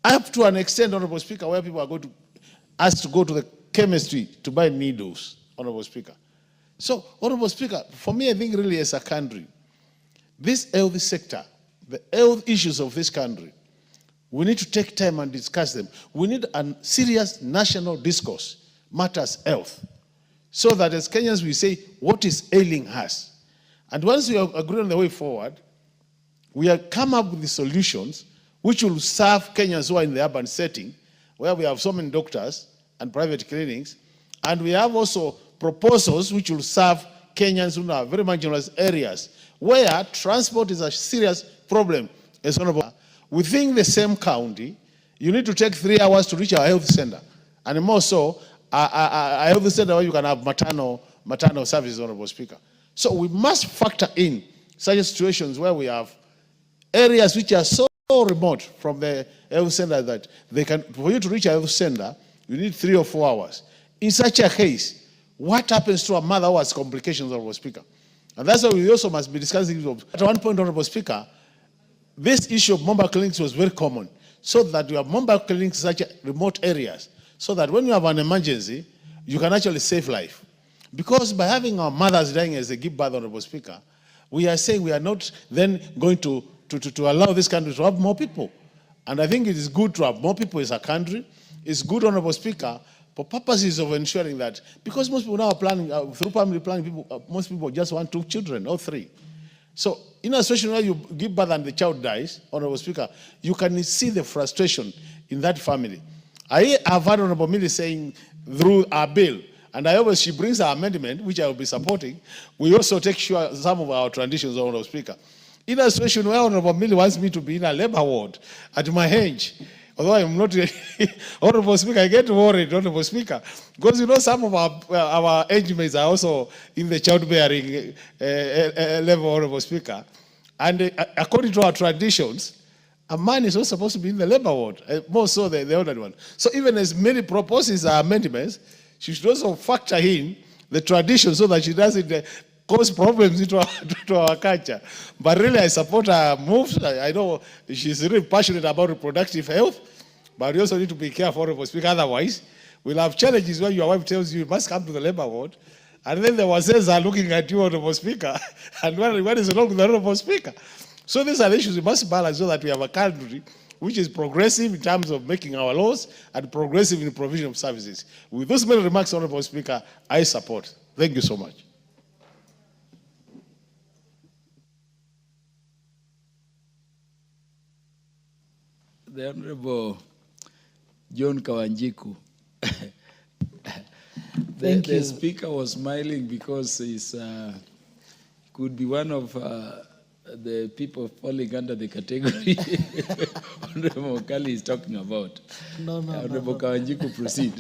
Up to an extent, Honorable Speaker, where people are going to ask to go to the chemistry to buy needles, Honorable Speaker. So, Honorable Speaker, for me, I think really as a country, this health sector, the health issues of this country, we need to take time and discuss them. We need a serious national discourse, matters health, so that as Kenyans we say, what is ailing us? And once we agree on the way forward, we have come up with the solutions which will serve Kenyans who are in the urban setting, where we have so many doctors and private clinics, and we have also proposals which will serve Kenyans who are very marginalized areas, where transport is a serious problem. As Honorable, within the same county, you need to take 3 hours to reach a health center, and more so, a health center where you can have maternal services, Honorable Speaker. So we must factor in such situations where we have areas which are so remote from the health center that they can, for you to reach a health center, you need 3 or 4 hours. In such a case, what happens to a mother who has complications, Honorable Speaker? And that's why we also must be discussing. At one point, Honorable Speaker, this issue of mobile clinics was very common, so that you have mobile clinics in such remote areas, so that when you have an emergency, you can actually save life. Because by having our mothers dying as they give birth, Honorable Speaker, we are saying we are not then going to allow this country to have more people. And I think it is good to have more people as a country. It's good, Honorable Speaker, for purposes of ensuring that, because most people now are planning, through family planning, most people just want 2 children or 3. So in a situation where you give birth and the child dies, Honorable Speaker, you can see the frustration in that family. I have heard Honorable Millie saying through our bill And I hope she brings her amendment, which I will be supporting, we also take sure some of our traditions, Honorable Speaker. In a situation where Honorable Millie wants me to be in a labor ward at my age, although I'm not, Honorable Speaker, I get worried, Honorable Speaker, because you know some of our age mates are also in the childbearing level, Honorable Speaker. And according to our traditions, a man is not supposed to be in the labor ward, more so the older one. So even as many proposes are amendments, she should also factor in the tradition so that she doesn't cause problems into our culture. But really, I support her moves. I know she's really passionate about reproductive health, but we also need to be careful, Honorable Speaker. Otherwise, we'll have challenges where your wife tells you must come to the labor ward, and then the wazes are looking at you, Honorable Speaker, and what is wrong with the Honorable Speaker? So these are the issues we must balance so that we have a country which is progressive in terms of making our laws and progressive in the provision of services. With those many remarks, Honorable Speaker, I support. Thank you so much. The Honorable John Kawanjiku. The Speaker was smiling because he's could be one of the people falling under the category Honorable Kali is talking about. Honorable Kawanjiku, proceed.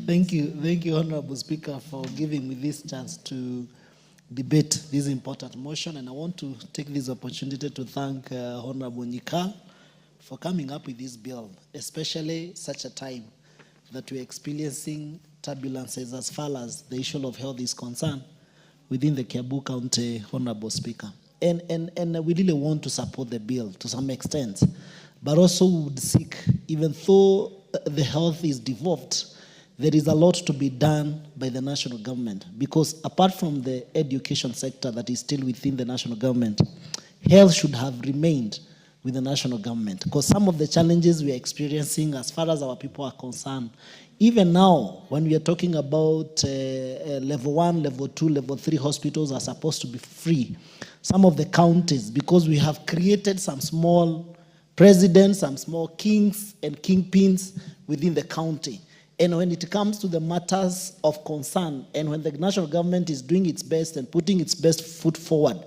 Thank you, Honorable Speaker, for giving me this chance to debate this important motion. And I want to take this opportunity to thank Honorable Nyika for coming up with this bill, especially such a time that we're experiencing turbulences as far as the issue of health is concerned within the Kiambu County, Honorable Speaker. And we really want to support the bill to some extent, but also would seek, even though the health is devolved, there is a lot to be done by the national government, because apart from the education sector that is still within the national government, health should have remained with the national government, because some of the challenges we are experiencing as far as our people are concerned, even now, when we are talking about level 1, level 2, level 3 hospitals are supposed to be free. Some of the counties, because we have created some small presidents, some small kings and kingpins within the county. And when it comes to the matters of concern, and when the national government is doing its best and putting its best foot forward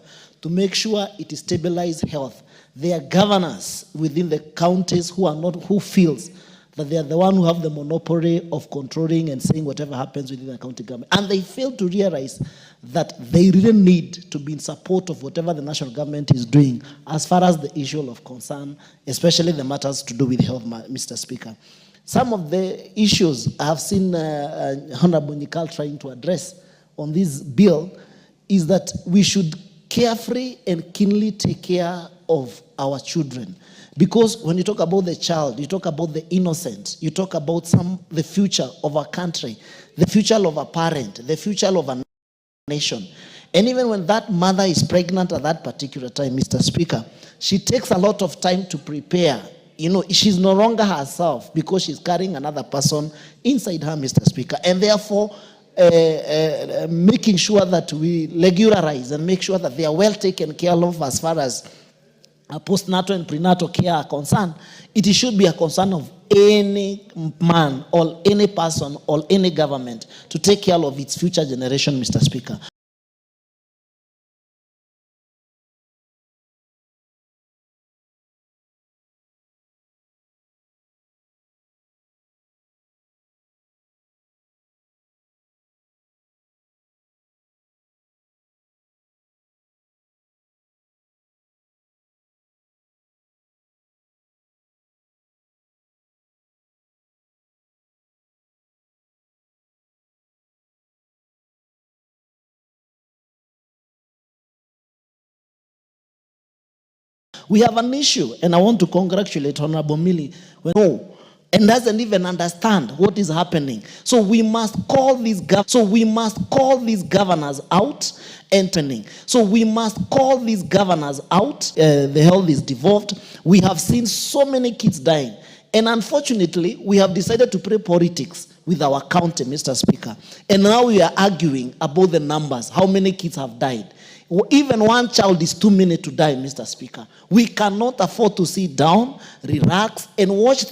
to make sure it stabilizes health, there are governors within the counties who feels that they are the one who have the monopoly of controlling and saying whatever happens within the county government. And they fail to realize that they really need to be in support of whatever the national government is doing as far as the issue of concern, especially the matters to do with health, Mr. Speaker. Some of the issues I have seen Honorable Nikal trying to address on this bill is that we should carefully and keenly take care of our children. Because when you talk about the child, you talk about the innocent, you talk about the future of our country, the future of a parent, the future of a nation. And even when that mother is pregnant at that particular time, Mr. Speaker, she takes a lot of time to prepare. You know, she's no longer herself because she's carrying another person inside her, Mr. Speaker. And therefore, making sure that we regularize and make sure that they are well taken care of as far as postnatal and prenatal care are concerned, it should be a concern of any man or any person or any government to take care of its future generation, Mr. Speaker. We have an issue, and I want to congratulate Honorable Millie and doesn't even understand what is happening. So we must call these governors out and turning. So we must call these governors out. The health is devolved. We have seen so many kids dying. And unfortunately, we have decided to play politics with our county, Mr. Speaker. And now we are arguing about the numbers, how many kids have died. Even one child is too many to die, Mr. Speaker. We cannot afford to sit down, relax, and watch